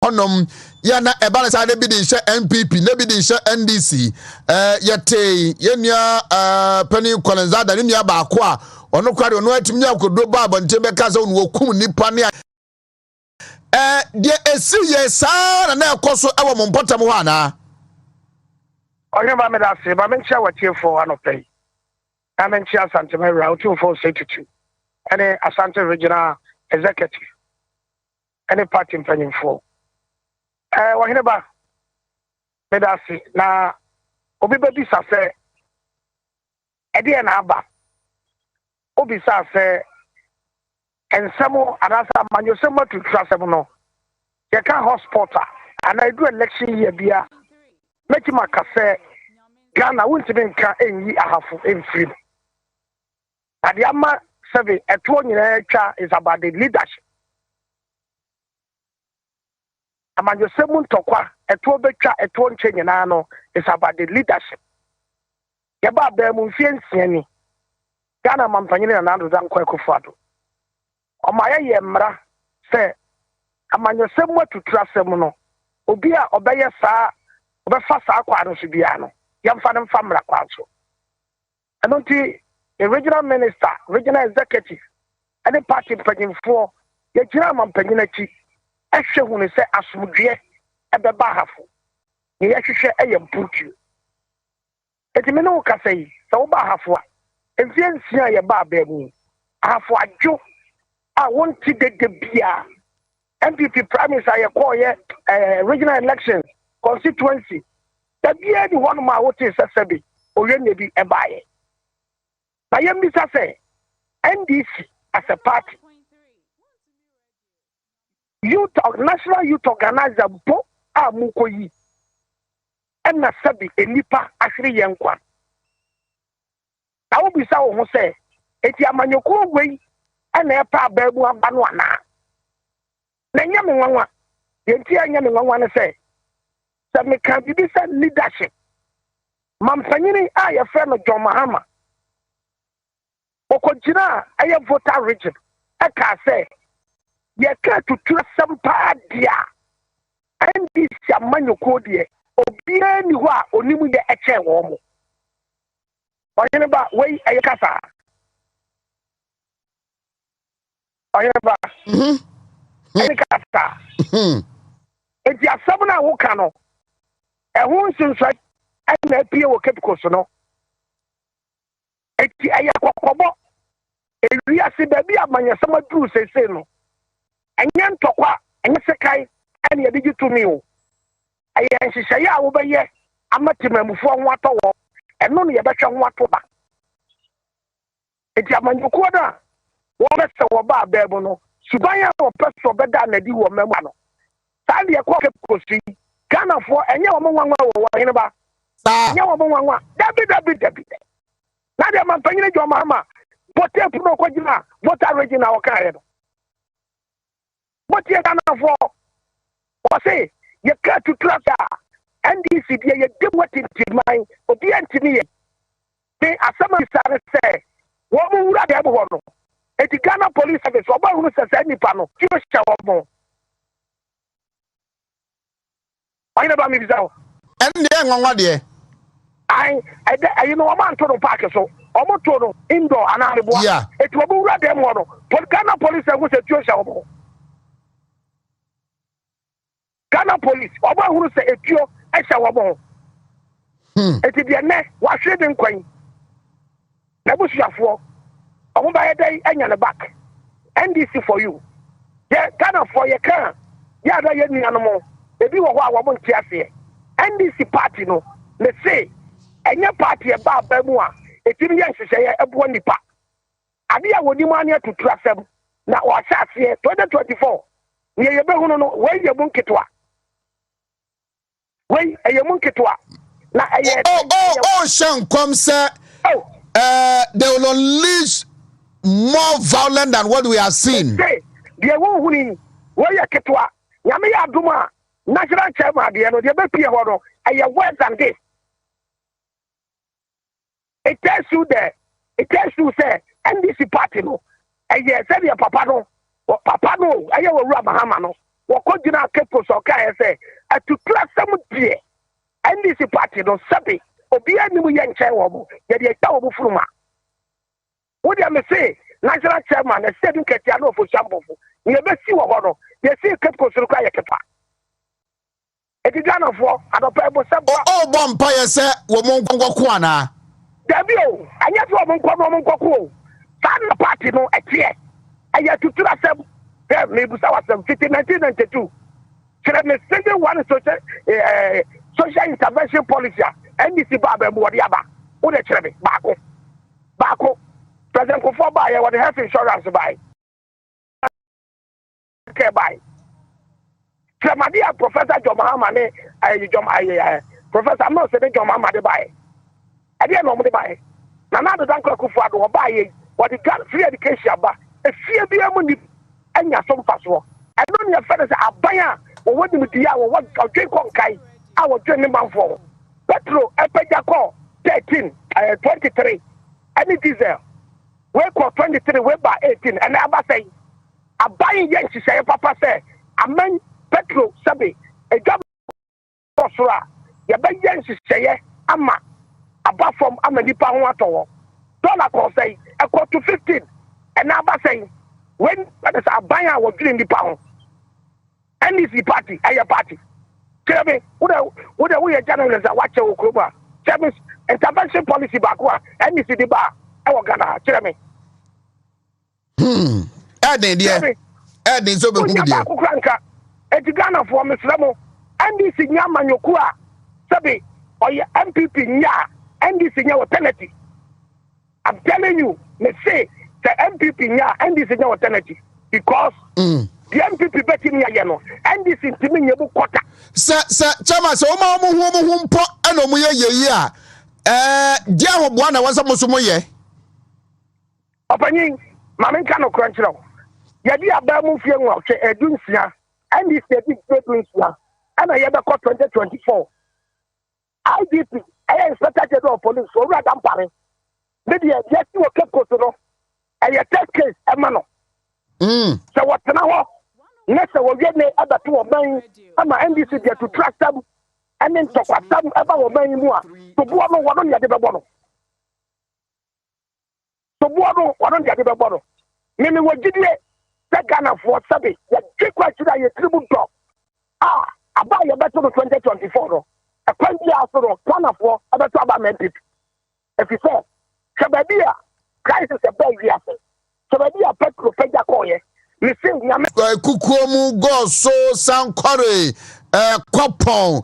honom ya na eba na bi de hye NPP na bi de hye NDC yete yenua pani Kolenzada ne nua ba ko a ono kwade ono atimi akodo ba abonte be ka se ono okum nipa ne de esi ye saa na ekoso ewo mompotam ho ana Oheneba me da se ba menchia watiefo anopei na menchia Asante Mewura 2462 ene Asante Regional Executive ene party mpanyimfo Oheneba me da se na obi bebi sa se ede na aba obi sa se ensemo anasa manyosemo to trasemo no ye ka hospital and I do election year bia meti makase Ghana wuntimi nka enyi ahafo emfiri ade ama sebe eto nyina twa is about the leadership amanyosemu ntokwa eto betwa eto nche nyina no is about the leadership ye ba ba mu mfie nsiani Ghana mampanyine na nando dan kwa ekufuado ọmaya ye mra se amanyosemu atutrasem no obi a obeye saa obefa saa kwa no so bia no yamfa ne mfa mra kwa so anonti a regional minister regional executive any party mpanyimfo ye gira mampanyina chi ehwe hu ne se asomdwe ebeba hafo ye hwehwe eyemputu etime no kasai se wo ba hafo a enfie nsia ye ba ba mu hafo adwo I want to get the beer. MPP promise I call regional elections constituency. The beer the one my what is a sebi or be a buyer. But Mr. say NDC as a party. Youth national youth organizer bo a mukoyi. And na sebi a nipa actually yankwa. I will be so who say eti amanyoko way. And a pa babu abanwana. Nanya me nwanwa. Yenti anya me nwanwa ne say. Sa me kan bi say leadership. Mampanyini a ye fe no John Mahama. Okojina aye voter region. E ka say ye ka tutu sampa dia. And this amanyoko die. Obi ani ho a onimu de eche wo mo. Oheneba we aye kasa. Oheneba. Any kasta. Eti asem na wo ka no. Ehu nsunso na pie wo kepikoso no. Eti aya kokobo. Ewi ase ba bi amanyasem aduru sese no. Enye ntokwa, enye sekai, ene ye digi tumi o. Aya nhihye ya wo beye amatemamufo ho atọwo. Eno no ye betwa ho atoba. Eti amanyuko da wọ́n sẹ wọ́n bá abẹ́ẹ̀bù no ṣùgbọ́n yẹn wọ́n pẹ́ sọ bẹ́ẹ̀ dá nàdí wọ́n mẹ́wàá no sáà ní ẹ̀kọ́ kẹ́kọ̀ọ́ sí Ghana fọ́ ẹ̀yẹ́ wọ́n mọ̀ wọ́n wọ̀ yẹn bá ẹ̀yẹ́ wọ́n mọ̀ wọ́n dẹ́bi náà dẹ̀ máa pẹ́yìn jọ máa ma bọ́tẹ́ ẹ̀pù náà kọjú náà voter region náà ọ̀ka yẹn no bọ́tẹ́ Ghana fọ́ wọ́n sẹ́ yẹ ká tutura ta NDC bí yẹ dé wọ́n ti tì máa òbí ẹ̀ ń tì ní yẹ ní asẹ́mọ̀ ìsàrè sẹ́ wọ́n mú wúrà dẹ́ bọ̀ no. Eti Ghana Police Service oba hunu sese nipa no ti o hye omo ayi ba mi bizawo en de nwanwa de ayi no omo anto no park so omo to no indoor ana rebo eti obo wura dem wo no Ghana Police Service ti o hye omo Ghana Police oba hunu se etio e hye omo eti de ne wa hwe de nkwan na busuafo omo ba yedai anya ne back NDC for you yeah Ghana for you can yeah da yeni anomo ebi wo ho a wo mo ntiase NDC party no le say enya party e ba ba mu a etimi ye nhyehyɛ ye ebo nipa ade a woni mu ane atutu asɛm na wa hyase 2024 ne ye be hunu no we ye mu nketwa we ye mu nketwa na eye shankom say they will unleash more violent than what we have seen. They won't win. Where you get to Yamia Duma, national chairman, the end of the Bepi, and your words than this. It tells you there, it tells you, say, NDC party, no, and yes, said your papa no, I will rub Mahamano, wakojina kepo so ka say atutura sam die NDC party no sabi obi animu ye nche wo mo ye de ta wo furuma wo de me say national chairman e said nketia no fo shambofo ye be si wo ho no ye si kepo so kwa ye kepa e di Ghana fo adopa ebo seba o bompa ye se wo mo nkoko ana dabi o anya so mo nkoko san party no etie aya tutura sam me busa wasam 1992 kire me single one social intervention policy NDC ba be mo de aba wo de kire me baako president Kofo ba ye wo de health insurance buy ke buy Tremadia Professor John Mahama ne Professor I'm not saying John Mahama de buy I dey no mo de buy na na do dan Kofo ado buy ye wo de free education ba e fie bi am ni anya som faso I don't know if abaya or what you do or what drink on kai our journey man for petrol epeja call 23 any diesel we call 23 we by 18 and aba say abaya yen she say papa say amen petrol sabi a job osura ya be yen she say ama aba from amanipa ho atowo dollar call say equal to 15 and aba say when there's a buyer was doing the pound NDC party, a party. Tell me, what we are journalists are watching Okroba. Tell me, intervention policy back one, NDC the bar, our Ghana. Tell me. Adding so good. At Ghana for Miss Ramo, NDC Yaman Yokua, Sabi, or your MPP Nya, NDC Nya penalty. I'm telling you, let's say, the MPP nya NDC nya alternative because the MPP betting nya yeno NDC ntimi nya bu kwota sa chama so ma mo mpo eno mo ye a dia ho boa na wansa mo so mo ye opanyin ma men kan no kranchiro ye dia aba mu fie nwa che edunsia NDC big edunsia ana ye be ko 2024 IDP inspector general of police so ra dampare maybe yes you kept ko no a test case emano so what now next we get me other two of mine ama NDC there to track them and then talk about them about mine mu a to bo no won ya de be bo no to bo no won ya de be bo no me wogidie the Ghana for sabi ya kwakwa chira ye tribu dog aba ya beto 2024 no a kwandi aso no Ghana for abeto aba men people if you say sababia crisis a big year. So maybe a petrol peja koye. Listen, nyame kukuomu go so sankore kopon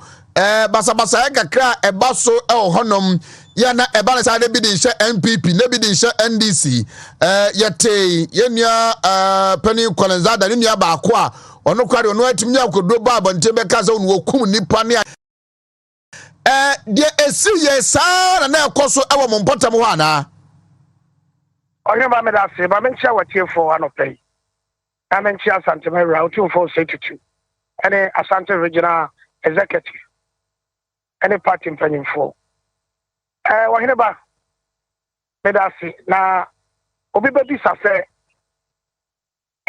basa kakra ebaso honom yana ebale sa de bi de hye MPP ne bi de hye NDC yete yenua pani kolenzada ne nua ba ko a ono kware ono atimi akodo ba abonte be ka so no okum nipa ne de esi ye sa na ekoso ewo mo mpotam ho ana Oheneba me da se ba men chia watie for anopay. Men chia Asante Mary out for 72. Any Asante regional executive. Any party planning for. Oheneba me da se na obi be bisa se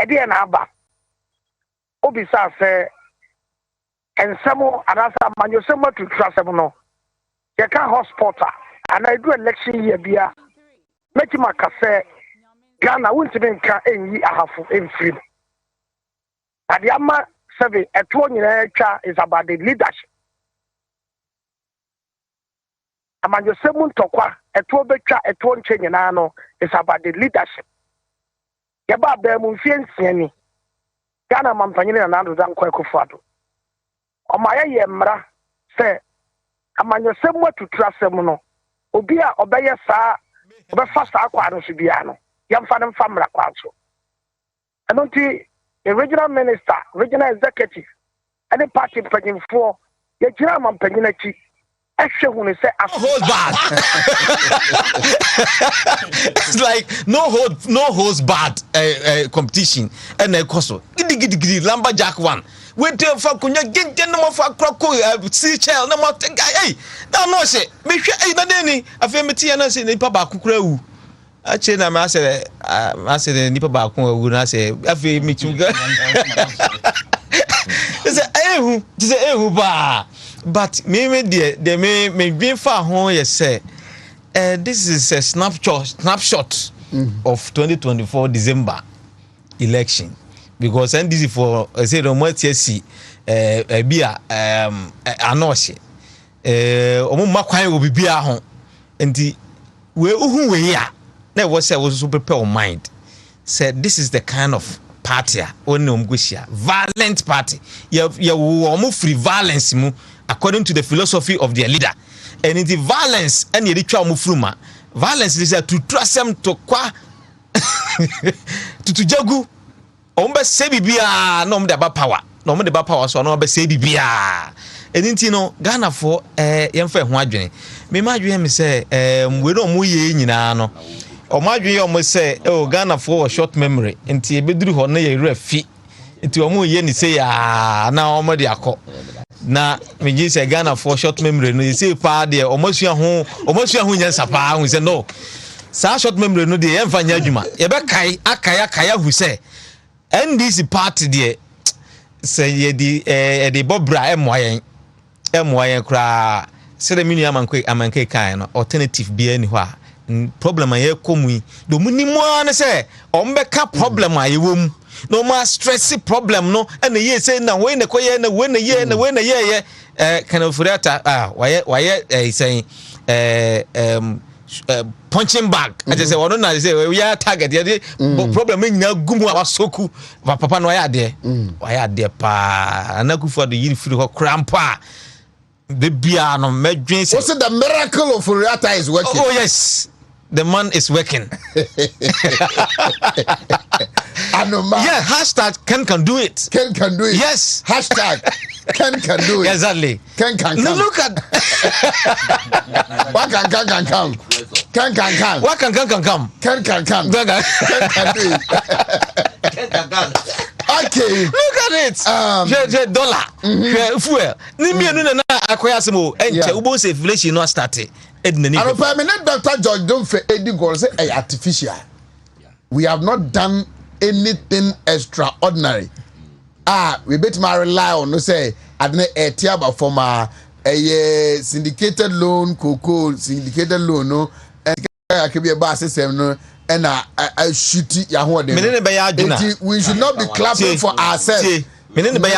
e de na aba. Obi sa se ensemo anasa manyosemo to trasemo no. Ye kan hospital and I do election year bia. Meti makase Ghana wuntimi nka enyi ahafo emfiri. Adiama sebe eto nyina etwa is about the leadership. Amanyosemu ntokwa eto betwa eto nche nyina no is about the leadership. Yeba ba mu mfie nsiani. Ghana mampanyine na nando dan kwa Akufo-Addo. Omaye ye mmra se amanyosemu atutrasem no obi a obeye saa obefa saa kwa no bia no yamfa dem famra kwa so anonti a regional minister regional executive any party pagin for ye gira man pagin achi ehwe hu ne se hold back. It's like no holds bad competition and ekoso gidi lumberjack one we tell for kunya gege no for kroko sea shell no more hey na no se me hwe na deni afemeti na se nipa ba kokura wu ache na ma se nipa ba ko wu na se afi metunga ehu ti say ehu ba but me de me dream for ho ye say this is a snapshot of 2024 December election because NDC for say the more TSC bia anohye omo makwan obi bia ho enti we uhu we ya na we say we so prepare our mind said this is the kind of party only omgoshia violent party ye wo free violence mu according to the philosophy of their leader and in the violence and ye twa omo fruma violence is to trust them to kwa to jagu ombe se bibia na omde ba power na omde ba power so na ombe se bibia eninti no Ghana for yemfa ho adwene me ma adwene me se we no mo ye nyina no omo adwene omo se Ghana for short memory enti ebeduru ho na ye refi enti omo ye ni se ya na omo de akọ na me ji se Ghana for short memory no ye se pa de omo sua ho nyansa pa hu se no sa short memory no de yemfa nya adwuma ye be kai akaya hu se NDC party de se ye di bobra emoyen kra se de minu amanke kan no alternative bia ni ho a problem aye komui do munimo an se ombeka problem aye wom no ma stress problem no na ye say na we na koye na we na ye kind of furata why saying punching bag I just say we na say we are target ye problem nyina gumu abasoku papa no ya de pa anakufu de yiri firi ho krampa the bia no medwen say what's the miracle of Furiata is working? Oh yes, the man is working. Yeah, hashtag Ken can do it. Ken can do it. Yes. Hashtag Ken can do it. Exactly. Ken can come. Look at What can come? Ken can come. What can come? Ken can come. Ken can do it. Ken can come. Okay. Look at it. Je dollar. Fuel. Ni mienu na akoya semo enche ubo say inflation no start. And permanent Dr. George don't for Eddie Gold say artificial. We have not done anything extraordinary. We bet my rely on no say adne etiaba from a syndicated loan, syndicated loan no and I can be a bass system no and I shoot Yahoo. We should not be clapping for ourselves. Menene be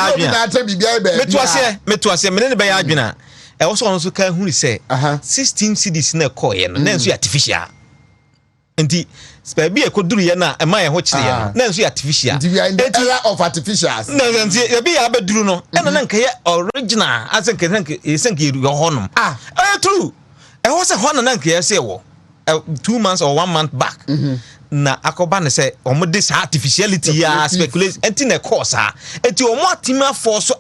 adwina e wo so on so kan hu say 16 cities na koye no na nso artificial enti spa bi e koduru ye na e ma ye ho kire ye na nso artificial enti we are in the era of artificials na enti e bi ya beduru no e na nka ye original asenka ye honom true e wo se ho na nka ye se wo 2 months or 1 month back na akoba ne say omo this artificiality ya speculation enti na course ha enti omo atima force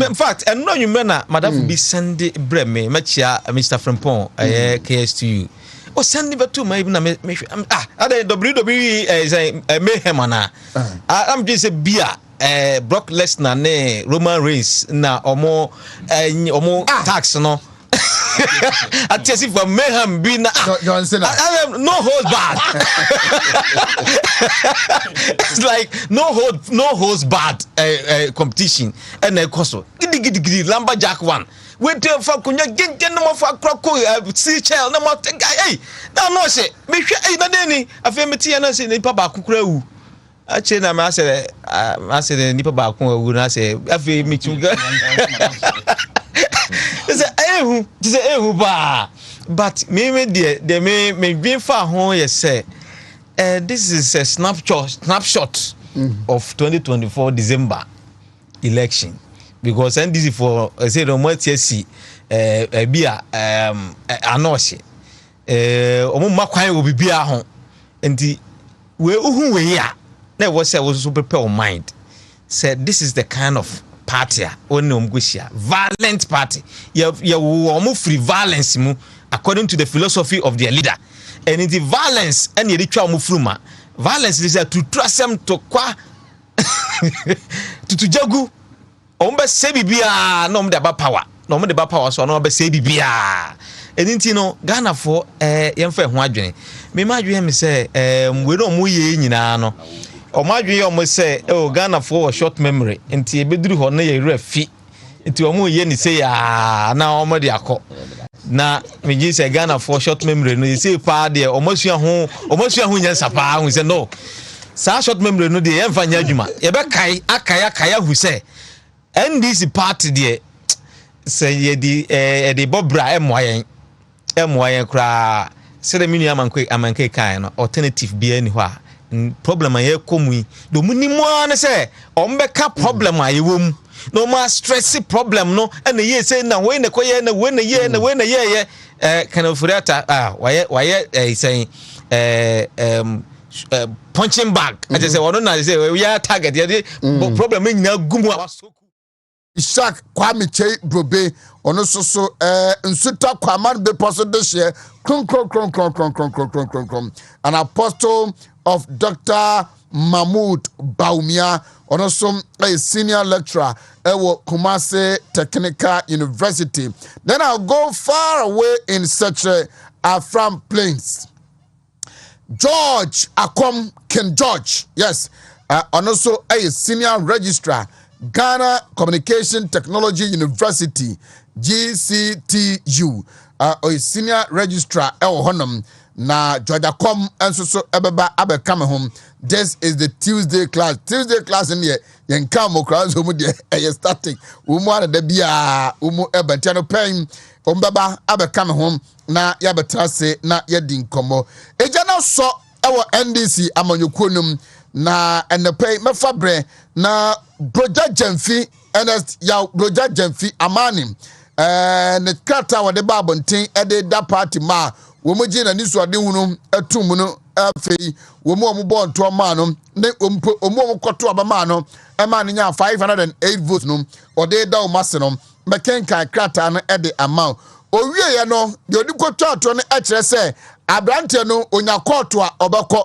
in fact eno anwume na madam bi send breme machia Mr. Frempong KSTU o send me to my na me WWE say mayhem na am just say bia Brock Lesnar ne Roman Reigns na omo tax no I tell you for mayhem be na no hold back. It's like no holds bad competition and koso gidi lumberjack one we tell for kunya gege no mo for kroko see child no mo hey na no say me hwe na deni afi me tie na say nipa ba kokura wu ache na ma say nipa ba kokura wu na say afi me chunga It's a ba but me dream for ho ye say this is a snapshot of 2024 December election because NDC for say the more TSC bia anohye omo makwan obi bia ho enti we uhu we ya na we say we so prepare our mind said this is the kind of party only omgoshia violent party ye wo free violence mu according to the philosophy of their leader and in the violence and ye twa omo fruma violence is to trust them to kwa to jagu ombe se bibia na omde ba power na omde ba power so na ombe se bibia eninti no Ghana for yemfa ho adwene me ma adwene me say we no mo ye nyina no omadwe omo say Ghana for short memory nti ebeduru ho na ye refi nti omo ye ni say na omo de akọ na me say Ghana for short memory no say pa de omo sua ho nya sapa hu say no sa short memory no de emfa nya adwuma ye be kai akaya hu say NDC party de say ye di bobra emoyen kra say the mini amanke kai no alternative bi ani ho a problem aye komui do munimo an say ombeka problem aye wom no ma stress problem no and ye say na we na koye na we na ye kind of furata why saying punching bag I just say we no say we are target ye problem nyina gumu asoku Ishak Kwame Chei Brobe ono so nsuta kwaman be poso de share kron an apostle of Dr. Mahmoud Baumia ono so a senior lecturer ewo Kumasi Technical University. Then I'll go far away in such Afram Plains. George Akom Ken George, yes, and also a senior registrar, Ghana Communication Technology University, GCTU, a senior registrar, Honum, na George Akom, and so Ebeba Abe coming home. This is the Tuesday class. Tuesday class in here, yen come across whom they starting. Umwana de bia, umu ebentiano pain, Umbaba Abe coming home. Na yabetrase na yedin komo ejana so ewo NDC amanyokunum na enepay mefabre na broja Jamfi Ernest ya broja Jamfi amanim ne kata wode babonten ede da party ma wo moji na nisu ade hunu atum no afei wo mo bo nto ma no ne omo koto abama no e ma nya 508 votes no ode da o mase no mekenkan krata no ede amount owie ye no de odikoto ato no e kire se abrante no onya court a obekọ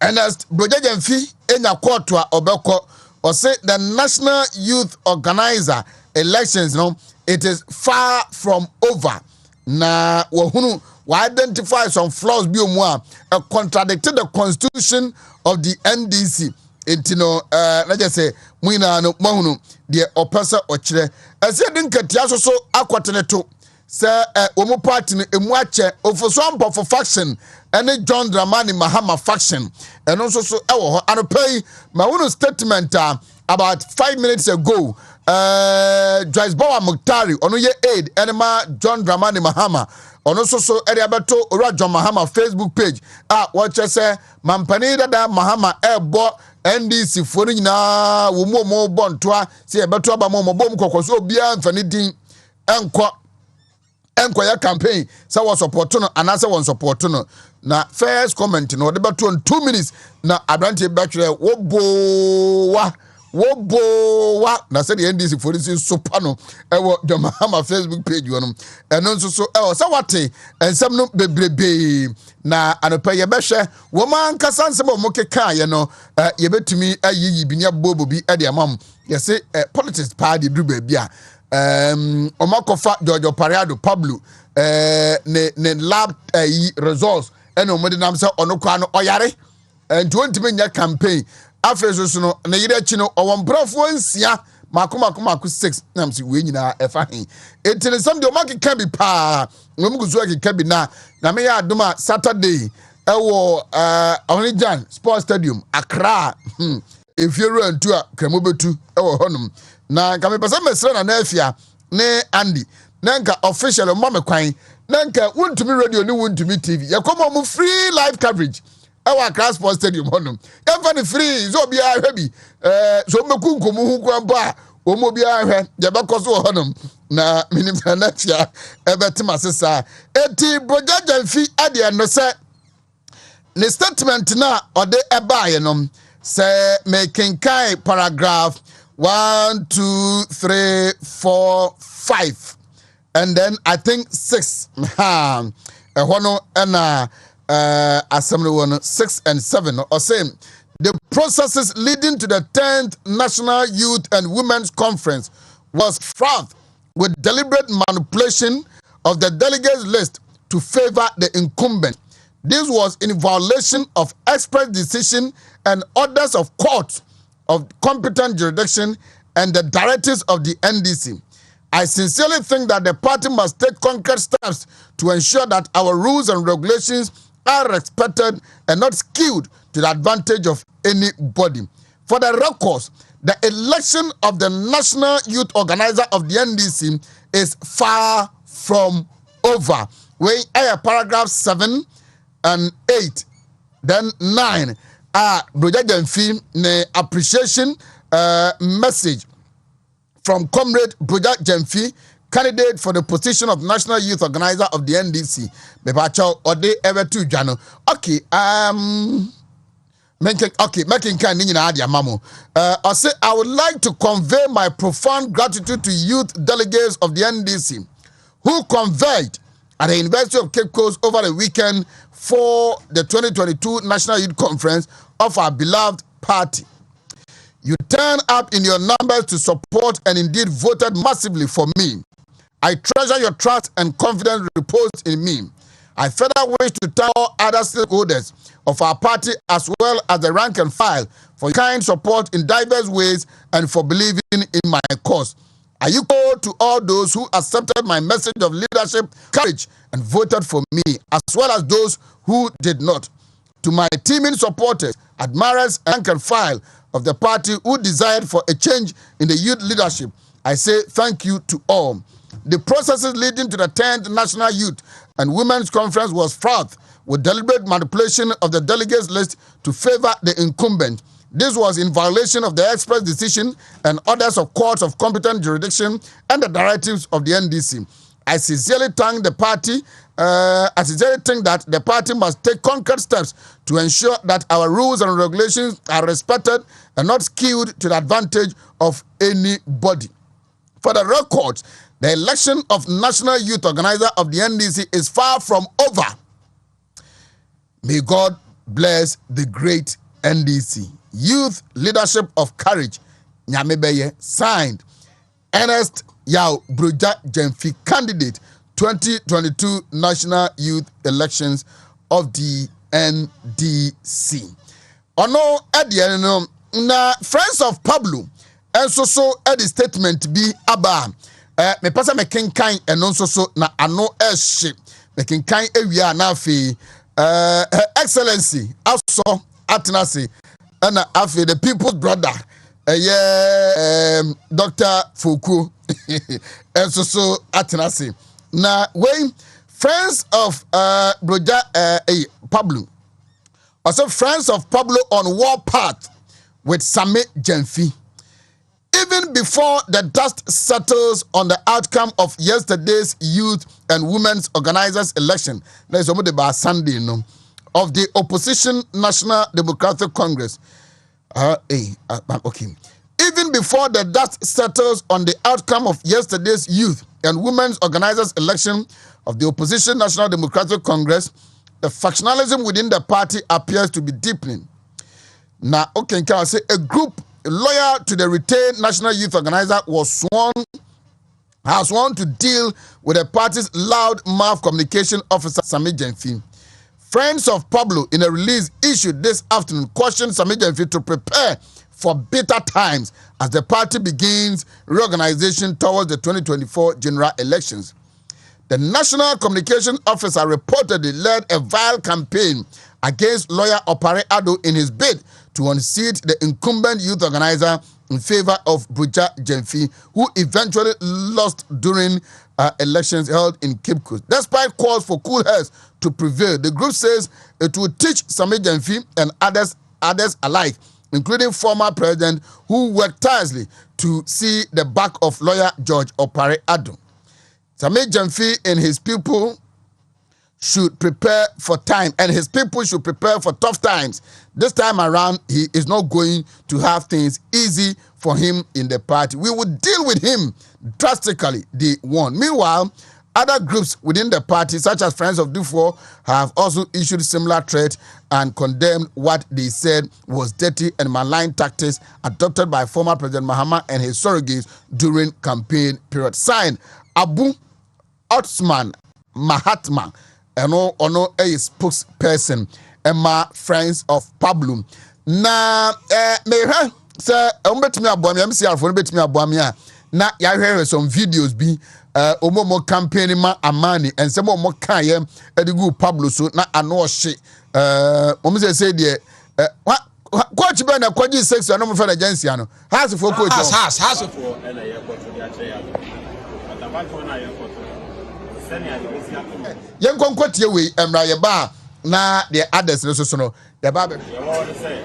Ernest Brojajanfi enya court a obekọ o say the National Youth Organizer elections no it is far from over na wohunu identify some flaws bi omu a contradicted the constitution of the NDC intino na just say muina no mahunu de opesa okire ese din katia so akwatene to se omu party no emu ache ofoso ampo for faction ene John Dramani Mahama faction eno so ewo ho anopay mahunu statement about 5 minutes ago Joyce Bowa Muktari ono ye aid enema John Dramani Mahama ono so ere abeto ora John Mahama Facebook page watch say mampani dada Mahama ebo NDC for nyina wo mo bontoa se ebeto aba mo bom kokoso obia mfani din enko ya campaign say was support no anase won support no na first comment no de beto 2 minutes na advantage betwe wo na say the NDC for this super no ewo the Mahama Facebook page wono eno nso so say wate ensem no bebrebe na anopa ye behwe wo man kasa nsem o mokeka ye no ye betumi ayiyi binia bobo bi e de amam ye say politics party dru ba bia omakofa George Pariado Pablo ne lab results eno mo de nam say onokwa no oyare and 20 nya campaign afrezo no na yire achi no owombrofo nsia makomako 6 nam si we nyina efa hin etine some de omakeka bi pa ngomuguzu akeka bi na me ya adoma Saturday ewo Onijan Sports Stadium Accra efieru antu a kramobetu ewo honum na kame pesa mesre na afia ne Andy nanka official mama kwan nanka Wontumi radio ni Wontumi TV yakomo mu free live coverage our Accra Sports Stadium honum every free so bia hwe bi so meku nkomu hu kwa ba o mo bia hwe je bekoso honum na minimum na fia ebetima sesa eti Brojajanfi ade no se ne statement na ode ebaye no se making kai paragraph 1 2 3 4 5 and then I think 6 hono na assembly 1 6 and 7 or same the processes leading to the 10th National Youth and Women's Conference was fraught with deliberate manipulation of the delegates list to favor the incumbent. This was in violation of express decision and orders of court of competent jurisdiction and the directives of the NDC. I sincerely think that the party must take concrete steps to ensure that our rules and regulations are respected and not skewed to the advantage of anybody. For the records, the election of the National Youth Organizer of the NDC is far from over. We paragraph 7 and 8, then 9. Broja Jemfi ne appreciation message from Comrade Broja Jemfi, candidate for the position of National Youth Organizer of the NDC. Bebacho ode ever to Jano. Okay, making kind of idea, Mamo. I say I would like to convey my profound gratitude to youth delegates of the NDC who converged at the University of Cape Coast over the weekend for the 2022 National Youth Conference of our beloved party. You turned up in your numbers to support and indeed voted massively for me. I treasure your trust and confidence reposed in me. I further wish to tell other stakeholders of our party as well as the rank and file for your kind support in diverse ways and for believing in my cause. I equal to all those who accepted my message of leadership, courage, and voted for me, as well as those who did not. To my teaming supporters, admirers, and rank and file of the party who desired for a change in the youth leadership, I say thank you to all. The processes leading to the 10th National Youth and Women's Conference was fraught with deliberate manipulation of the delegates list to favor the incumbent. This was in violation of the express decision and orders of courts of competent jurisdiction and the directives of the NDC. I sincerely thank the party. I sincerely think that the party must take concrete steps to ensure that our rules and regulations are respected and not skewed to the advantage of anybody. For the record, the election of National Youth Organizer of the NDC is far from over. May God bless the great NDC. Youth Leadership of Courage, Nyamebeye, signed, Ernest Yao Broja Jemfi, candidate 2022 National Youth Elections of the NDC. Ono ediano na Friends of Pablo enso so edi statement bi aba me pasa me kenkan eno so na ano ehye me kenkan ewia na afi excellency aso atenase na afi the people's brother Dr. Fuku enso so atenase na when Friends of Broja Pablo, also Friends of Pablo on warpath with Sami Jemfi. Even before the dust settles on the outcome of yesterday's youth and women's organizers election, there's about Sunday, of the opposition National Democratic Congress. Okay. Even before the dust settles on the outcome of yesterday's youth and women's organizers election of the opposition National Democratic Congress, the factionalism within the party appears to be deepening. Now, okay, can I say a group loyal to the retained National Youth Organizer has sworn to deal with the party's loud-mouth communication officer, Sami Jemfi. Friends of Pablo, in a release issued this afternoon, cautioned Sami Jemfi to prepare for bitter times as the party begins reorganization towards the 2024 general elections. The National Communication Officer reportedly led a vile campaign against lawyer Opare Ado in his bid to unseat the incumbent youth organizer in favor of Broja Jemfi, who eventually lost during elections held in Cape Coast. Despite calls for cool heads to prevail, the group says it will teach Sami Jemfi and others alike, including former president, who worked tirelessly to see the back of lawyer George Opare Ado. Sami Jemfi and his people should prepare for time, and his people should prepare for tough times. This time around, he is not going to have things easy for him in the party. We will deal with him drastically, they warn. Meanwhile, other groups within the party, such as Friends of Dufour, have also issued similar threats and condemned what they said was dirty and malign tactics adopted by former President Mahama and his surrogates during campaign period. Signed, Abu Osman Mahatma, ono a spokesperson Emma Friends of Pablo na mehwa se ombetimi aboa me MCR for betimi aboa me a na ya hwehwe some videos bi omomo campaign ma Amani ensem omo kan ye edigu Pablo so na ano ohye omo say de coach be na kwaji 6 no mo fa na agency ano has for coach has for na ye coach ya che atabanko na ye coach senior ye nkonkotie we emra ye ba na the others so no ye ba be ye want to say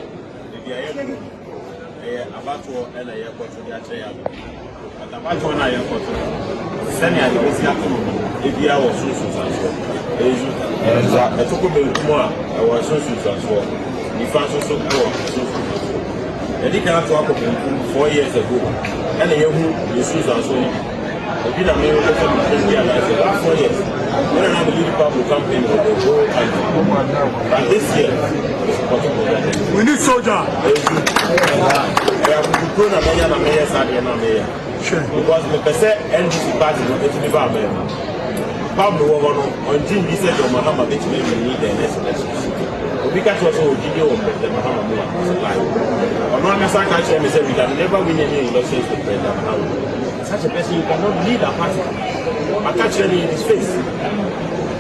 the ye abato na ye coach ya che ya atabanko na ye coach senior ye si akono ebia wo so eju etoko be kuma wo so the Francis so and he cannot talk about 4 years ago and the issues are so if you don't know what last 4 years when I believe Pablo campaign of the whole country but this year we need soldier because the percent NDC party Pablo on June he said Mahama which may need the next election because also video of the Mahama supply. On one side, I say we can never win any elections with President Mahama. Such a person you cannot lead a party. I catch you in his face.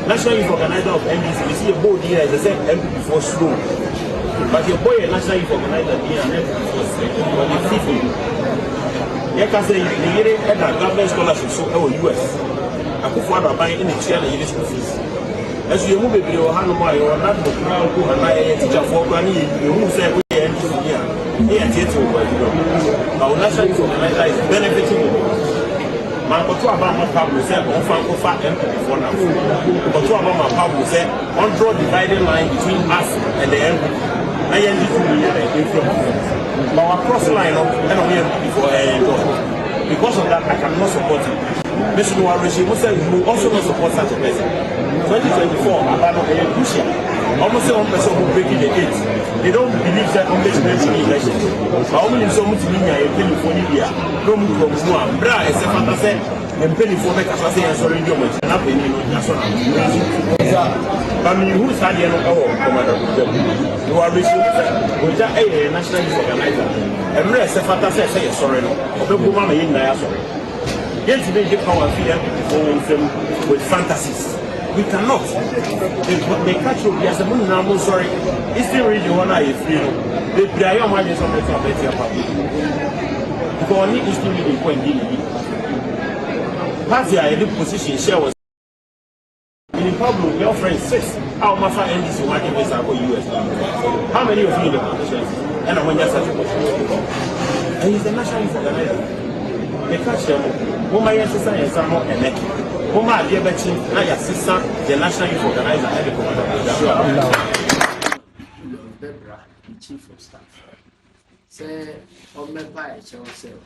National Youth Organizer of NDC, we see a board here as I said MP before slow. But your boy a National Youth Organizer here and MP before slow. But you see him. You can say the year at a government scholarship so US. I could find a buying in the chair and school fees. As you move with your hand, my or not the crowd who and I teacher for granny, you who say we are here. Here, theatre, our national organizer is benefiting. My Pablo Pablo said, on Franco Fat and before now. But Pablo said, on draw dividing line between us and the MP. I am influence. But our cross line and on here before because of that, I cannot support him. Mr. Regime will also not support such a person. 2024, Abano and Lucia. Almost 1% who breaking the gate. They don't believe that English men in elections. But only so much media and penny for Libya. No move from one. Bra is a fantasy and penny for make us say and sorry, you much. And up in that's what but me who is had no commander. You are receiving with a national youth organizer. And rest a fantasy say sorry. No woman in there. Yes, they give our fear with fantasies. We cannot. They catch you as a moon now, sorry. It's still really one eye free. They pray your money on the top of your public. Because only is still really point in. Party I in position share was in Pablo, your friend says, how much end this working with our US. How many of you in the position? And when you're such a position, and he's a national organizer. They catch them. Woman, yes, and some more and make. Woman, dear Betty, now your sister, the national youth organizer, and the commander. Debra, the chief of staff, say, Oheneba, yourself.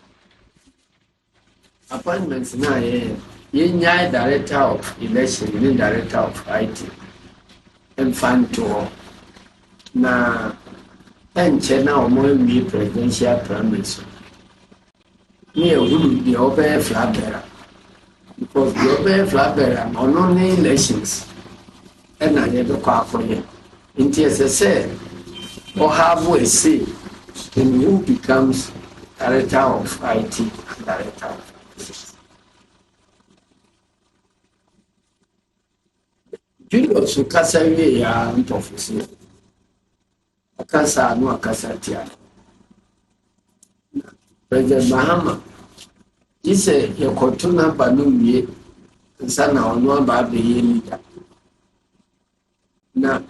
Appointments now, you director of election, you director of IT, and fund to now, and China or more me presidential promise. Me who the open flag bearer because the open flag bearer on only elections and I never call for him. In TSSA or have we see in who becomes director of IT and director of Julius Casaria and officer. Akasa no Akasatia. President Mahama, he said, "Your Kotuna Banumi, and Sana or no about the leader." Now,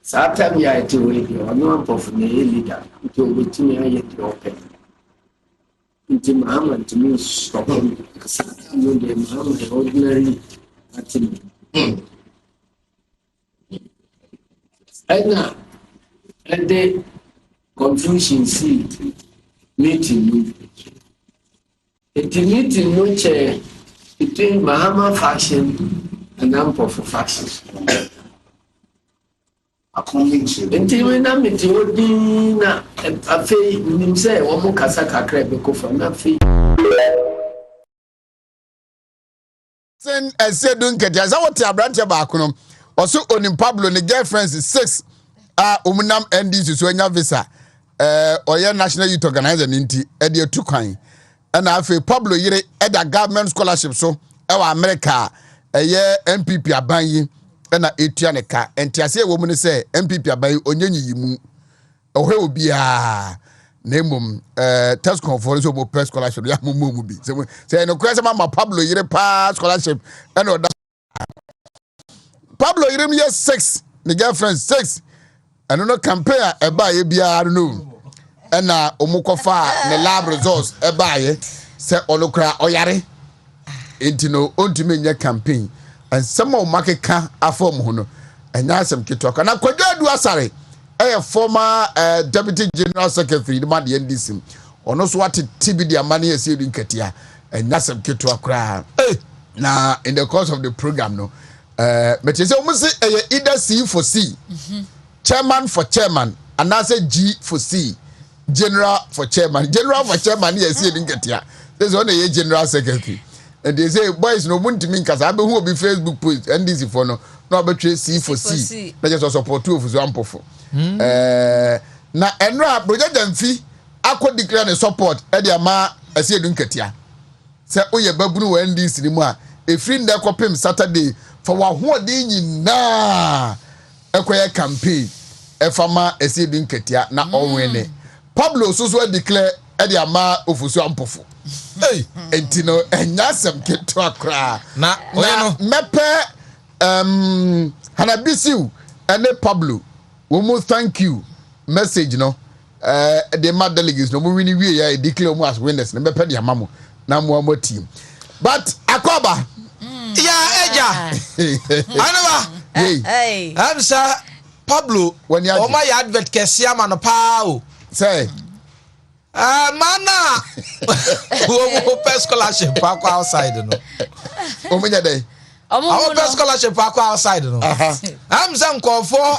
Satam Yati will or no of the leader, it will be to me yet open. Into Mahama to me, stop him, Satam, the Mahama, ordinary at him. And now, and the confusion seat. Meeting. It's a meeting which between Mahama faction and Ampo for factions. Until we now meet you, a fee, himself, or Mukasaka crab, for nothing. Send a said, don't get as I want to branch back on also onim Pablo ne girlfriends 6 omunam NDC so anya visa oye national youth organizer ninti e de tukwan na afi Pablo yire e da government scholarship so e wa America eye MPP aban yi na etua ne ka entiase wo mu ne se MPP aban yi onyenyi yimu ohwe obi a na emom test conference so mo press scholarship ya mo mu bi se no kwese ma Pablo yire pa scholarship e no da Pablo yire mi 6 ne girlfriend 6 and no campaign e ba ye bia no na omukofa ne lab results e ba ye se onokra oyare entino ontumi nya campaign and some of makeka afom ho no enya asem kitoka na kwadadu asare former deputy general secretary the man the NDC ono so what TB the amani ese edu nkatia enya asem kitoka na in the course of the program no metese omusi either C for C chairman for chairman and I say G for C general for chairman yes edu nkatia this one a general secretary. And they say, boys, no Wontumi nkasa abe who be Facebook post NDC for no abetwe C for C. Na just support two of so ampofo. Na enra project amfi akọ declare ne support e de ama ase edu nkatia. Se oye babunu wa NDC ni mu a efri nda kopem Saturday for wa ho de nyina ekoye campaign e fama ase edu nkatia na onwene. Pablo so declare e de ama ofusu ampofo. Hey, entino enyasem keto akra na mepe Hanabisiu ene Pablo we mo thank you message no the mad delegates no mo wini wie ya declare mo as winners na mepe dia mamo na mo team but akoba ya anaba hey am sa Pablo o ma ya advert kese ama no pa o say mana wo press scholarship akwa outside no omunya dey our press scholarship akwa outside no am say nkofo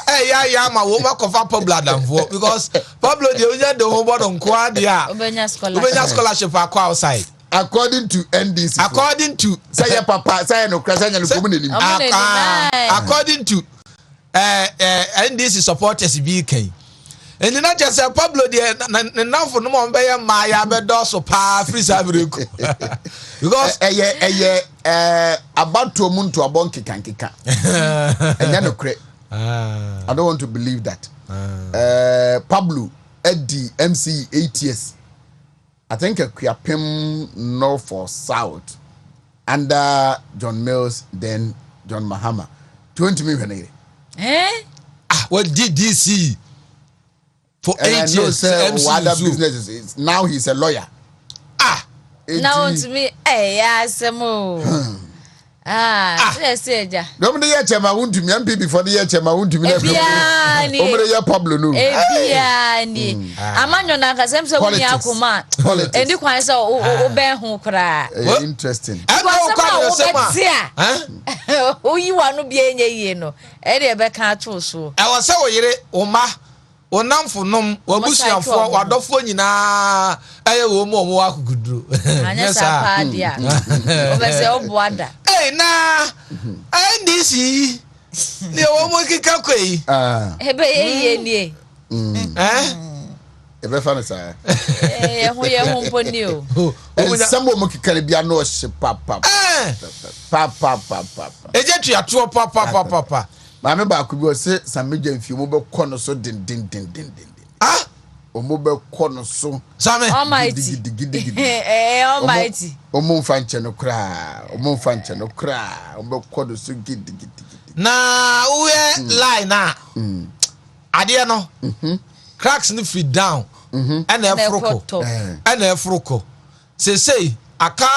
ya ma wo makofa Pablo adamfo because Pablo dey onya dey ho bodo nko ade a obenya scholarship akwa outside according to NDC according to say papa say no krasa nya no komunenim according to NDC supporters BK. And not just a Pablo de now for no one by my abedos pa free sabrico. Because about to moon to a bonky kankika. And then I don't want to believe that. Pablo Eddie MC 8 years. I think a Kuyapim north or south. Under John Mills, then John Mahama. 20 million. What did DC? For 8 years, other businesses. Now he's a lawyer. Now to me, yes, yeah. Don't the year chairmanwontumi MPP for the year chairmanwontumi. Over the year Pablo no. Amanyo na kasem se woni akoma. Eni kwan se oben ho kra. Interesting. Oyi wanu bi enye yie no. E de be kan ato so. E wo se wo yire o ma onamfonom wabusuafo wadofo nyina aye wo mo akuguduro. Anya sa pa dia. Obese oboada. Na NDC ni wo mo kika kwei ebe ye ni ebe fa na sa ho ye ho mponi o sambo mo kika bia no hye papa eje tuato papa ma me ba ku bi o se sameja mfi mo be kɔ no so din o mo be kɔ no so same almighty almighty o mo mfa nche no kra o mo be kɔ no so gidi na we line na ade no cracks no fit down and efroko say aka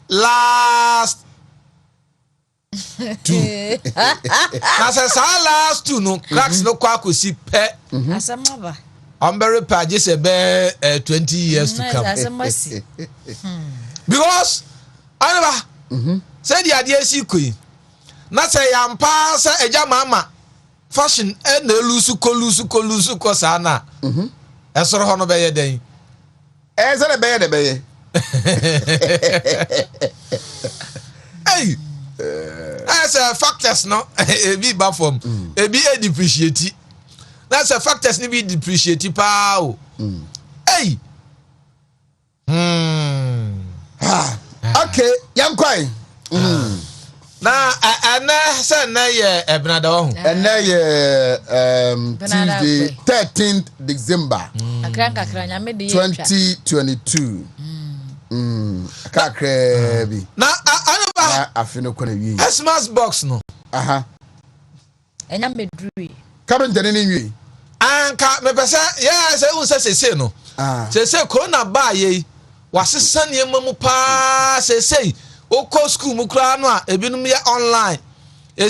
last two na say last two no cracks no kwa kosi pe asamaba I'm very proud just about 20 years to come. Because I never said the idea is equal. Not say I'm pass a jamama fashion and the lusuko sana. As a honor by a day. As a bay. Hey, I a factors no ebi ba form ebi depreciate that's a factors ni bi depreciate pa o hey okay yankwai na ana say na ye ebnada ho and Tuesday 13th December 2022 kakra bi na anaba afino kona wi Christmas box no enya medrui kabenta ne nwi anka me pese ya say un say no say corona ba ye wasesa ne mamu pa say oko school mu kra no a ebinum ye online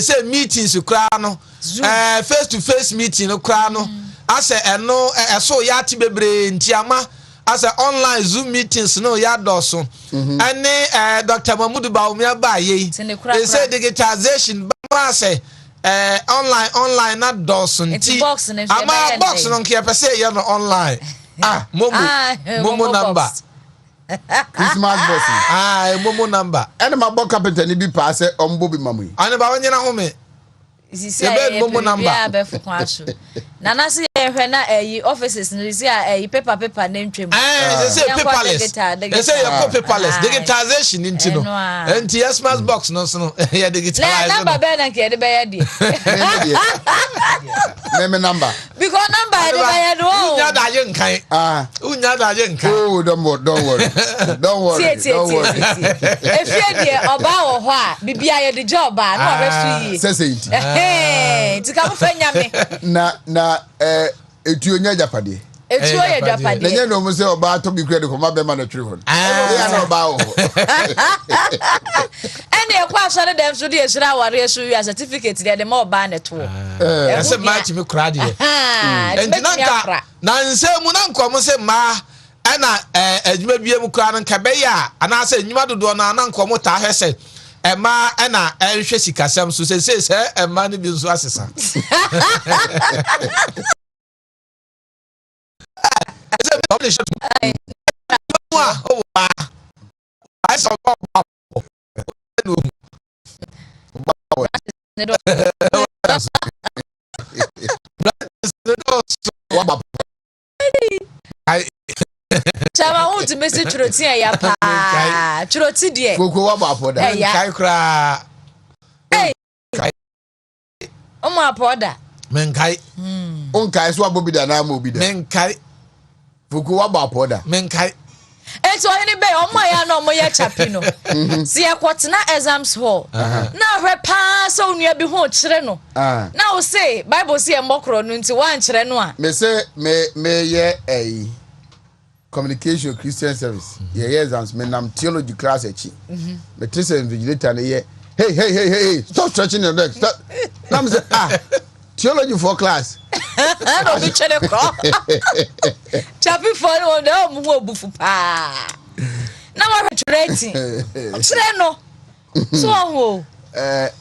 say meetings kra no face to face meeting no kra no ase eno eso ya ti bebre ntiama ase online zoom meetings no ya doso ene Dr. Mahmoud Baumia ba ye say digitalization ba say online na doso nti ama box no nke pese ye no online momo number Christmas boss momo number ene ma bo carpenter ni bi pa se ombo bi mamu ane ba wonyina ho me Sisi ya momo number ya be fu kwaso na na se ehwe na offices ni si paper na ntwem say paperless say ya paperless digitalization into no enti Christmas box no so no ya digitalize na number be na ke de be ya di me number because number de be ya no unya da je nkan unya da je nkan oh don't worry efie de oba wo ho a bibia ye de job a na obesu yi say it tika mo fanya me na etuo nya japade etuo ye japade na nya no mo se oba to bi kure de ko ma be ma na twi ho ya na oba ho ene e kwa so dem so de esira ware esu wi certificate de ma oba na to ese match me kra de enti nanka na nsemu na nkom se ma ana adwuma bia mu kra no nka be ya ana se nyuma dodo na nkom ta hwese Emma ena ehwe sikasem so se emma ne bi nso asesa Chama wontumi se churoti ya pa churoti de koko wa ba poda kai kra o ma poda men kai on kai so abobida na ma obida men kai koko wa ba poda men kai Eto hini be omo ya no omo ya chapino si akwotena exams hall na hwe pa so nua bi ho kire no na o say bible say mbokro no nti wan kire no a me say me ye communication Christian service ye exams me nam theology class echi me tese invigilator na ye hey stop stretching your legs stop na me say theology for class no bi chere ko chapi for no na mo obufu pa na wa training kire no so ho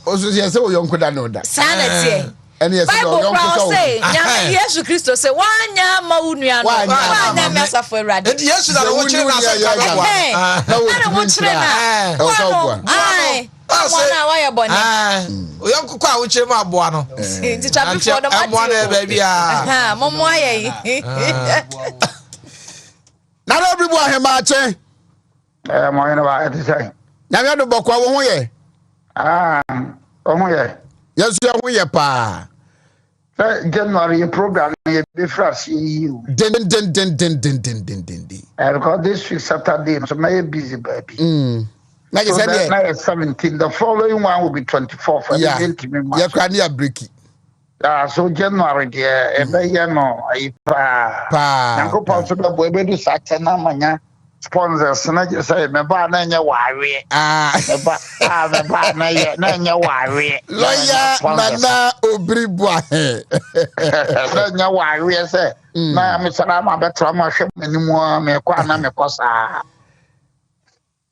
oso ye say o yonko da no da sanity and yes Bible cross say nyame Yesu Kristo say wanya ma unua no wanya me asafo Awurade enti Yesu da wo kire na so ka na wo kire na ai na wa ya boni o yanko kwa wo kire ma aboa no nti chapi for the aboa na ba bia momo ayi na na obi bo ahema ache mo yana ba etisai nyame do bokwa wo ho ye o mo ye yesu ya ho ye pa January program ye be fresh you den because this week Saturday so may busy baby na je say na 17 the following one will be 24 for the intimate ya kwa na breaki so January there e be ye no ai pa nko pa so da boy be do sache na manya sponsors na je say me ba na nya ware me ba na nya ware lawyer nana obribo ahe na nya ware say na me sara ma betra ma hwe manimu me kwa na me kosa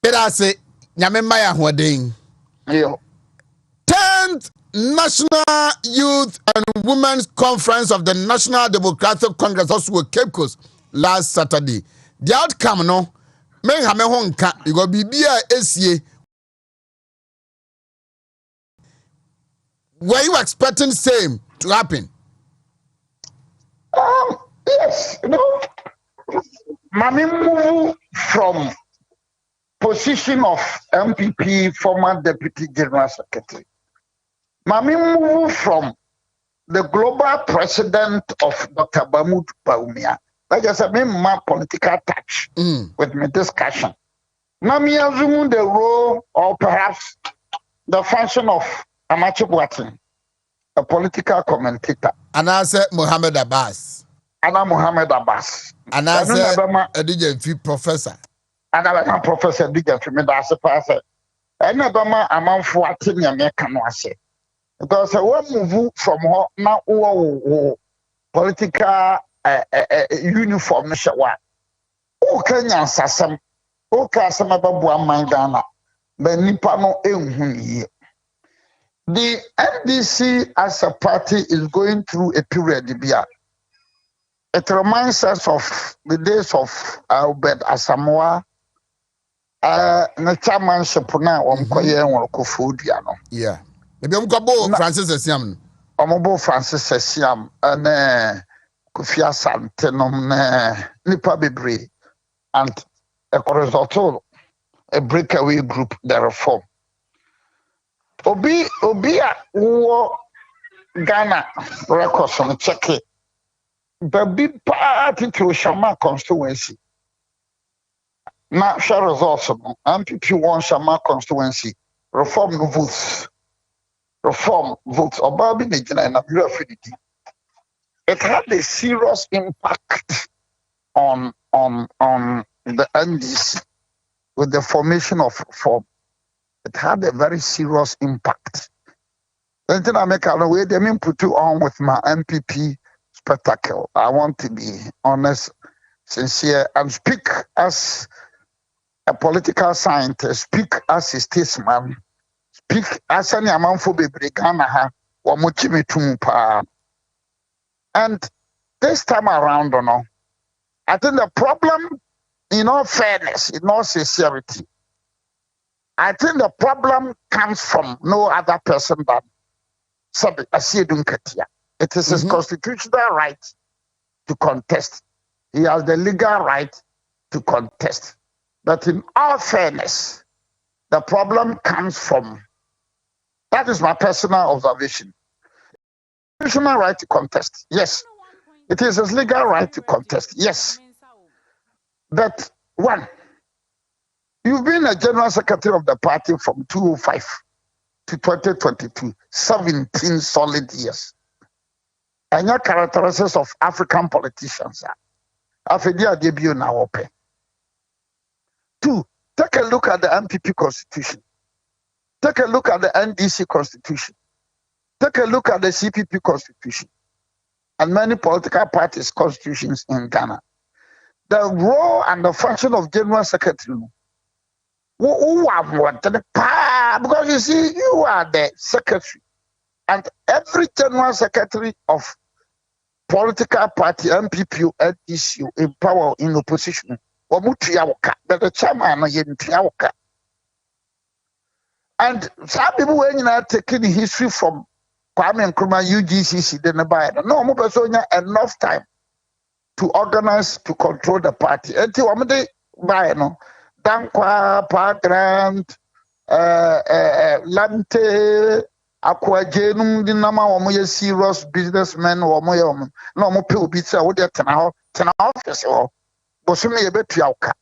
bera se nyame maya hoden yo 10th National Youth and Women's Conference of the National Democratic Congress also Cape Coast last Saturday. The outcome no men ha me ho nka because bibia esie Were you expecting same to happen? Yes, Mami move from position of MPP, former Deputy General Secretary. Mami move from the global president of Dr. Bamut Baumia. That just a my political touch with my discussion. Mami assume the role or perhaps the function of Amachi Boateng, a political commentator. And I said Mohammed Abbas. Anna Mohammed Abbas. And I said a DJ professor. And I am Professor DJ for me. That's a person. And I am a man for a thing you can say. Because I want to move from now political uniform. O Kenya Sassam, O Casamabua Mangana, Benipano Ehuni. The NDC as a party is going through a period. It reminds us of the days of Albert Asamoah, the chairmanship now on Koyen Kofudiano. Yeah. Maybe I'm going to Francis Esiam. I'm Francis Esiam and Kufia Santenom Nipa Bibri and a result a breakaway group, the reform. Obi wo Ghana records on check it. The big party to Shama constituency. Now, share results. MPP won Shama constituency. Reform votes. Reform votes. Obabi Nijina and Abuja Affinity. It had a serious impact on the NDC with the formation of reform. It had a very serious impact. Then I make a way. They mean put you on with my MPP spectacle. I want to be honest, sincere, and speak as a political scientist, speak as a statesman, speak as an amount for Ghana or Mochimitumpa. And this time around, I think the problem, in all fairness, in all sincerity, I think the problem comes from no other person than Sabi Asiedun Katia. It is his constitutional right to contest. He has the legal right to contest. But in all fairness, the problem comes from, that is my personal observation. Constitutional right to contest, yes. It is his legal right to contest, yes. But one, you've been a general secretary of the party from 2005 to 2022, 17 solid years. And your characteristics of African politicians are. Afedia debut now open. Two, take a look at the MPP constitution. Take a look at the NDC constitution. Take a look at the CPP constitution. And many political parties' constitutions in Ghana. The role and the function of general secretary. Because you see, you are the secretary. And every general secretary of political party, MPP, NDC, in power, in opposition, but the chairman is. And some people when are taking history from Kwame Nkrumah, UGCC, then buy it. No, enough time to organize, to control the party. Until one day, buy no. Dankwa, Parkrand, Lante, Aquagenum, the number of serious businessmen or more. No more people be so what they're 10 office or Bosumi a bit yauka.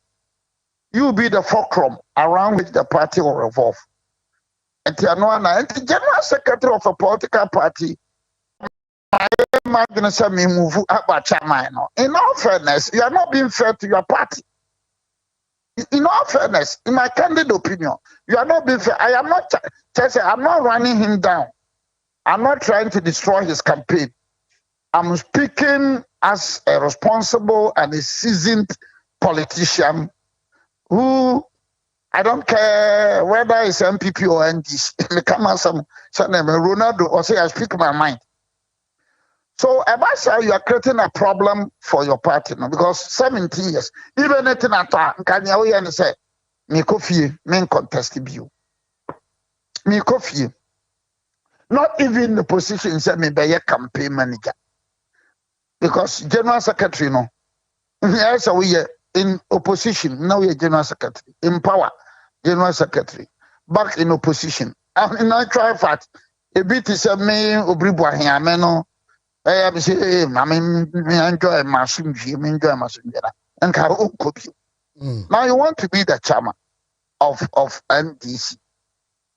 You be the fulcrum around which the party will revolve. And the general secretary of a political party, in all fairness, you are not being fair to your party. In all fairness, in my candid opinion, you are not being fair. I'm not running him down. I'm not trying to destroy his campaign. I'm speaking as a responsible and a seasoned politician who, I don't care whether it's MPP or NDC. Come on, some name Ronaldo, or say I speak my mind. So, Abasa, you are creating a problem for your party now because 17 years, even at Nata, can you say, me coffee, men contest you. Me coffee. not even the position say me be a campaign manager. Because general secretary no. Yes, we are in opposition. Now we are general secretary. In power, general secretary. Back in opposition. And in actual fact, a bit is a me obribwa here, no. I am saying, I mean, enjoy my swim, enjoy my swim, and how could you? Now you want to be the chairman of NDC,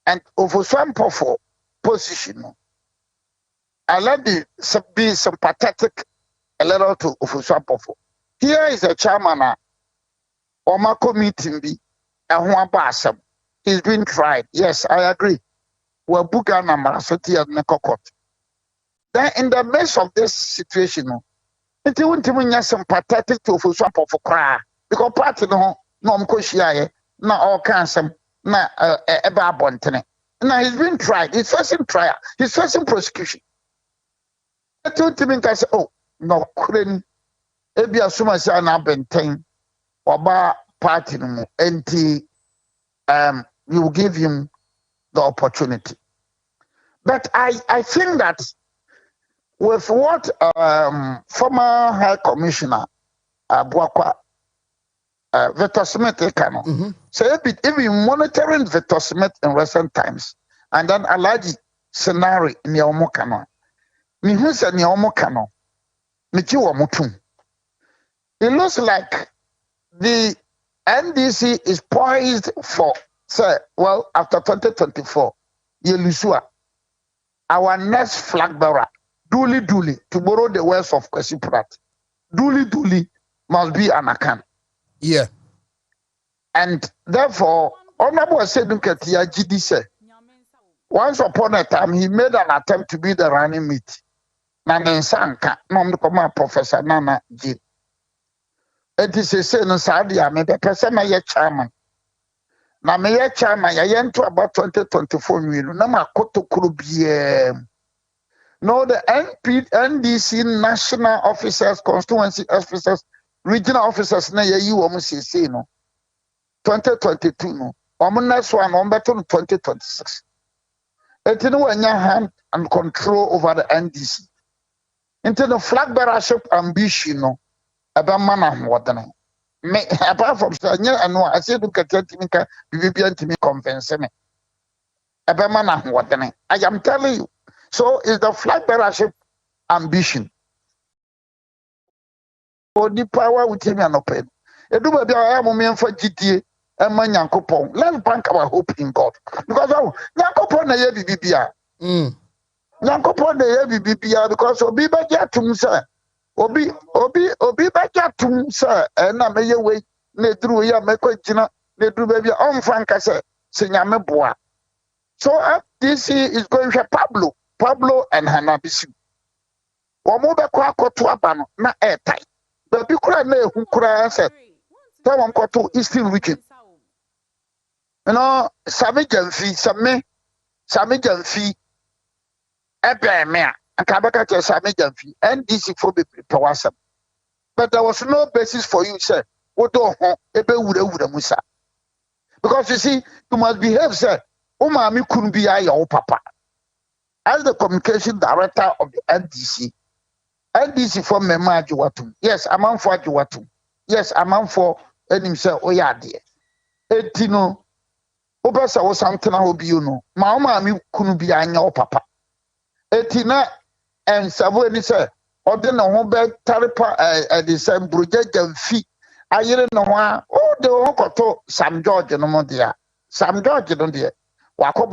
and over some powerful position. I let the be sympathetic a little to over some powerful. Here is a chairman, or my committee be, and one person. He's been tried. Yes, I agree. We're booking number so and court. Then in the midst of this situation, it won't even sympathetic to for some of cry because party no mkoshia na all cancer na eba bontene. Now he's been tried. He's facing trial. He's facing prosecution. I told him I said, oh no, couldn't ebi asuma say na benten oba party no enti you will give him the opportunity. But I think that with what former High Commissioner Buakwa Victor Smith so if you monitoring Victor Smith in recent times and then Alaji scenario in your mokano, me who said in your mokano, it looks like the NDC is poised for well after 2024 Yelusua, our next flag bearer. Duly, to borrow the words of Kwesi Pratt. Duly must be an account. Yeah. And therefore, Honorable Sedukatia GD said, once upon a time, he made an attempt to be the running mate. Nana Sanka, Nom Professor Nana G. It is a saying, Sadia, maybe a person, a chairman. Now, may a chairman, I enter about 2024 million. Nama Koto Kurubi. No, the NDC national officers, constituency officers, regional officers, na you almost say no. 2022 no. Next one, better 2026. It is no hand and control over the NDC. Into the flag bearership ambition no. About man what me apart from Sanya and I said look at Timika, BBB to me convince me. About man what I am telling you. So is the flag bearership ambition. For the power with him and open. A do baby I am for GTA and my Yankopon. Let's bank our hope in God. Because Yankopon a BBBA. Yankopon a BBBA because Obi Bajatum, sir. Obi Bajatum, sir. And I may wait. Ne drew ya make ne drew baby on Franca, sir. Sinyame Bois. So this is going to Pablo and Hanabisu. Wamoba kwa kotu abano na airtight. But bikura ne hukura said, Tawam kotu Eastern region. You know, Sami Jamfi, Ebe mea, and Kabaka to Sami Jamfi, NDC for the Pawasam. But there was no basis for you, sir. Odo Ebe Uda Musa. Because you see, you must behave, sir. Umami couldn't be your papa. As the communication director of the NDC for Mema Juwatum. Yes, I'm on for Juwatum. Yes, I'm on for himself. Oh, yeah, dear. Etino, Obasa was something I hope you know. Mama, me couldn't be your papa. Etina and Savoy said, or then a home bed taripa at the same project and fee. I didn't know why. Oh, the Okoto, Sam George and Mondia. Sam George, don't dear. Wako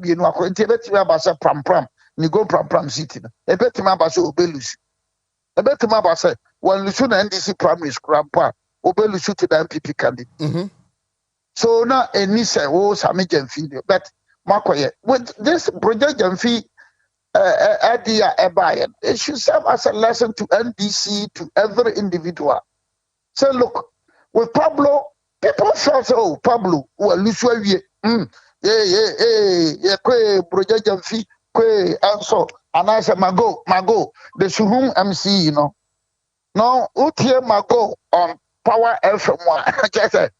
you know, wako intellectual basa pram, ni go pram city. A bet ma basa obelusi. A bet ma basa when Lusu NDC primary school obelusi to the MPP candidate. So now any say oh Sami Jamfi, but Makoye with this project Jamfi idea ebayen, it should serve as a lesson to NDC to every individual. So look, with Pablo, people felt oh Pablo, well Lusu project Jamfi, also, and I said, Mago, the Suhum MC, you know. No, Utie Mago on Power FM1. Just said,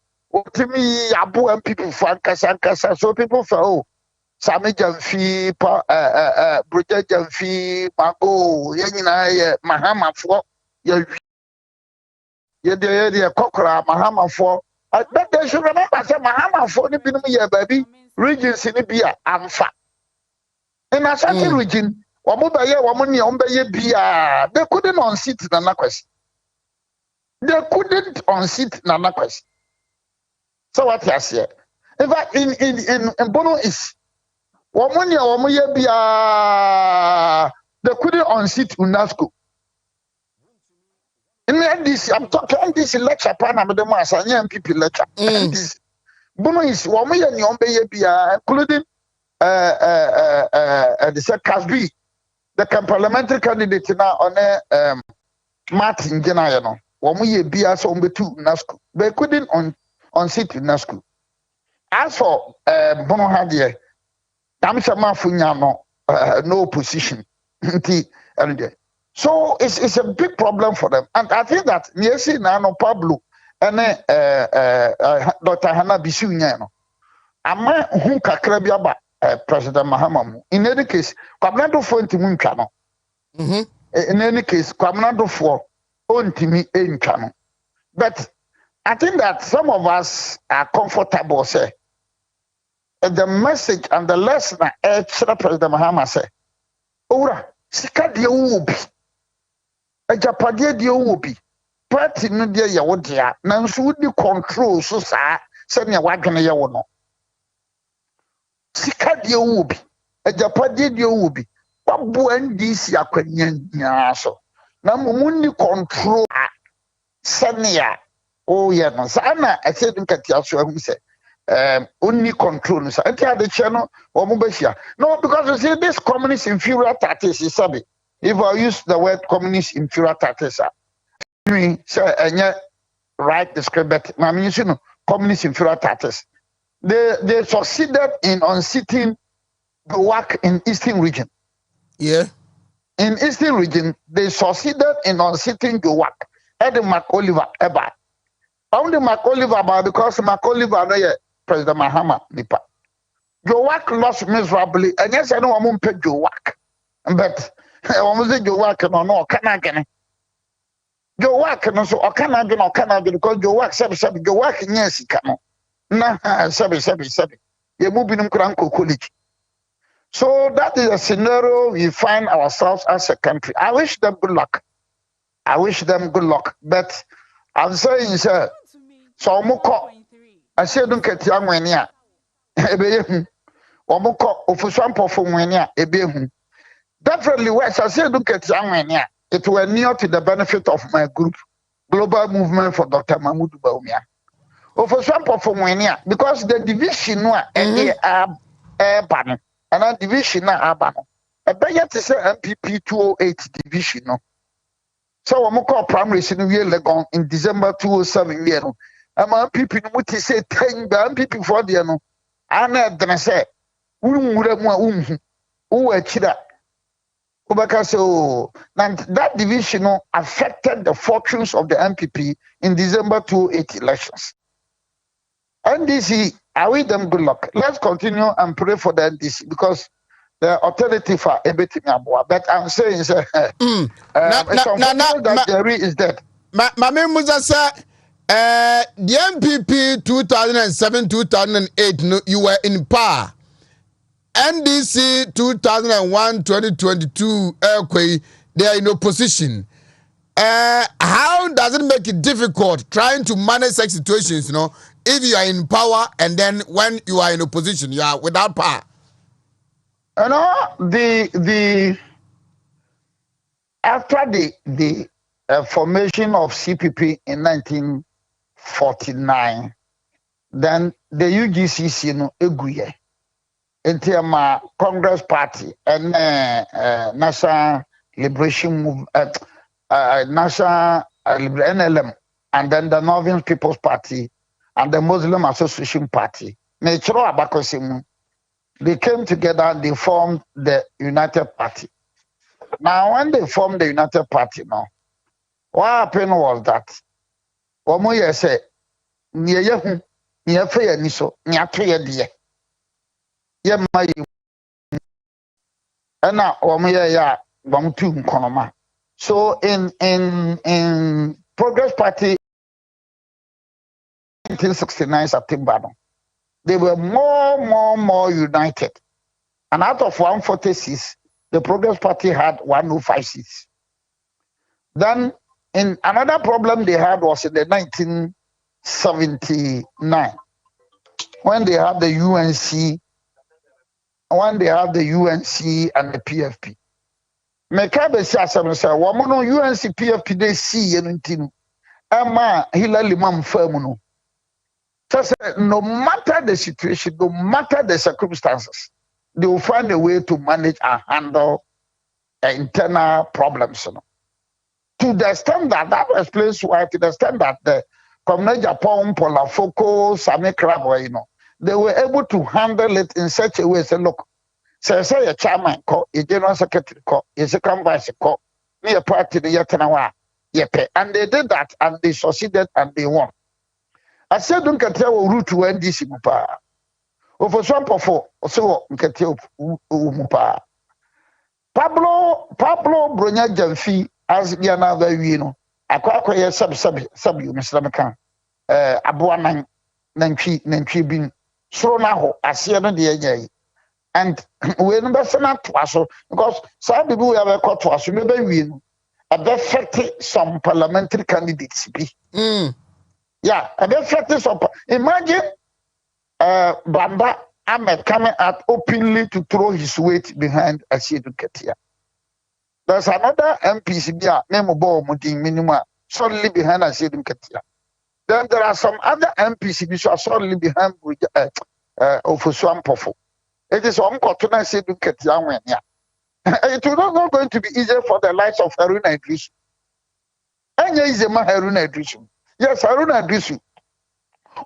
to me, Abu and people Frankasa, so people felt, oh, Sami Jamfi, Bruja Jamfi, Mago, Yanina, Mahama for your Kokra, Mahama for. But they should remember that Mahama for the Binumia baby, regions in Ibia, Amfa. In a certain region, Wamubaya, Wamuni, Ombaya Bia, they couldn't unseat Nanaquest. They couldn't unseat Nanaquest. So what I say? In fact, in Bono is Wamuni, Wamuya Bia, they couldn't unseat UNESCO. In this, I'm talking this lecture, Panama, Mass, and young people lecture. This Bono is Wamuya, Ombaya Bia, including the Casby, the parliamentary candidate now on Martin Genayano. Wamuye Bia so two Nasco. They couldn't unseat Nasco. As for Bono Hadia, Damsama Funyano, no position. So it's a big problem for them. And I think that Niesi Nano Pablo and Dr. Hannah Bisunyano. Ama Hunka Krabiaba. President Mahamamu. In any case, Kwamnado for Intimunkano. In any case, Kwamnado for Ontimi Enkano. But I think that some of us are comfortable, say. The message and the lesson President Mahama say, Ora, Sika de Ubi, a Japadia de Ubi, Party Nudia Yawodia, Nansudi control, so send your wagon a yawono. Sika de ubi, a Japadi de ubi. What buen this yakwenyan so? Na mumundi control senia. Oh yeah, no. Sana I said in Katiasu who said only control. So I tell the channel or Mubashia. No, because you see this communist inferior tactics is sabi. If I use the word communist inferior tactics, I mean say right describe it. I mean you know communist inferior tactics. They succeeded in unseating the work in Eastern region. Yeah. In Eastern region, they succeeded in unseating the work. Eddie McOliver, Eba. Only McOliver, because McOliver, no, President Mahama, Nipa. Your work lost miserably, and yes, I know I'm going to pay your work. But I want to say your work, no, can I get it? Your work, no, so I cannot get because your work, your work, yes, you cannot. Na sabi. You're moving in college. So that is a scenario we find ourselves as a country. I wish them good luck. But I'm saying, sir, so Moko, I said, don't get young when ya. Ebe Omoko, Ofushampo from when ya, Ebe. Definitely, West, I said, don't get young when ya. It were near to the benefit of my group, Global Movement for Dr. Mahmoud Baumia. For example, from when because the division one ban and division na ban. A better to say MPP 208 division no. So we call primary in December 2007 year no. MPP no to say 10 MPP for the no. Ana dana say chida. So that division no affected the fortunes of the MPP in December 2008 elections. NDC, I wish them good luck. Let's continue and pray for the NDC because the alternative are everything. But I'm saying, it's unfortunate that Jerry is dead. Mame Musa said, the MPP 2007-2008, you were in power. NDC 2001-2022, they are in opposition. How does it make it difficult trying to manage such situations, if you are in power and then when you are in opposition, you are without power? The after the formation of CPP in 1949, then the UGCC eguye into my Congress Party and National Liberation Movement, National NLM, and then the Northern People's Party and the Muslim Association Party. They came together and they formed the United Party. Now, when they formed the United Party, what happened was that Omoye said, and now ya tu nkonoma. So in Progress Party 1969 September, they were more united. And out of 140 seats, the Progress Party had 105 seats. Then, in another problem they had was in the 1979, when they had the UNC, and the PFP. Mekabe si asem say, "Womono UNC PFP they see yenunti Emma Hillary Mam Firmuno." Just no matter the situation, no matter the circumstances, they will find a way to manage and handle internal problems. To the extent that explains why, to the extent that the Communist Japan, Polafoco, Sami Krabwe, they were able to handle it in such a way. Say, look, say a chairman call, a general secretary call, a second vice call, near party the Yatanawa, yepe, and they did that, and they succeeded, and they won. I said, don't get your route to NDC Mupa. Over some for so get your Mupa. Pablo Bronya Jamfi, as Diana Vino, Aqua sub you, Mr. McCann, Abuanan, Nanchi bin, Sronaho, Asiana de and we never send out to us because some people have a court to us, maybe win. Affected some parliamentary candidates. Yeah, affected some. Imagine Bamba Ahmed coming out openly to throw his weight behind Asiedu Ketia. There's another MPCB name of Mudin Minima solely behind Asiedu Ketia. Then there are some other MPCBs who are solely behind Ofuswam Pofo. It is Omkotuna Asiedu Ketia when it will not going to be easier for the likes of Haruna Idrisu. And easy ma Haruna Idrisu. Yes, Haruna Idrisu.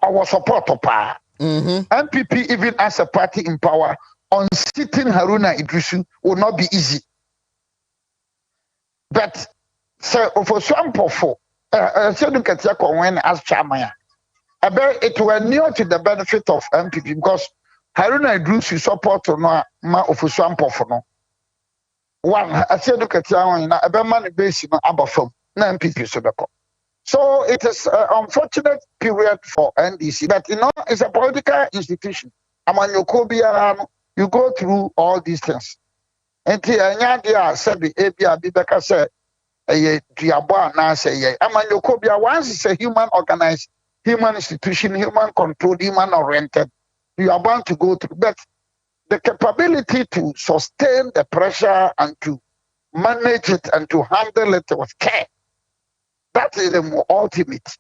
Our support of power. MPP, even as a party in power, unseating Haruna Idrisu will not be easy. But so for some people, when as chairman, it were near to the benefit of MPP because Haruna Idrisu support no ma ofuswam pofo. One, I said, look at a man base in Abafom, MPP Subako. So it is an unfortunate period for NDC, but it's a political institution. You go through all these things. And said the ABA Bibeka said, once it's a human organized, human institution, human controlled, human oriented, you are bound to go through. But the capability to sustain the pressure and to manage it and to handle it with care. That is the more ultimate.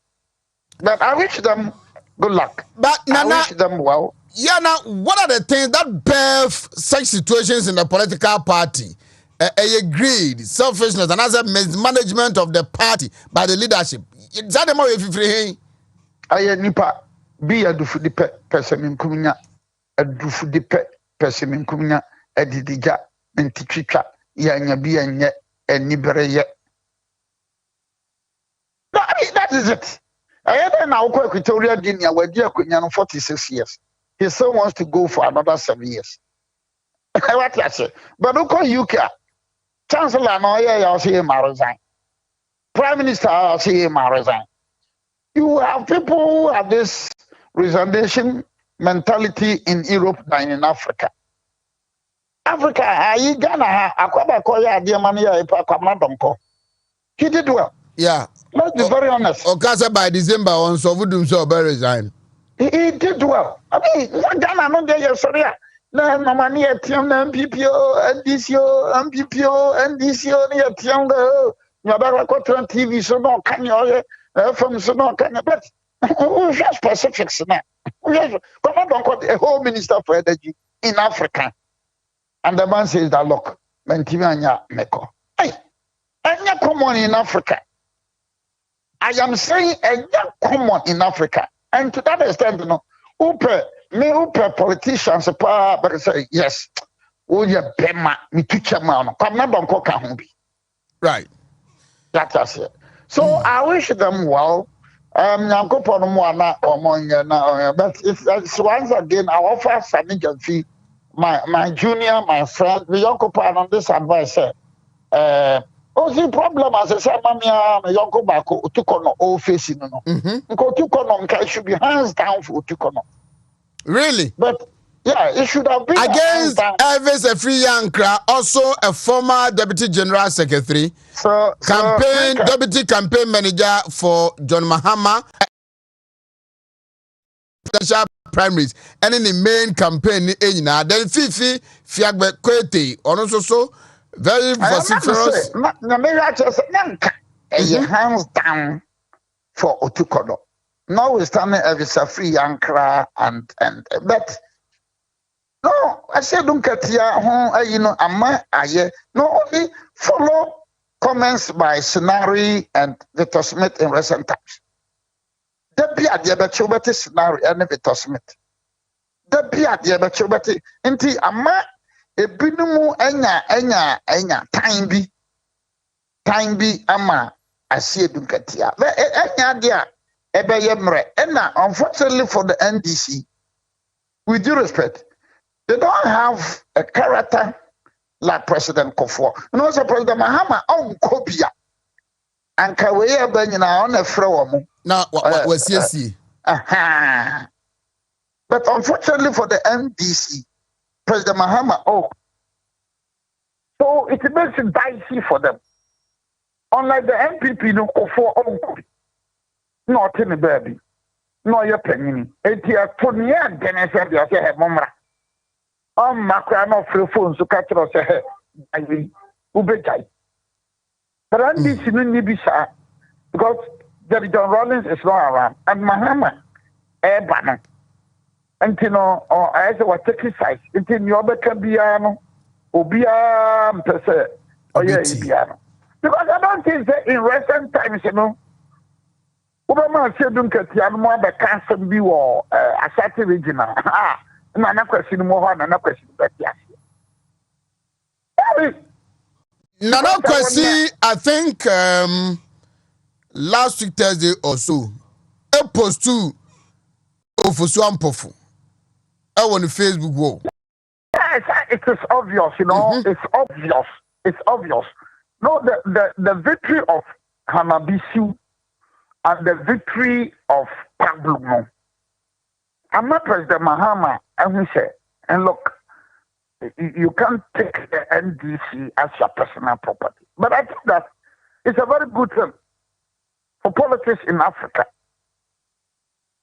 But I wish them good luck. But I wish them well. Yeah, now, what are the things that birth such situations in the political party? A greed, selfishness, and other mismanagement of the party by the leadership. Is that the more if you free? I nipa be a dufudipe person in Kumina, a dufudipe person in Kumina, a didija, and tichicha, yanya be and yet, and nibere yet. No, I mean, that is it. I had an Equatorial Guinea where dear Quinian 46 years. He still wants to go for another 7 years. What I say? But look at UK. Chancellor, no, I'll see him resign. Prime Minister, I'll see him resign. You have people who have this resignation mentality in Europe than in Africa. Africa, I Ghana, he did well. Yeah. Let's be very honest. Okay, by December on so would do so by resign. He did well. I mean, Ghana no dey sorry. Na mama at MPPO, NDCO near Tianga. Nyabara Cotton TV so no can you from so no can you but we have specifics now. We have a whole minister for energy in Africa. And the man says that look, Mentimanya Meko. Hey, anya common in Africa. I am saying anya common in Africa. And to that extent, upe politicians but say yes. Oh yeah, Bema, me teacher man. Come not don't cook right. That's it. So I wish them well. But it's once again I offer Sami Jamfi my junior, my friend, the young man on this advice said, the problem as I said, Mamia, my young bako, Utukono, all facing no. Utukono should be hands down for Utukono. Really? But yeah, it should have been against Elvis Efriyankra, also a former deputy general secretary, deputy campaign manager for John Mahama. Presidential primaries and in the main campaign in then Fifi Fiagbe Kwete on also very vociferous. Hands down for Otukono. Now we stand as a free Yankra and but no, I said don't get here you know no only follow comments by Sinari and Victor Smith in recent times. The be at the Betchobati scenario and Victor Smith. The be at the Betchobati inti ama a binumu enya time be ama I see a dunkatia. Enya dia ebe yemre ena unfortunately for the NDC, with due respect, they don't have a character like President Kofo. You know, so President Mahama on Kobia and Kawaya Benina on a floor. Now, what was yes? But unfortunately for the NDC, President Mahama, so it makes it dicey for them. Unlike the MPP, no Kofo on Kobi, not in the baby, no your penny. It's your 20 years, then I said, you say, Momra. Macron free phones to catch us ahead. I mean, Ubejai. But I'm this in Nibisa because Jerry John Rollins is not around, and Mahama, Banner. And you know, or as I was taking size, until you can be Obia, per se, or Ibiano. Because I don't think that in recent times, you know, Obama said, don't get more the cancer be or a certain regional. Nana question more, Nana question, but yes. Nana question, I think last week Thursday or so, a post to Ofusuampofu. I want the Facebook wall. Yes, it is obvious, you know, it's obvious. It's obvious. No, the victory of Hanabisu and the victory of Pablo, no. I'm not President Mahama, and we say, and look, you can't take the NDC as your personal property. But I think that it's a very good thing for politics in Africa.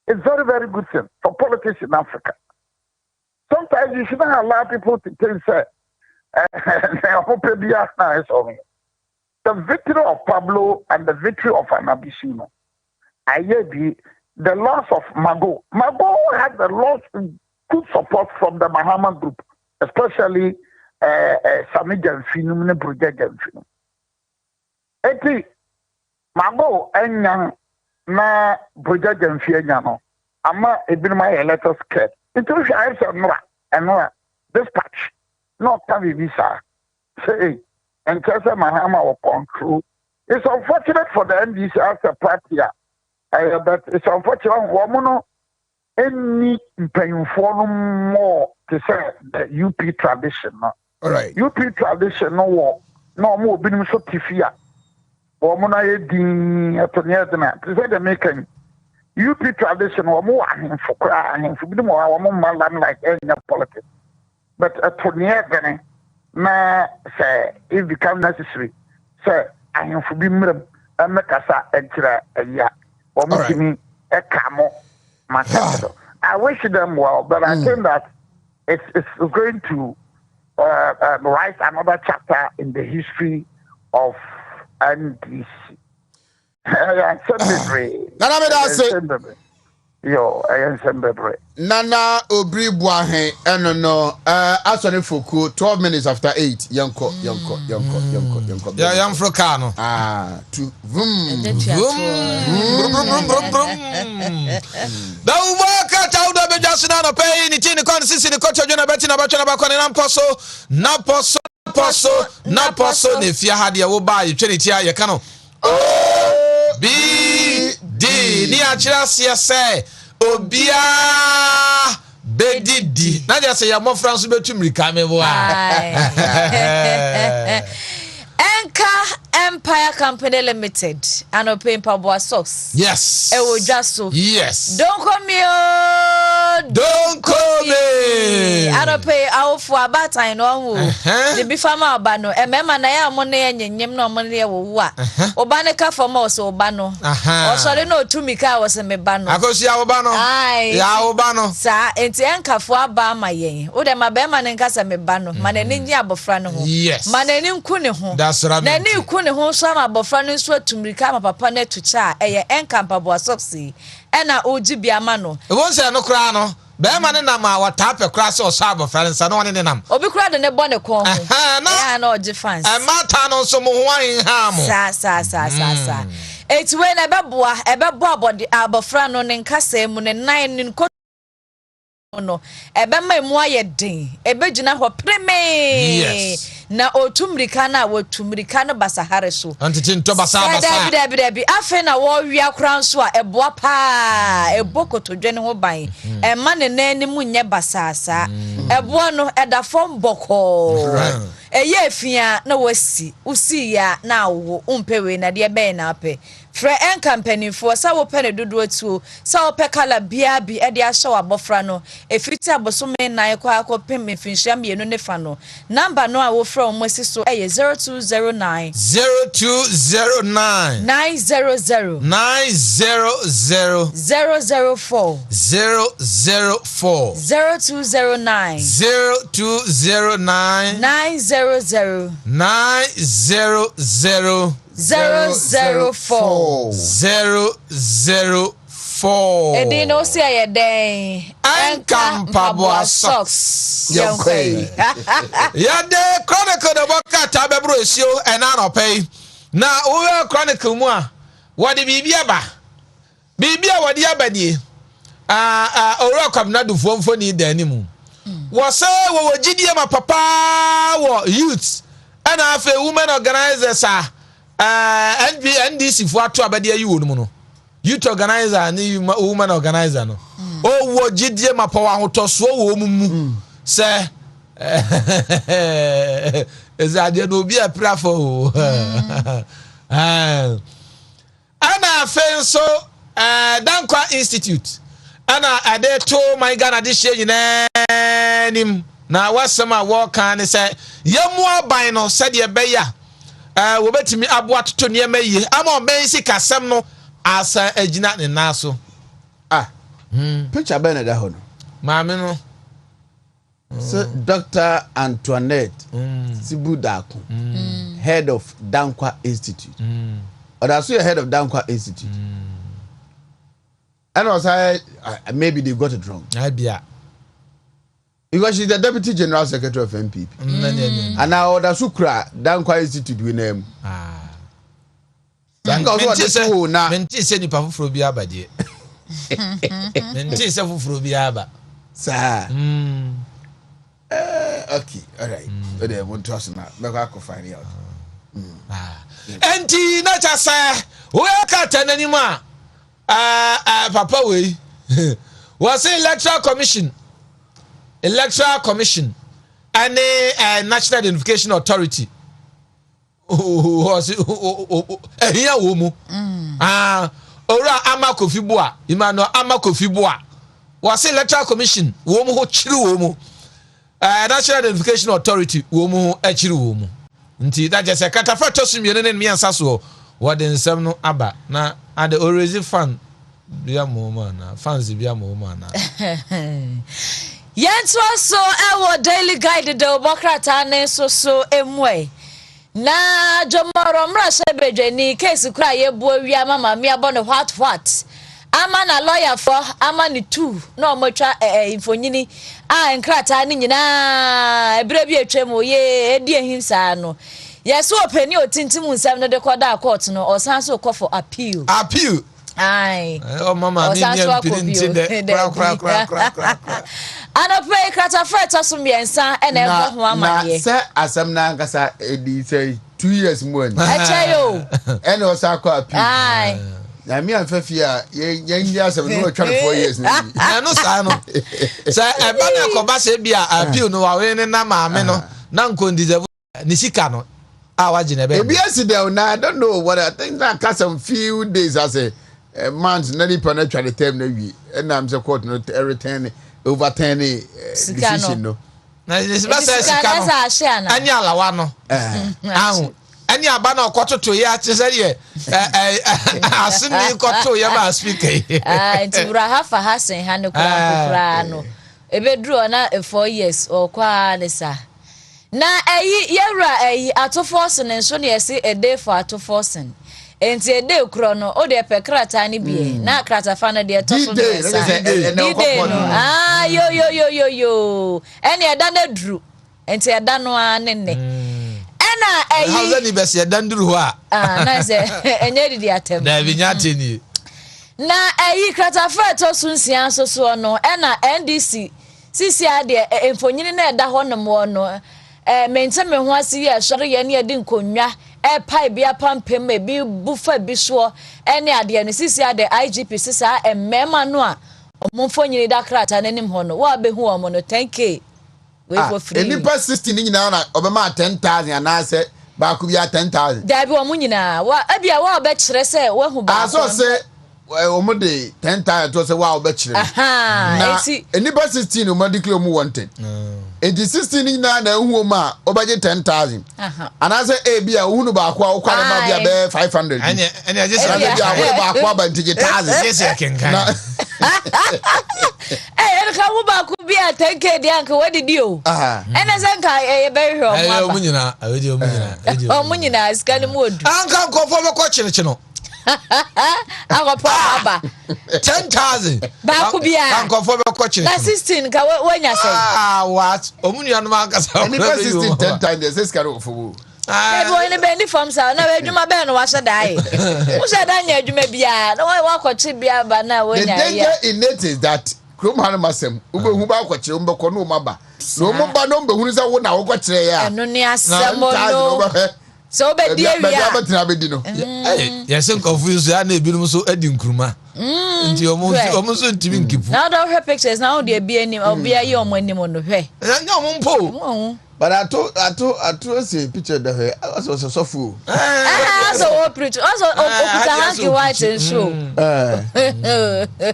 It's very, very good thing for politics in Africa. Sometimes you shouldn't allow people to think, the victory of Pablo and the victory of Anabisino. The loss of Mago. Mago had the loss good support from the Mahama group, especially Sami Jamfinu, Brigade Jamfinu. Eti Mago enya na Brigade Jamfinu, ama ebinuma electoral scared. Introduce Enora dispatch, not Tavi Visa. Say, and Kesa Mahama will control. It's unfortunate for the NDC as a party. But it's unfortunate woman any painful more to say the UP tradition. All right. UP tradition no more being so tifia. Woman I ding at to say the making UP tradition or more for crying for more woman like any politics. But at Tonyagane na say it becomes necessary. Say I am for being and make us a year. Right. I wish them well, but I think that it's going to write another chapter in the history of NDC. Nana Obri Buahe, no, Asani Fuku, 12 minutes after 8. Yanko. Yeah, young Frocano. To vroom. The worker told them just now pay any chin, consist in the culture, Jonah Bettina Bacana, Naposo, if you had your buy, Trinity, you cannot. B D near Chelsea say Obia bedidi na just say your mo France betum rika me bo Enka Empire Company Limited and paying Pabua socks. Yes. Ewo jaso. Yes. Don't come here. Don't come me. And pay our for about time no. The bifama obano. E mema na ya money nyem no money wo wa. Obane ka for mo so obano. O sorry no Wontumi ka was me bano. Akosi ya obano. Ya obano. Sa enti enka fo aba ma yen. O de ma be ma ne nka sa me bano. Ma na ni abofra no ho. Yes. Ma na ni nku ne ho. That's right. Na ni nku ne ho so ma abofra no so atumrika ma papa na tucha eye enka mpaboa soksi. Ena oji bia ma no. E won se no kra no. Be ma ne na ma watape kra se o sa abofra nsa no ne nam. Obi kra de ne bo ne kon ho. Ya na oji fans. E mata no so mo ho an ha mo. Sa. Eti we na ebebo abofra no ne nkasa mu ne nan ne no ebe ma mu aye den ebe gina ho preme. Yes. Na otumrika na wotumrika no basahare so Antiti nto basa. Dabi afa na wo wia kra nso a eboa pa ebokotodwe ne ho ban e ma ne nani mu nye basasa eboa no edafom boko eye afia na wasi usi ya na wo umpewe na de be na ape Fre en company for sa wo pene dodo atu sa wo pe kala bia bi e de ahye wabofra no efiti abosome nan kwa akopem mefinhia mienu ne fa no number no a wo from mwesi so eye 0209 0209 900 900 004 004 0209 0209 900 900 004 004 Edi no si ayeden Enka Mpaboa socks Yokwei Yade chronicle the boka tabebro esio enanopei na owe chronicle mu a wode bibia wode abadie owura kwabnadu fomfo ni danimu wo se wo gidie ma papa wo youth ana afa women organizers NDC for ato abade ayi wo no youth organizer ni woman organizer no o wo gidie ma pa wa hotoso wo mumu se ezade no bi aprafo ana fenso Dankwa Institute ana ade to my Ghana this year nim na wasama wo kan se yemu aban no se de beya wo betimi aboa toto ne mayi ama ben si kasem no asa agina ne naso picture ben da ho no maame no so Dr. Antoinette Sibudako head of Dankwa Institute or that's the head of Dankwa Institute and also maybe they got it wrong because she's the deputy general secretary of MPP and now the Sukra Dankwa Institute we name menti se ni pa fufuro bi abade menti se fufuro bi aba sir okay all right they want to us now make I find out enti na cha say we ka tanani ma papa we was electoral commission and national identification authority was here womu ora amakofibua Emmanuel amakofibua was electoral commission womu ho chiri womu national identification authority womu ho chiri womu nti da je se katafa tosumie ne miansa so wode nsem no aba na ade already fan bia mo na fans bia mo na Yentwa so ewo daily guide de obokrata ne so emwe na jomoro mra sebedwe ni case kura ye buo wi mama mi abo ne what ama na lawyer for ama ni two na omotwa infonyini nkrata ni nyina ebire bi atwam ye edi ehimsa no yeso openi otintim nsam no de koda court no osan so call for appeal ai oh mama mi mpinti de kra ana pay krata feta so miensa ene ebo ho amaye na se asem na nkasa edi say 2 years more achayo ene osa kwa appeal ai na me afafia yen ya se no 24 years na no sa no sa e ba na ko ba se bia appeal no wa we ne na maame no na nkondize ni sika no a waje na be ebi asidel na I don't know what I think that cast some few days as a month na ni pana twa the term na wi and am say court no return overturn decision no na ni ba se sika no anya alawa no ahu ani aba na okototo ya chese ye asini koto ya ba speaker nti bra ha Hassan ha ne kura no ebedru na 4 years okwa ne sa na yewra ato forcing nso ne yesi a day for ato forcing enti a day kro no o de pekrata ne bie na krata fa na de to so de yo eni eda na dru enti eda no anene na how ni bese danduru ho a na se enye didi atem da binya teni na krata fa to sunsia so no na NDC sisi ade emfonyini na eda ho no mo no mentem ho ase ye sori ye ne edi nkonwa pai bia pampem e bi bufa bi so ene ade ne sisi ade IGP sisa emmema no a omfonyini da krata nanim ho no wa behu o mo no 10k we for free enipa 60 ni nyina na obema 10,000 anase ba ku bia 10,000 da bi o mu nyina wa abia wa obe kire se we hu ba so se omo de 10,000 to se wa obe kire na enipa 16 omo declare omo wanted edi 16 ni nyina na hu omo a obeje 10,000 anase e bia hunu ba kwa okwa ba bia be 500 ene agese bia we ba kwa ba ntije 1000 agese kenkan ka wo ba ku bia 10k di anka wadi dio ene zanka be hwe omo omo nyina awedi omo nyina skani mu odu anka nkofo be ko chirechi agopo aba 10,000 ba ku bia nkofo be ko chirechi na 16 ka wanya say what omo nua no man kasa enipa 16 10 times this kind of fool ebo ene be ni form sa na we adwuma be no wa shedai wo sheda nya adwuma bia na wa kwachi bia ba na wanya ya the danger in it is that krom han masem ubehu ba kwachi mbekọ no maba no mo ba no mbehu sa wo na wo kwachire ya eno ni asem no so be die wi ya ba tena be di no yes confuse ya na ebinum so adi nkruma nti omo so ntimi nkipu now don't have pictures now dey be anim obia ye omo anim no hwe nya omo mpo but I see picture of her also so fu so preach also okuta hanky white and show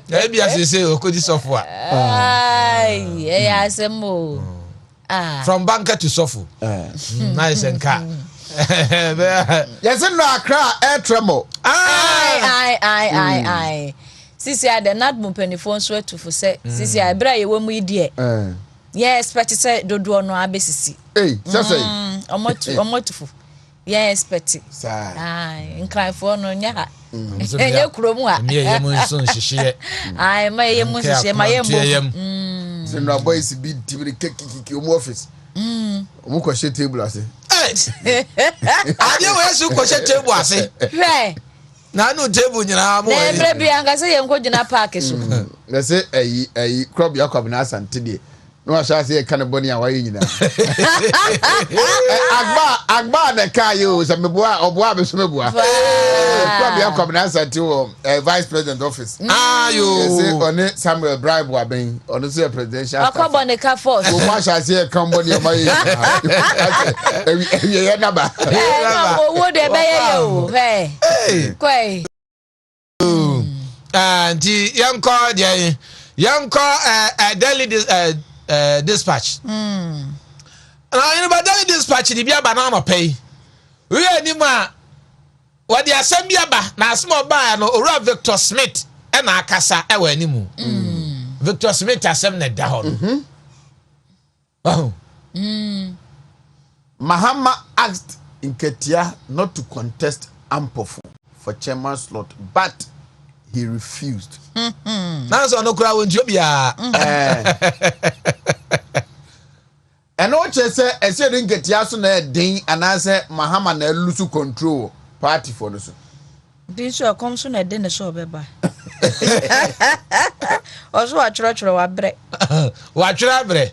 e bia say okodi sofu a ai asemo from banker to sofu nice and car yes no Accra air tremor ai sisi ade not mpenifo nso atufu se sisi abra ye wemu idie yes expect say dodo no abesisi say omotufu yes expect ai nkraifo no nya ha enye kuromu ha me ye mun so nhihye ai ma ye mun nhihye ma ye mbo so no boys be tibiri kekiki omo office omo ko she table ase ade we su ko she table ase hwe na no table nyina mo na ebre bia nga se ye nko gina park so na se ayi crop yakob na asante de no asha se kan boni a waye nyina agba na kai o se meboa oboa be so meboa crop yakob na asante o vice president office yo se one Samuel bribe wa ben ono se presidential akobo ne ka force o ma asha se kan boni o maye ye na ba wo de be ye o kwai anti yanko daily dispatch na you know daily dispatch di bia ba na no pay we ani ma what the assembly ba na asmo ba no ora Victor Smith e na akasa e wa animu Victor Smith asem na da ho Mahama asked Nketia not to contest Ampofu for chairman slot, but he refused. Now so no kura won bia and what you say Nketia so na den anase Mahama na lose control party for no so. This so come so na den so beba. Oso wa choro wa bre. Wa choro bre.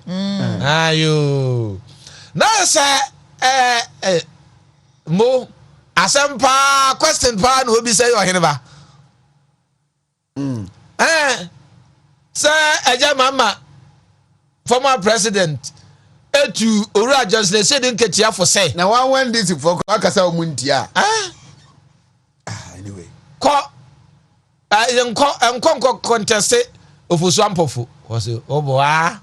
Ayo. Na say mo asempa question pa no obi say Oheneba. Sir Eja Mama, former president, etu Ora Johnson said in Ketia for say. Now one when this for Akasa Muntia. Anyway. Enko contest of Swampofo was it Oboa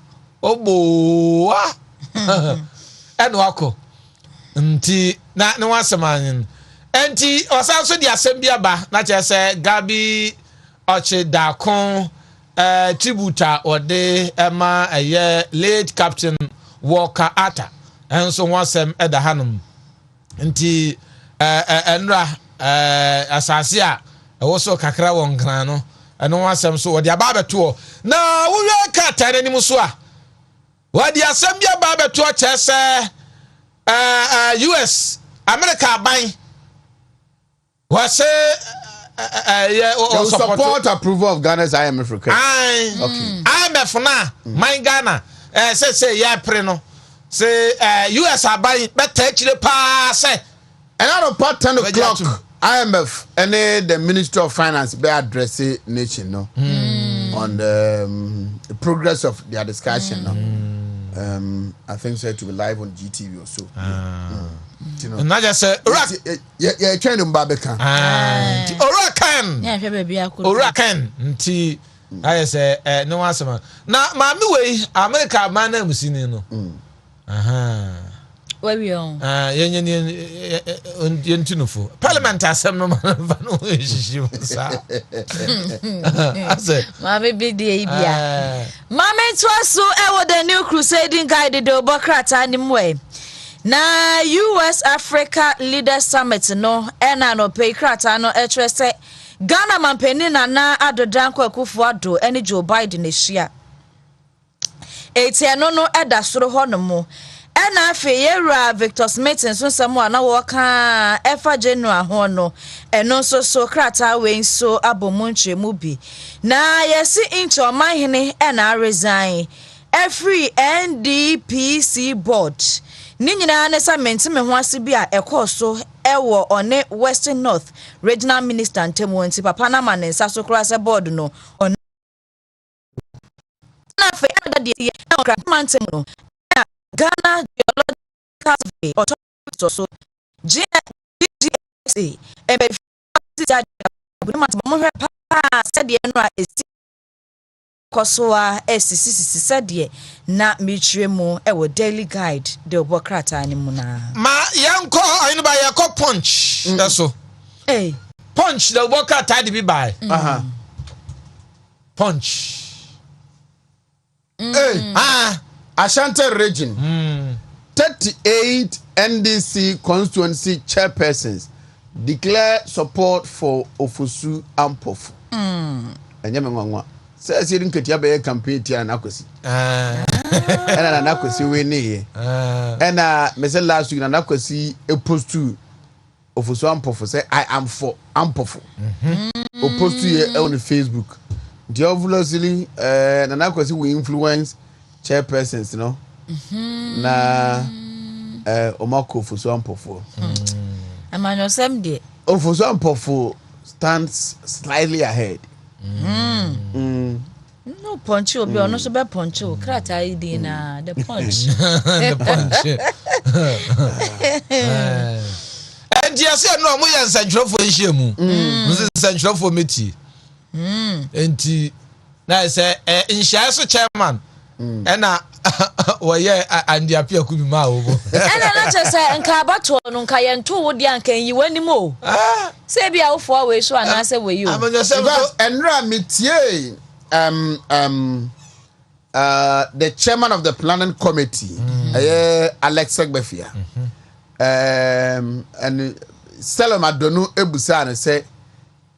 and Wako nti na wasaman enti osanso di assembly aba na che say Gabi Oche Dakon tributa ode ema late Captain Walker Atta enso wasem eda hanum nti enra asase a ewoso kakra won kan no eno wasem so ode aba beto na wo ka tare ni muso a wadi assembly aba beto che say US America ban was support approval of Ghana's IMF request. Okay. IMF na my Ghana say yeah pre no say US are buying better actually pass and out of part 10 o'clock IMF and the Minister of Finance be address nation no on the progress of their discussion no. I think so to be live on GTV or so. You know. Not just yeah, trying to Babeka. Orakan. Yeah, baby, I could. Orakan. Nti I say no answer. Na mami we America man na musini no. Where we on? Yentunufo. Parliament asem no man no hihim sa. Ase. Mami big dey bia. Mami twaso e wo the new crusading guide de obokrata nim we. Na US Africa Leaders Summit no ena no pay krata no etrese Ghana mampeni na adodan kwakufu ado ene Joe Biden ehia. Etia no eda soro ho no mo. Ena afi yewra Victor Smith nso nsemo ana wo ka efa general ho no eno so krata we nso abomunche mu bi. Na yesi incho manhene ena resign every NDPC board. Ninyina na sament me ho ase bi a ekoso ewo one Western North Regional Minister ntemu nti papa na ma nsa so kura se board no on na fe ada die na kra mantem no Ghana Geological Survey Authority so GSA ebe fiti ade mo hwe pa se de no a esi kosoa esisi sadie na mitremu ewo daily guide de obokrata ni mu na Ma yanko ayinu ba yakọ punch eso punch de obokrata de bi bai punch Ashanti region 38 NDC constituency chairpersons declare support for Ofosu Ampofu enyeme ngwa says you didn't get your campaign and akwesi. And an akwesi we ne. And Mr. last week and akwesi opposed to Ofosu Ampofu say I am for Ampofu. Opposed to you on Facebook. The obviously and akwesi we influence chairpersons, you know. Na Omako Ofosu Ampofu. Amano semde. Ofosu Ampofu stands slightly ahead. No punch will be on so bad punch. Krata idina the punch. The punch. And you say no mo yan central for nhemu. Mo central for meeting. Enti na say nhia so chairman. Ena woye andi apia ku bi ma wo. Ena na che say nka abato no nka ye nto wo dia nka yi wani mo. Say bia wo fo we so ana say we you. Because enra metie the chairman of the planning committee Alex Egbefia and Selim Adonu Ebusa and say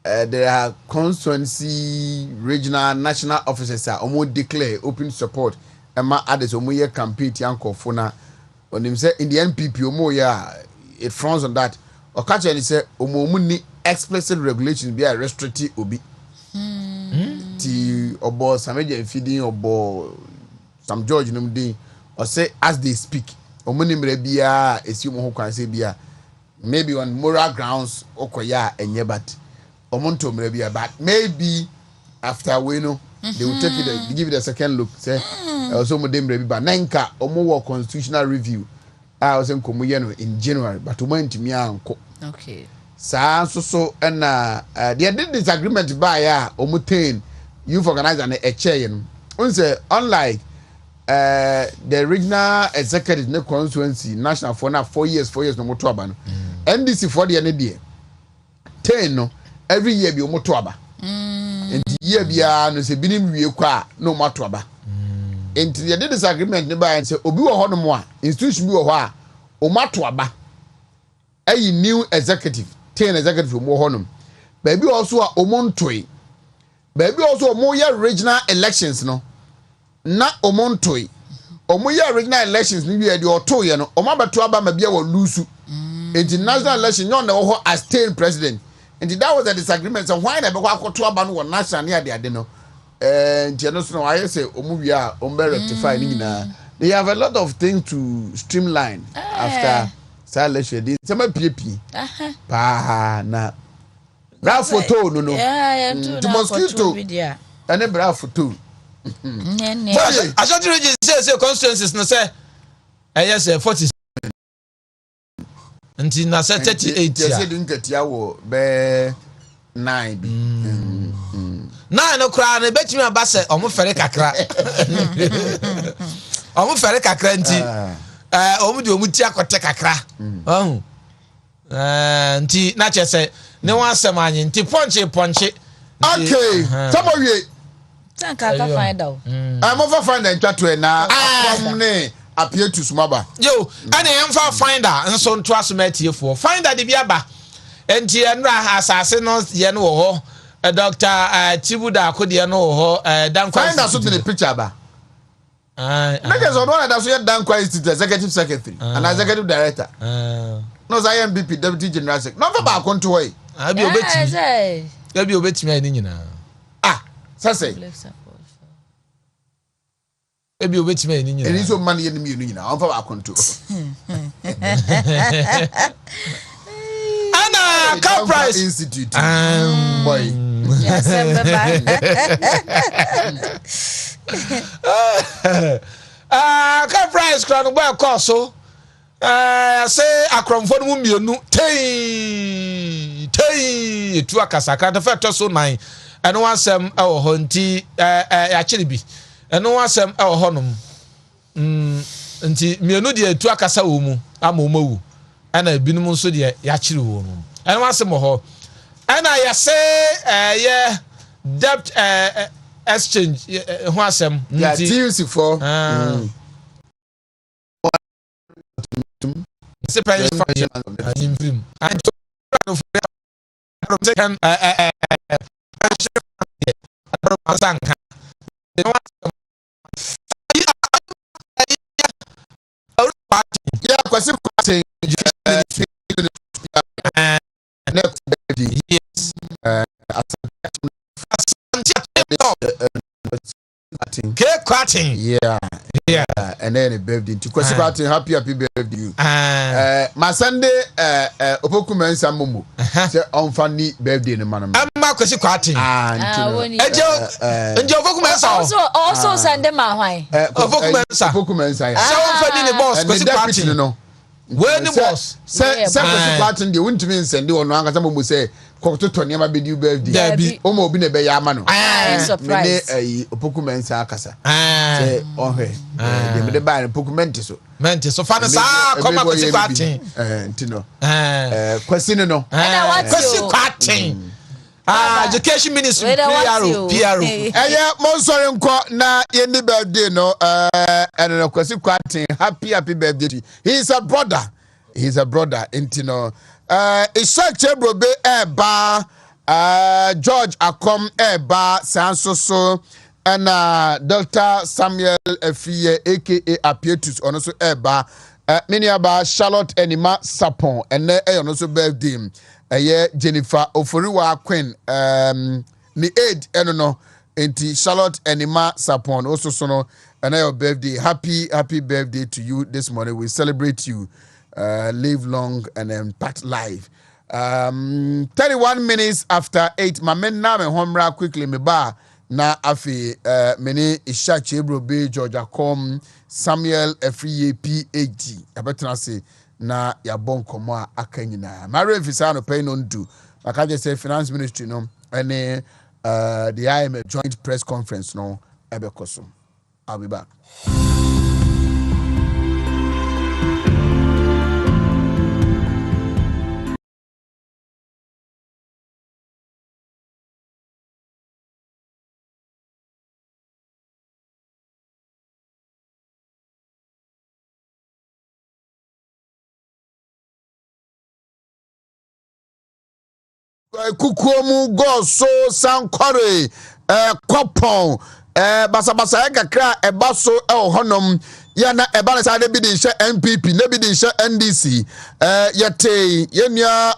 there are constituency regional national officers are almost declare open support Emma others omo ye campaign yanko fona on him say in the NPP omo ya it frowns on that or catch and say omo ni explicit regulations be a restricted obi ti obo sameje feeding obo some George num din or say as they speak omo ni mre bia esi omo ho kwan say bia maybe on moral grounds okoya enye but omonto mre bia but maybe after we know they will take it, they give it a second look. Say, also mo dem but nanka omo constitutional review. I was in in January, but went to me uncle. Okay. So and they did disagreement by omutain youth organizer and a chair. Unlike the regional executive ne constituency national for now 4 years no moto aba no. NDC for the end 10 no every year be moto aba. And year bia no se binim wie kwa no moto aba. And they did disagreement ne by and say obi wo ho no mo a institution bi wo ho a o moto aba. A new executive 10 executive mo honum baby also a omontoi baby also mo ya regional elections no na omontoi omo ya regional elections ni wi e de oto ye no omo abeto aba ma bia wo lusu international election yon na wo as 10 president and that was a disagreement so why na be kwa akoto aba no wo national ne ade no nti no so no I say omo wi a ombe rectify ni nyina they have a lot of things to streamline after election di sama piepie pa na bra photo no to mosquito ene bra photo Ashanti region say constituencies no say yes 47 nti na say 38 ya say din katia wo be 9 bi 9 no kra na betimi aba say omo fere kakra omo fere kakra nti omu di omu ti akote kakra nti na che se ne wan asem anyi nti ponche okay some of you tanka ka find out I'm over find and chat to na akom ne appear to smaba yo ana yemfa finder nso nto asomatie fo finder de biaba nti enra asase no ye no ho Dr. Tibuda akode no ho dankwa finder so the picture ba because on one that's where Dan Kwai is the executive secretary and executive director. No, I am BP deputy general secretary. No, ba konto way. Abi obetimi. Abi obetimi ani nyina. Say. Abi obetimi ani nyina. Eni so man ye ni nyina. On fa ba konto. Ana car price institute. Boy. Yes, car price crown boy cost so say akromfo no mienu tei tu akasaka the fact so 9 eno wasem e wo ho nti ya kire bi eno wasem e wo ho nom nti mienu de tu akasa wo mu ama wo mawu ana binum nso de ya kire wo no eno wasem ho ana ya say yeah debt exchange who asem yeah TUC for c'est pas une faction in film and second yeah kwasi kwasi yes cake cutting yeah and then a birthday to kwasi cutting happy birthday you my Sunday opokumensa momo say on funny birthday no man amma kwasi cutting ejo opokumensa also Sunday ma hwan opokumensa so on funny the boss kwasi cutting no when the boss say kwasi cutting dey wontumi nsende ono anka momo say kokoto to niam abedi birthday o ma obi na be ya ama no surprise me opokumensa akasa say ohwe de me ba opokumenti so fa na sa come kwasi cutting ntino kwasi no kwasi cutting education ministry PRO mo sorry nko na ye ni birthday no and kwasi cutting happy birthday to you. He's a brother ntino Ishak Brobe eba George Akom eba Sansoso and Dr. Samuel Efie aka Apietus onoso eba miniaba Charlotte Enima Sapon and onoso birthday Jennifer Oforiwa Queen ni age no enti Charlotte Enima Sapon also sono and your birthday happy birthday to you this morning. We celebrate you. Live long and impact life. 31 minutes after 8. My men now me homra quickly me ba na afi meni Isha Chebrobe Georgia Com Samuel Efriye PhD abetena se na yabon komo a aka nyina mare visa no pay no ndu aka je say finance ministry no ene the IMF joint press conference no ebekoso. I'll be back. Kukuomu go so sankore kopon basa kakra ebaso honom ya na ebale sa de bi di hye NPP ne bi di hye NDC yete yenua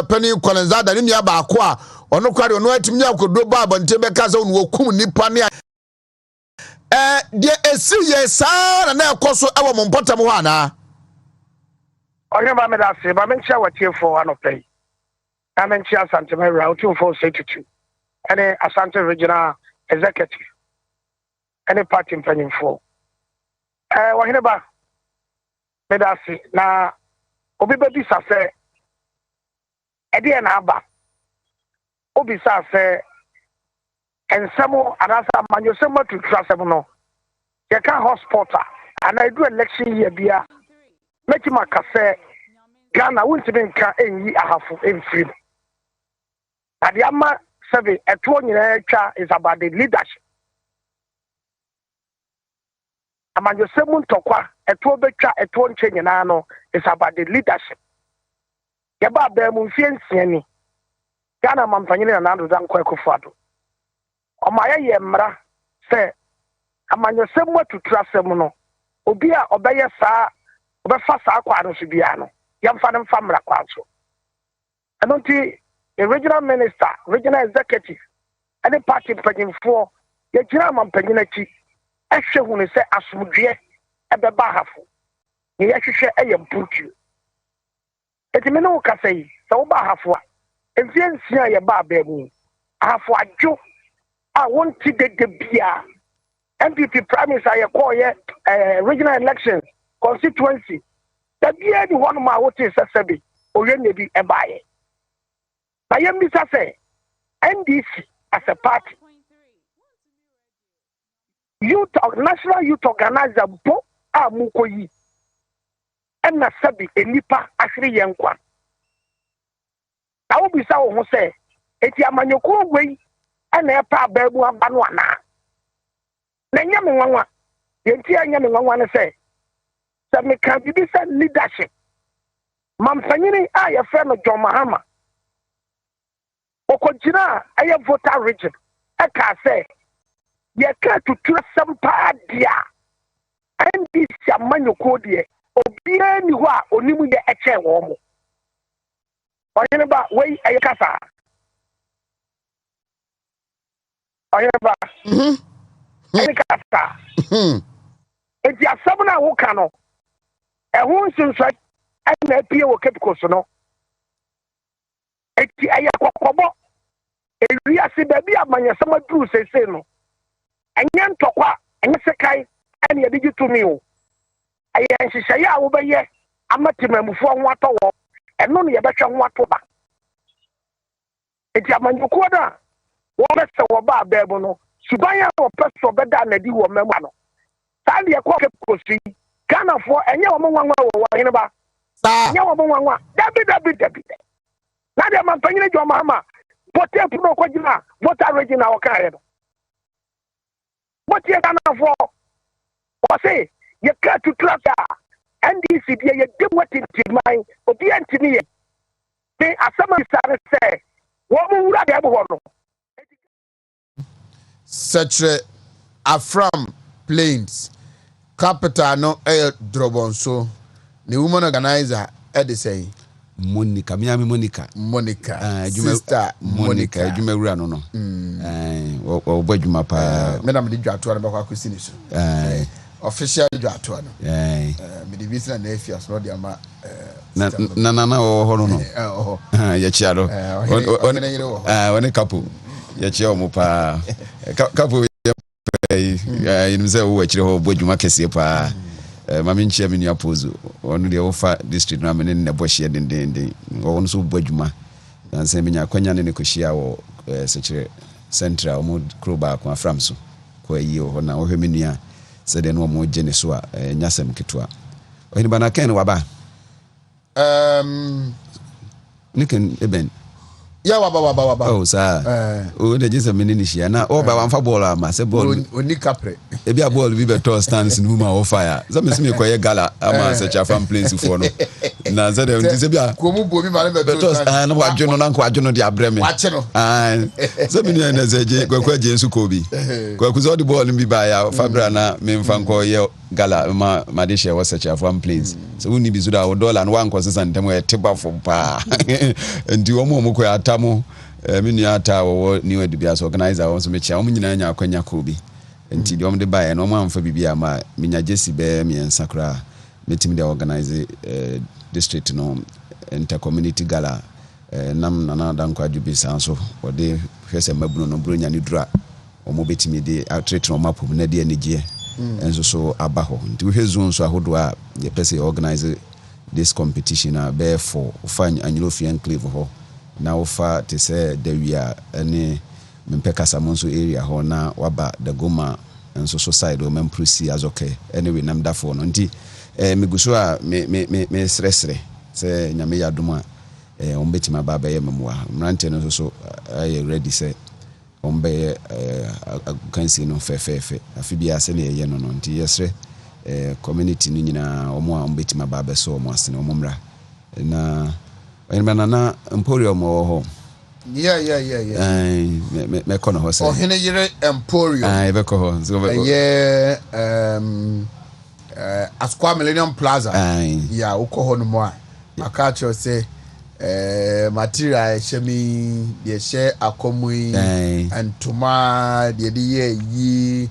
pani kolenzada ne nua ba ko a ono kware ono atimi akodo ba abonte be ka so no okum nipa ne de esi ye sa na ekoso ewo mo mpotam ho ana Oheneba me da se ba me ncha watiefo anopay Amenchi Asante Mera 2462 any Asante Regional Executive any party impending for Oheneba medasi na obi bebi sase edi na aba obi sase ensemo anasa manyosemo to trasem no ye kan hospital and I do election year bia make him akase Ghana won't be nka enyi ahafo emfiri Adiama 7 eto nyina twa is about the leadership. Amanyo semu ntokwa eto betwa eto nche nyina no is about the leadership. Yeba ba mu mfie nsia ni. Ghana mampanyine na nando dan kwa ekofado. Omaye ye mra se amanyo semu atutra semu no obi a obeye saa obefa saa kwa no so bia no yamfa ne mfa mra kwa so. Anonti the regional minister, regional executive, any party paying for the German Paginati, actually, when they say Asmudie, a Bahafu, he actually a young put you. It's a minute say, so Bahafua, and then see a baby. I have for a joke. I want to get the beer. MPP promise I call yet regional elections, constituency. The beer, the one of my what is a sabi, or you may be a buyer. I am Mr. Say, NDC as a party, youth, national youth organizer, Bo Mukoyi, and Nasabi, a Nipa, actually young one. I will be so who say, it's a manoko way, and a pa bebu and banwana. Then Yamma, the entire Yamma say, that me can be this leadership. Mampanini, I a friend of John Mahama. Okojina aye voter region eka say ye ka to trust some dia and this amanyoko de obi ani ho a onimu ye eche wo mo Oheneba wey aye kasa Oheneba aye kasa enti asam na wo ka no ehun sunso na apie wo kepiko so no eti aye kokobo ewi ase ba bi amanya sama duru sese no anya ntokwa anya sekai ani ye digitu mi o aye nhihye ya wo beye amatemamufo ho atọwọ eno no ye betwa ho atoba eti amanyuko da wo bese wo ba baabu no suban ya wo peso beda na di wo memma no sali ye ko kekosi Ghana fo enye wo monwanwa wo Oheneba enye wo monwanwa dabi na de mampanyine jo mahama bote puno ko jina voter regional o kae no bote Ghana fo o say ye ka to trasa NDC de ye dem what in mind obi antini ye de asama sare say wo mu wura de bo no such Afram Plains capital no Drobonso the woman organizer say Monica, Miami Monica, sister Monica, Jumera no. Or Bajumapa, Madame de Jatuan about Christine. Official Jatuan. Medivisa and Nephews, not the Ama. Nana or Horono. Yachado. When a couple. ya chia mo pa kapo you say wo akire ho bodwuma kese pa mami nchia me nua pozu onu de ofa district na me ne bohye den won so bodwuma na se me nya kwanya ne kohyia wo sekire central mo kroba ko afram so ko yi ho na wo hwe me nua se de no mo gene so a nyasem ketwa Oheneba na ken waba niken eben ya waba oh sir o de just a minute here na o ba wan fa ball ama se ball oni kapre e bia ball bi beto stands no ma o fire so me me koye gala ama se cha fan place for no na ze de nti se bia ko mu bo mi ma beto stands na wadwono na wadwono de abreme wache no so me ni na ze je kwa je nsu ko bi kwa ku zo de ball bi ba ya fabra na me mfa ko ye gala ma de share was cha fan place so we ni bi zo da o dollar no wan ko sesan dem e tiba fo pa nti wo mo ko ata mo minu ata wo ni we dubia so organizer wo so me chia wo nyina nya akwanya ko bi nti de de bae no mo amfa bibia ma minya jesi be me ensakra metim de organize district no inter community gala nam na dan kwa dubi sanso wo de hwese mabunu no bronya ni dura o mo betimi de atreat no mapum na de anigye enso so abaho nti we zone so ahodo a ye pese organize this competition a be for fan annual enclave ho na ofa te se dawia ene mempeka samonso area ho na waba the goma enso so side o memprosi azoke anyway nam dafo no nti miguso a me sresre se nyame yadoma ombetima baba ye memwa mrante no so aye ready se ombe kansi no fefefe afibia se ne ye no nti yesre community ni nyina omo a ombetima baba so omo asene omo mra na Oheneba na Emporium ho. Yeah. Me kono ho se. Oheneyere Emporium. Be ko ho. So yeah, Asqua Millennium Plaza. Yeah, uko ho no mo a. Aka cho se material shemi de she akomui antuma de yi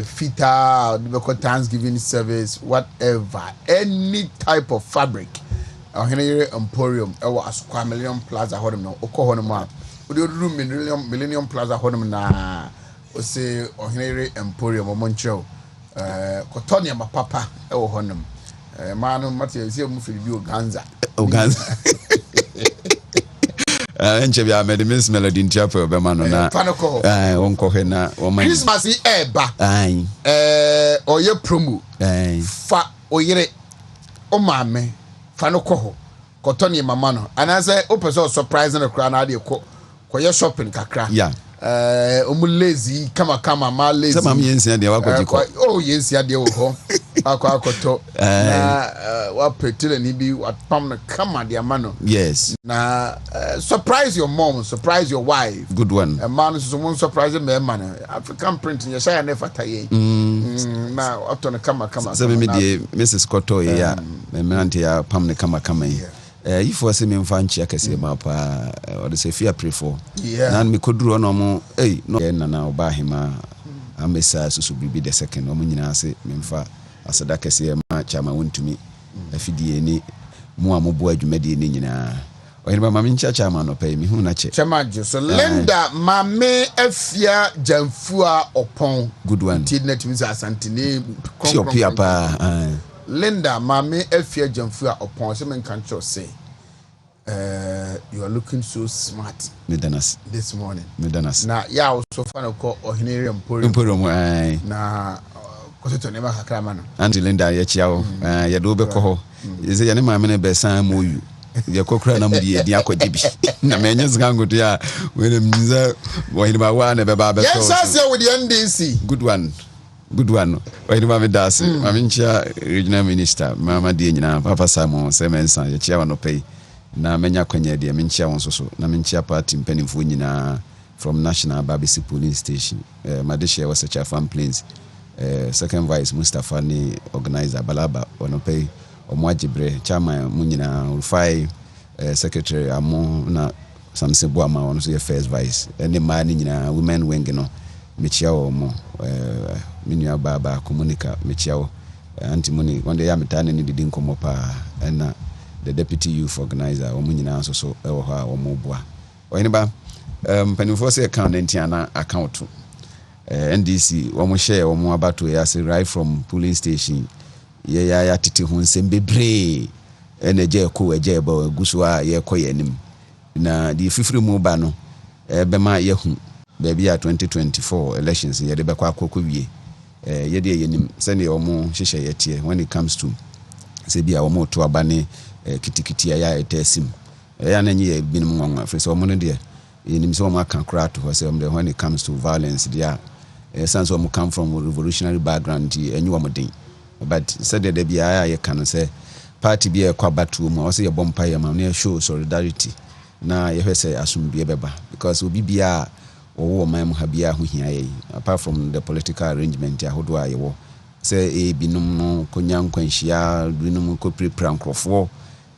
fita the Thanksgiving service whatever any type of fabric. Oheneyere Emporium ewo Asqua Millennium Plaza hodem no okọ hono ma odi room Millennium Plaza hodem na o se Oheneyere Emporium omoncho kotonia mapapa ewo honom manu mate se mu firi bi oganza enche bia me de miss melody ntiapo be ma no na wonko he na wo man Christmas eba oye promo fa oyere o maame fano koho kotoni mama no anase opeso surprise na kra na de ko ye shopping kakra omu lazy kama ma lazy sama mi yensia de wakoji ko yensia de wo ho akoto na wa petile ni bi watpam na kama de amano yes na surprise your mom, surprise your wife, good one a man so one surprise me man African printing ya share never taye na otona kama so me de Mrs. Koto ya me anti ya pam ne kama yi if was me mfa nchi akese ma pa or the Sefia prefer na me koduru no mo no na oba hima amesa susu bibi the second no nyina ase me mfa asada kese ma chairmanwontumi afidie ni mu amobo adwumade ni nyina Oheneba mami ncha chairman no pay me hu na che chairman so Linda mame afia jamfua opon good one tidnet mi asantene pia pa Linda mame afia jamfua opon se men kan cho say you are looking so smart medanas this morning medanas na ya also fan ko Oheneyere Emporium na koseto ne makakra ma no anti Linda ya chiao ya do be ko ho ze ya ne ma me ne be san moyu ya kokra na mu di edi akodi bi na me nyi zanga ngoto ya we ne mza Oheneba wa ne be ba be so yes sir with the NDC good one Oheneba me das mami ncha regional minister mama die nyina papa Simon semensa ya chiao no pay na menya kwanya de me ncha won so na me ncha party mpanimfo nyina from National Babisi Police Station madeshe was a fan planes second vice Mustafa ni organizer Balaba onopay omwajibre chairman munyina Rufai secretary amo na Samson Boama ono so first vice any man nyina women wing no mechia wo mo minua baba communica mechia wo antimoni wonde ya metane ni didi nkomo pa na the deputy youth organizer omunyina so ewo ha omoboa Oheneba mpanimfoɔ sɛ account ntiana account NDC wɔn share wɔn abato yɛ ase right from polling station yɛ tete ho nsɛm bebree ɛna gye ɛba gu so a yɛkɔ yɛ anim na de fifiri mu ba no bɛma yɛhu baabi a 2024 elections yɛde bɛkɔ akɔkɔ wie yɛde yɛ anim sɛnea wɔn hyehyɛ yɛteɛ when it comes to sɛ bi a wɔn to aba ne kitikiti a ɛtɛ sim ɛyɛ na nyɛ binom nwanwa firi sɛ wɔn no deɛ yɛnim sɛ wɔn aka koraa to hɔ sɛ when it comes to violence deɛ since wɔn come from a revolutionary background ɛnyɛ wɔn den but sɛdeɛ da biara a yɛka no sɛ party bi a ɛkɔ abatoɔ mu a wɔsɛ yɛbɔ mpa yɛ ma ne show solidarity na yɛhwɛ sɛ asomdue bɛba because obi biara wɔwɔ ɔman mu ha biara ho hia yɛ apart from the political arrangement ahodoɔ a yɛwɔ sɛ binom no konya nkwanhyia binom kɔpirapira nkurɔfoɔ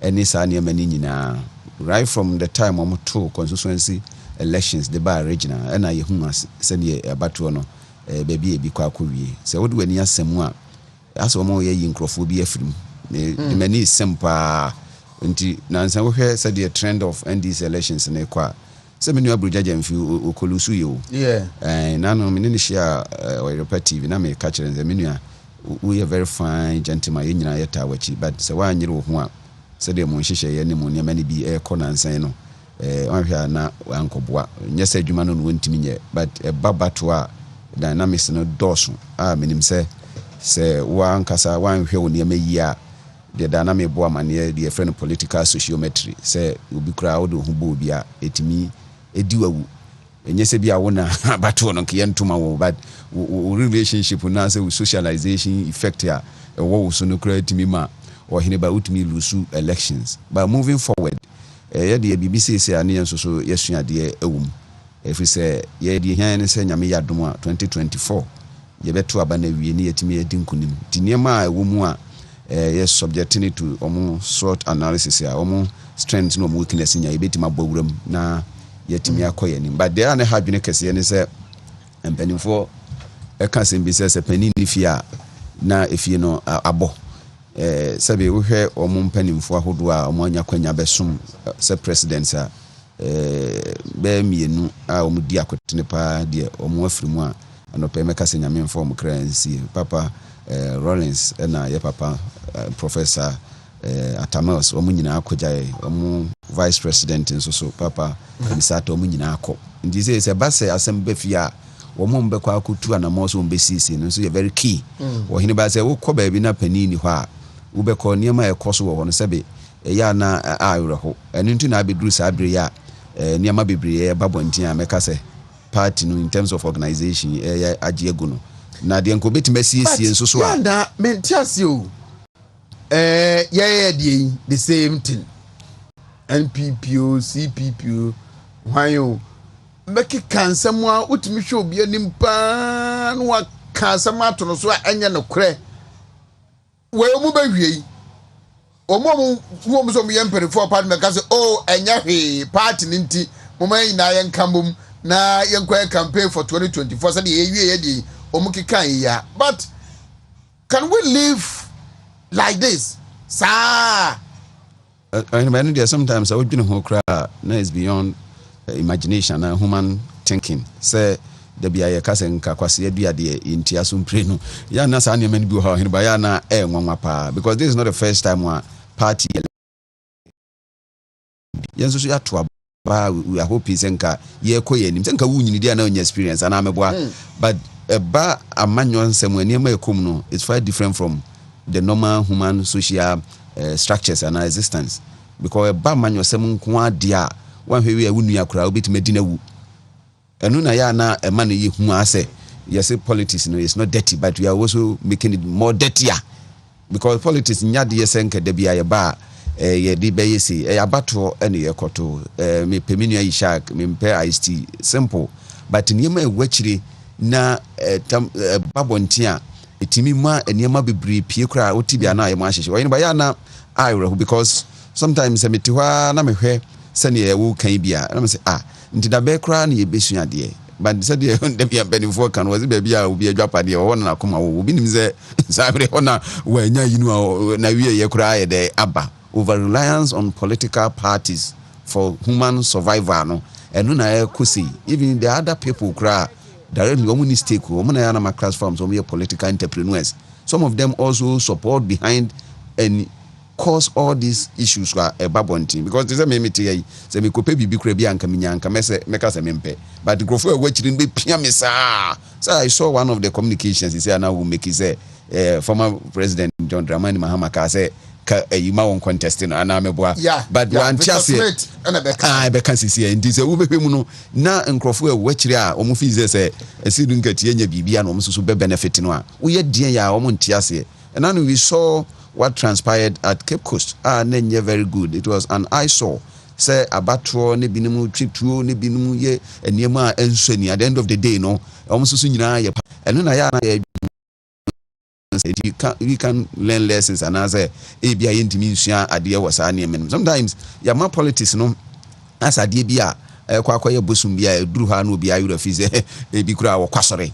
ɛne saa nneɛma no nyinaa right from the time wɔn to constituency elections de ba regional ɛna yɛhu sɛdeɛ abatoɔ no baabi ebi kɔ akɔwie sɛ wode w'ani asɛm a asɛ wɔn yɛ yi nkurɔfoɔ bi afiri mu ne mani sɛm paa nti nansa wohwɛ sɛdeɛ trend of NDC elections ne kɔ a sɛ me nua Brugyaja mfi okolusu yɛ o nano me ne hyia ɔyɛrɛpa TV na me ka kyerɛ sɛ me nua we are very fine gentleman yɛ nyinaa yɛtaa wakyi but sɛ woanyere wo ho a sɛdeɛ mo nhyehyɛ yɛ ne mo nneɛma no bi ɛkɔ nansan no ɔhwɛ a na wankɔboa nyɛ sɛ adwuma no wɔntimi nyɛ but ɛba bato a dynamics no dɔɔso a menim sɛ wankasa wanhwɛ wo nneɛma yi a deɛ dynamic boa maneɛ deɛ friend political sociometry sɛ obi koraa wode ho bɔ obi a ɛtumi ɛdi wawu ɛnyɛ sɛ bi a wo na bato no nkɛyɛ ntoma wo but relationship na sɛ socialization effect a ɛwɔ wo so no koraa ɛtumi ma Oheneba Wontumi lose elections but moving forward yɛde BBC sɛ ane yɛn so yɛsua deɛ ɛwom ɛfiri sɛ yɛde hɛn ne sɛ nyame yɛadom a 2024 yɛbɛto aba na wie ne yɛtumi yɛdi nkonim nti nneɛma a ɛwɔ mu a yɛ subjecting to ɔmo SWOT analysis a ɔmo strengths no ɔmo weakness nya yɛbɛtumi abɔ wuram na yɛtumi akɔ yɛ nim but deɛ ne ha dwene kɛseɛ ne sɛ mpanimfoɔ ɛka sɛm bi sɛ panin ne fie a na efie no abɔ sɛbe wohwɛ ɔmo mpanimfoɔ ahodoɔ a ɔmo anya kwanya bɛsom sɛ president a bɛɛ mmienu a ɔmo di akotene paa deɛ ɔmo afiri mu a anɔpɛ mɛka sɛ nyame mfa ɔmo kra nsie papa Rollins ɛna yɛ papa professor Atamels ɔmo nyinaa akɔgyae ɔmo vice president nso so papa Misata ɔmo nyinaa akɔ nti sɛ ba sɛ asɛm bɛfie a wɔn mbɛkɔ akɔtu anamɔ so mbɛsiesie no nso yɛ very key Oheneba sɛ wokɔ baabi na panin ni hɔ a wobɛkɔ nneɛma ɛkɔ so wɔ hɔ no sɛbe ɛyɛ na awerɛho ɛno nti na abɛduru saa bere a nneɛma bebree ɛba bɔnten a mɛka sɛ party no in terms of organization ɛyɛ agye agu no na deɛ nkɔ bɛtumi asiesie nso so a na mente ase o yɛyɛ deɛ the same thing NPPO CPPO hwan mɛkeka nsɛm a wotumi hwɛ obi anim paa na waka nsɛm ato no so a ɛnyɛ no korɛ wɔn mu bɛwie yi wɔn mu so yɛ mpanyinfoɔ party mɛka sɛ ɛnyɛ hwee party ne nti mɔmɔ yɛn nyinaa yɛn ka mbom na yɛn kɔ yɛ campaign for 2024 sɛdeɛ yɛwie yɛ deɛ wɔn keka yi ya but can we live like this saa. ɛnubɛn deɛ sometimes I would dwene ho koraa na is beyond imagination and human thinking say the biya kase nka kwase adua de ntia so mpre no ya na sa nneema no bi ho Oheneba ya na nwanwa pa because this is not the first time one party yenso so ya to ba we are hoping senka ye koye nim senka wunyini dia na onya experience ana ameboa but ba amanyo nsem nneema ekom no it's quite different from the normal human social structures and existence because ba amanyo sem nko adia one hwe a wunu akura obetime di na wu enu na ya na ema na ye hu ase yes politics no is not dirty but we are also making it more dirtier because politics nya de yesenka da bia ye ba ye de be yesi abato ene ye koto me peminu ayi shark me mpe ice simple but niema ewachire na babonti a etimi ma niema bebre pie kura otibia na ye ma hyehye Oheneba ya na ayro because sometimes emeti hwa na mehwe sani ewu kan bia na me say nti da be kura na ye besua de but said the bia benefo kan was be bia obi adwapa de wo na akoma wo bi nim ze sabre ona wanya yinu na wie ye kura ye de aba over reliance on political parties for human survival no and no na kusi even the other people cry directly omuni stake omuna yana ma class farms omo political entrepreneurs. Some of them also support behind and cause all these issues were a babonting because they say me metie say me kope bibi kura bi anka minya anka meka say mempe but the grofo we chirin be pia me sa. So I saw one of the communications he say now will make say former president John Dramani Mahama ka say you ma won contesting ana meboa but one chance I be can see and say we be mu no na nkrofo we chiri a omo fi say esidu nkatie nya bibia na omo susu be benefit no a we ye den ya omo ntiase and now we saw what transpired at Cape Coast. Nenye very good. It was an eyesore. Say abatro ne binimu trituo ne binimu ye eniema ensweni. At the end of the day, no, almost sunyina ye. And na ya na we can learn lessons and as a bia yentimi nsua ade was ane men. Sometimes ya ma politics no as ade bia kwa ye bosum bia eduru ha na obi ayura fi say ebi kura wo kwasore.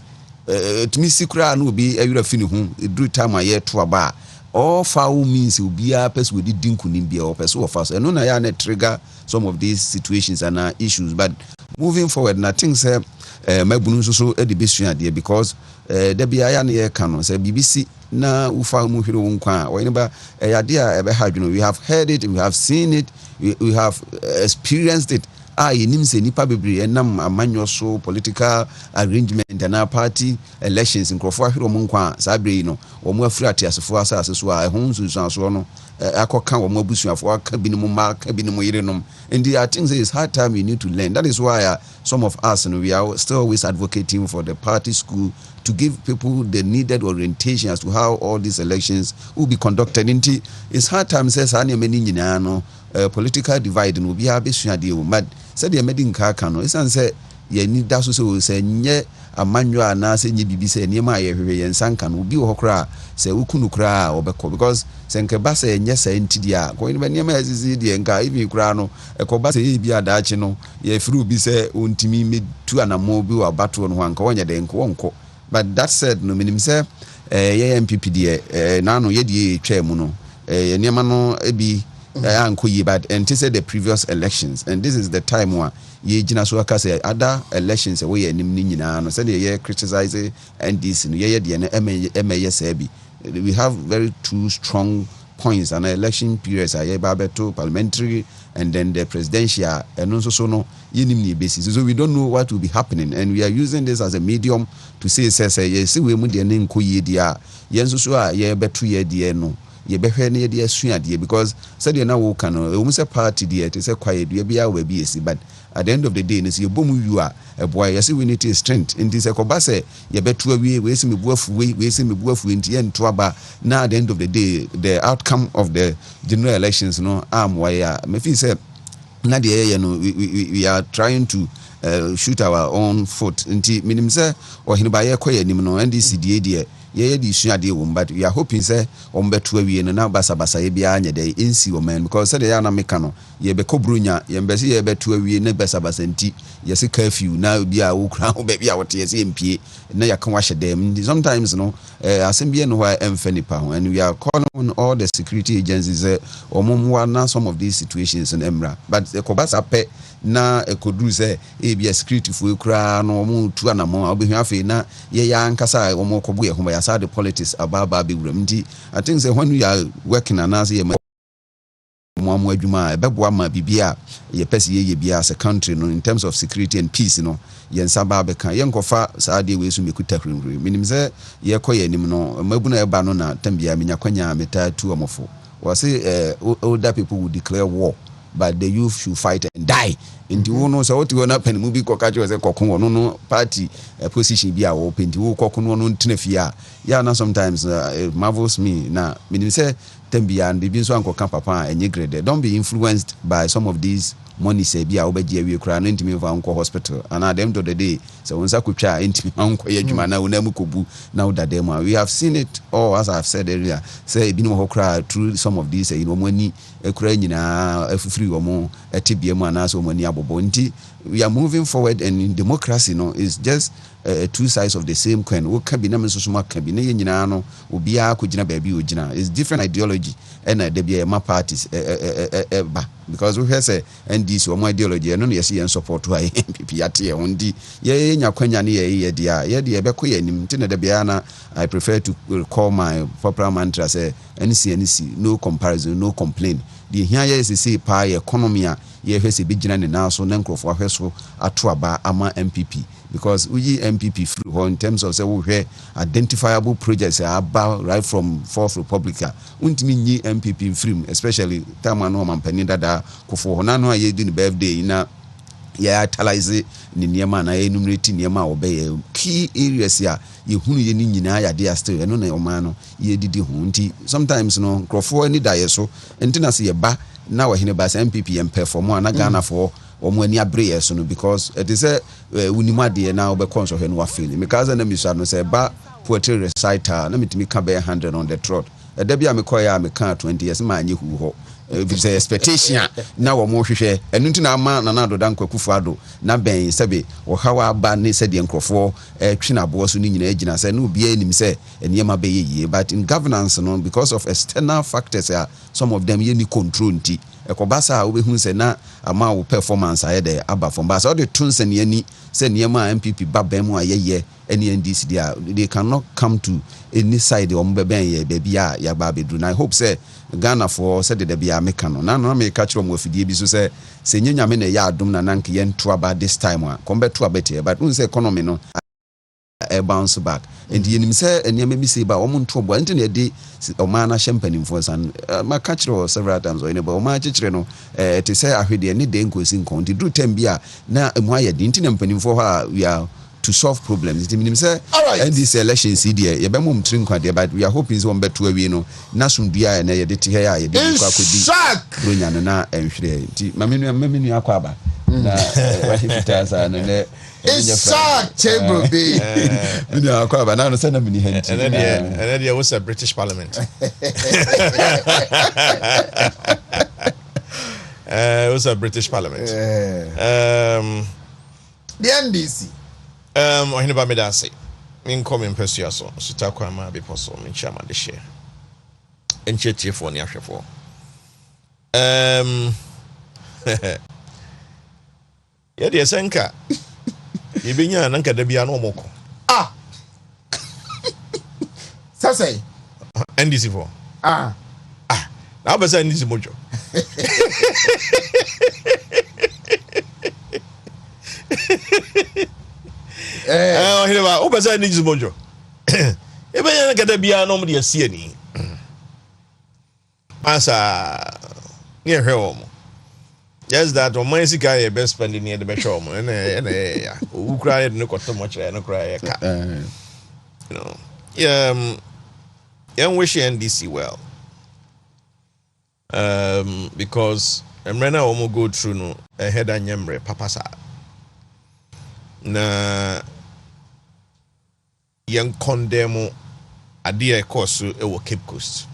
Tumi sikura na obi ayura fi ne hu eduru time aye to aba. All foul means will be a person with the dinkunim or person of us. And no, I trigger some of these situations and issues. But moving forward, I think say my bonus so the best idea because there be a near canon say BBC na ufa muhiro unkwa or anybody idea ever had. We have heard it, we have seen it, we have experienced it. Yenim se nipa bebre enam amanyo so political arrangement and our party elections in Krofo ahiro munkwa sabre no omo afiri atiasefo asase so a ehun susan so no akoka omo abusuafo aka binimu ma aka binimu yirenom and I think it's hard time we need to learn. That is why some of us we are still always advocating for the party school to give people the needed orientation as to how all these elections will be conducted. It's hard time says any many no political divide no be abesua de but said the medin car cano isan say ye need that so say nye amanyo na say nye bibi say niema ye hwehwe ye nsanka no bi ho kra say ukunu kra obekọ because say nke ba say nye say ntidi a ko ni niema azizi de nka ibi kra no ko ba say bi adaachi no ye firi bi say ontimi metu anamo bi wa bato no hanka wonye de nko wonko. But that said no minim say ye MPP de na no ye die twa mu no niema no ebi but and say the previous elections and this is the time where ye jina so aka say other elections we enim ni nyina no say ye criticize NDC no ye de na emeye sabi. We have very two strong points and election periods are babeto parliamentary and then the presidential and also so no yenim ni basis so we don't know what will be happening and we are using this as a medium to say yes we mu de nko ye dia yenso so a ye beto ye de no ye behwe na ye de asuade because said na wo kan no we say party de te say quiet we bia we bi esi but at the end of the day no say bomu yu a boy yes we need strength in this ekoba say ye beto awie we say mebuafu we say mebuafu nti ye nto aba na at the end of the day the outcome of the general elections no am why me feel say na de ye no we are trying to shoot our own foot nti minim say Oheneba ye koye nim no NDC de ye di suade wo but we are hoping say ombeto awie no na basa ye bia anya dey nsi wo man because say ya na meka no ye be kobrunya ye mbese ye beto awie na basa nti ye se curfew na bia wo kra wo be bia wo te ye mpie na ya kan wa hyedem sometimes no asembie no wa emfani pa ho and we are calling on all the security agencies omomwa na some of these situations in emra but ekobasa pe na ekodru say bia security fu kra no omo tu anamo obehu afi na ye ya nkasa omo kobu ye ho ya sa the politics ababa be wramdi. I think say when we are working and as ye mo adwuma ebeboa ma bibia ye pese ye bia as a country no in terms of security and peace no ye nsaba be kan ye nkofa saa de we su mekuta hwehwe minim say ye koye nim no mabuna eba no na tambia menya kwanya meta tu omofo was say older people will declare war but the youth should fight and die. Inti wono so what you na pen mu bi kokaje we say kokon wono no party position bi a wo penti wo kokon wono ntnafia ya na sometimes it marvels me na meaning say tambia and bi so ankoka papa enye grade don't be influenced by some of these money say bi a wo bagie awie kra no ntimi va nko hospital and at the end of the day so wonsa kotwa ntimi anko ye adwuma na wona mu kobu na wo dadem we have seen it all as I've said earlier say bi no ho kra through some of these mani ekura nyina afufiri omo etibie mu anaso mani abobo nti we are moving forward and in democracy no is just two sides of the same coin wo ka bi na menso so maka bi na ye nyina no obi a ko gina ba bi o gina is different ideology and there be ma parties ba because we say NDC or my ideology no yes yen support to MPP ate ondi ye nya kwanya ne ye dia ye de be ko yanim tin de bia na I prefer to call my popular mantra say NC no comparison no complain the here is say pa economy a ye hwese be gina ne na so na nkrofo ahweso ato aba ama MPP because we MPP through in terms of say we identifiable projects about right from Fourth Republica untimi nyi MPP free especially time no mampani dada kofo hona no aye di ne birthday na ya utilize ni niema na enumerate niema obey key areas ya yehunu ye ni nyina ya dia still eno na oma no ye didi ho nti sometimes no crofo ani da yeso enti na se ye ba na Oheneba MPP em perform na Ghana for omo ani abre yeso no because it is a unima de na obe console he no afeel because na misa no se ba poetry reciter na mitimi ka be 100 on the trot da bia me koya me ka 20 years ma anyi hu ho if say expectation na wo mo hwehwe enu nti na ama na na do dan kwakufu ado na ben sebe wo hawa ba ne se de nkrofo twina abo so ni nyina agina se no bia enim se eniyema be yeye but in governance no because of external factors some of them ye ni control nti ekobasa wo be hu se na ama wo performance aye de aba from basa the tunse ne ani se niyema MPP ba ben mu ayeye any NDC they cannot come to any side on beben ye baby ya ba bedru na I hope say Ghana for said the bia meka no na me catch from ofidie bi so say se nyanya me na ya adom na nanke ye nto aba this time a kombe to abete but un say economy no bounce back and yenim say eniam bi say ba omo nto bo enti na de o man na champagne for san ma catch several times o Oheneba o ma chichire no te say ahwede ne de nkosi nkon di do time bia na emu aye de enti na mpanim for ha we are to solve problems. It means say and this election CD ye be mum trin kwade but we are hoping so beto awie no na sumdua na ye de te here ye de kwa kodi bronya no na enhwere nti mamenu akwaba na wa hifita sa no ne Isaac Chebrobe menu akwaba na no say na mini henti and then there was a British Parliament it was a British Parliament the NDC Oheneba medase min come impesia so sitakwa ma be poso min chama de share enchetie fo ni ahwefo ya de senka yebenya nanka da bia no moko say NDC for na be say NDC mojo Oheneba o pesa ni jibojo e be yan gada bia no mo de asie ni asa ni hwe o mo just that o man sika ye best spending ni de be hwe o mo ene ya o kura ye no koto mo kire no kura ye ka you know yan wish NDC well because emrena o mo go through no head anyemre papa sa na young condemn idea course e Cape Coast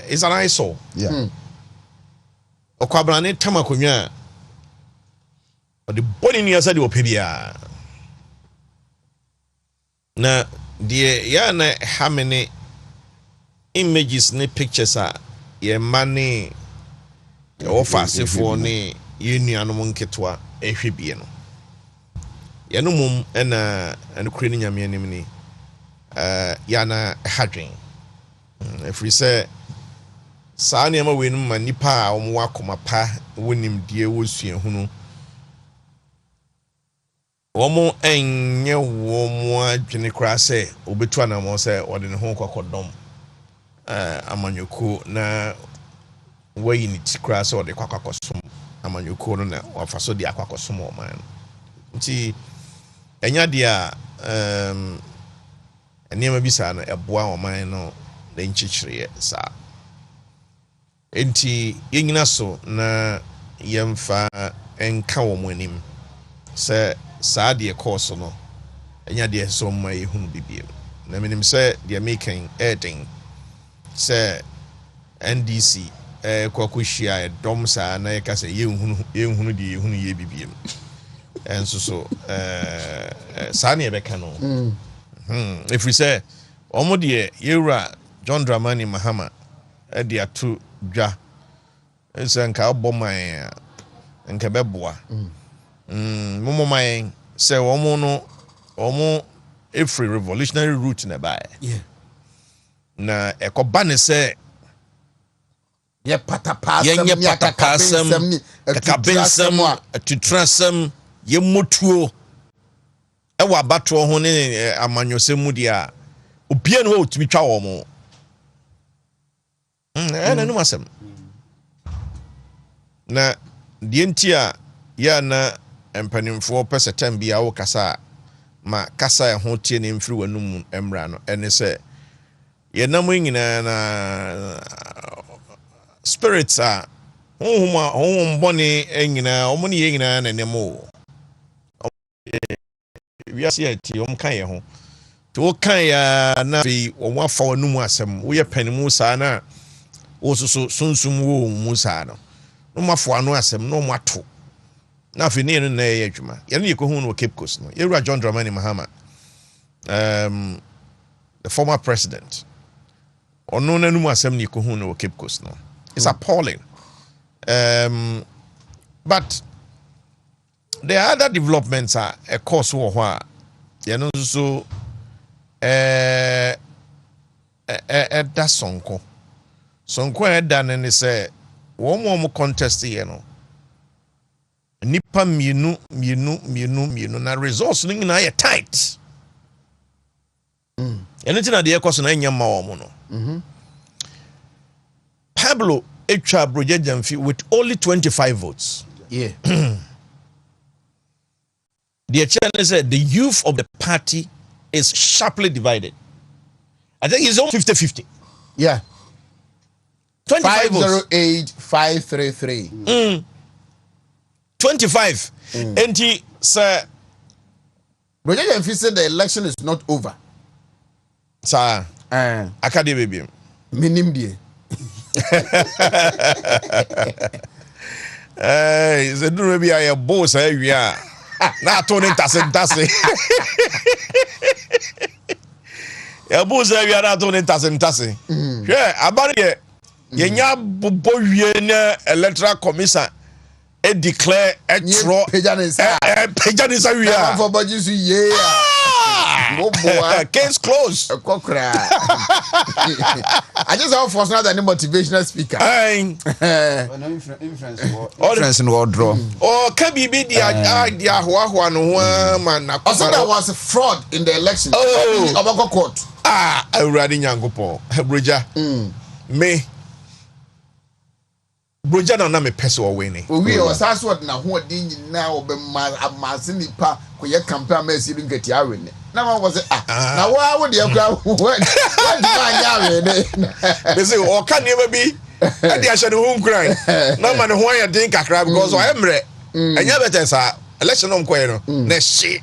it's an eyesore okwabrane tamakonwa the body ni asa de opebia na the ya na how many images ni pictures are ye money offer se for ni yenuanom nketwa ehwebie no yenomum ena enukure ni nyame anim ni ya na hadwen every say saa niam we num manipa a omo akoma pa wonim die wosua hunu omo enye womo adwene kra se obetu anamo se ode ne ho kokodom amanyoko na wayi ni tikra se ode kwakwakosom amanyoko no na wafaso de akwakosom o man nti enya dia eniema bisa no eboa o man no de nchichire sa enti yenyina so na yemfa enka wo monim se saa de course no enya de so ma yehunu bibie na menim se de making editing se NDC kwakushia dom sa na yeka se yehunu de yehunu ye bibie enso so saa ne beka no if we say ɔmo deɛ yɛwura John Dramani Mahama ɛde ato dwa ɛsɛ nka abɔ man nka bɛboa momo man sɛ ɔmo no ɔmo every revolutionary route na bae na ɛkɔba ne sɛ yɛ patapasɛm yɛnyɛ patapasɛm kakabensɛm atutrasɛm yɛmmotuo ɛwɔ abatoɔ ho ne amanyɔsɛm mu deɛ a obia no wɔtumi twa wɔ mo ɛna num asɛm na deɛ nti a yɛ na mpanimfoɔ pɛ sɛ tam bia wo kasa ma kasa ɛho tie ne mfiri w'anum mmra no ɛne sɛ yɛnam nyinaa na spirits a honhom bɔne nyinaa ɔmo ne yɛ nyinaa na nemo wiase ati ɔmo kan yɛ ho to wo kan ya na fi ɔmo afa w'anum asɛm woyɛ panimu saa na wo soso sunsum wo mu saa no no mafo ano asɛm no mo ato na fi ne na yɛ adwuma yɛn yɛ kohun no Cape Coast no yɛwura John Dramani Mahama the former president ɔno na num asɛm ne kohun no Cape Coast no it's appalling but there are other developments a course wɔ hɔ a yɛn nso ɛda sonko ɛda ne sɛ wɔn contest yɛ no nipa mienu na results no nyinaa yɛ tight ɛno nti na deɛ ɛkɔ so na ɛnyɛ mma wɔn no Pablo etwa Broja Jamfi with only 25 votes. Yeah. The chairman said the youth of the party is sharply divided. I think it's almost 50-50. Yeah. 25 votes. 508-533. 25. And he said, Broja Jamfi said the election is not over. Sir, Akade baby. Minim die. Hey, ze do maybe I boss we are. Na to ne tase. Ya boss we are na to ne tase. Hwe abare ye nya bobo wie na electoral commission e declare e tro pejanisa we are. For budget ye. Case closed. I just have for another motivational speaker. Influence in world draw. Oh, can be the idea man. Also, there was a fraud in the election. Oh, court. I already nyangopo. Broja. Me. Broja na me peso away. We was asked what na who did now be mazini pa kuye campaign mercy didn't get ya win. Now was it now why would you go what they say or can never be and they should home cry no man who you think kakra because I am re and you better say election on kwero na shit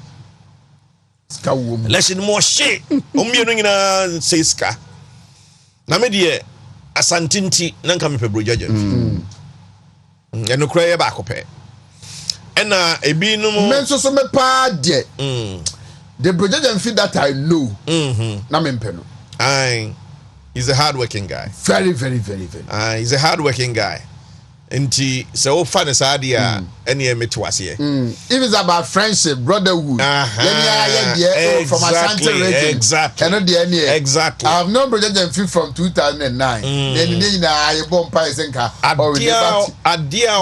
election more shit omienu nyina say ska na me de asantinti na nka me pe Broja Jamfi eno kura ye ba akopɛ ɛna ebi no men so me pa de the Broja Jamfi that I know na me mpɛ no he's a hard-working guy. Very. He's a hard-working guy. And so fun as idea any metuasie. If it's about friendship, brotherhood, from Ashanti region. Exactly. Exactly. I've known Broja Jamfi from 2009. Then I bomb Paisenka. Adia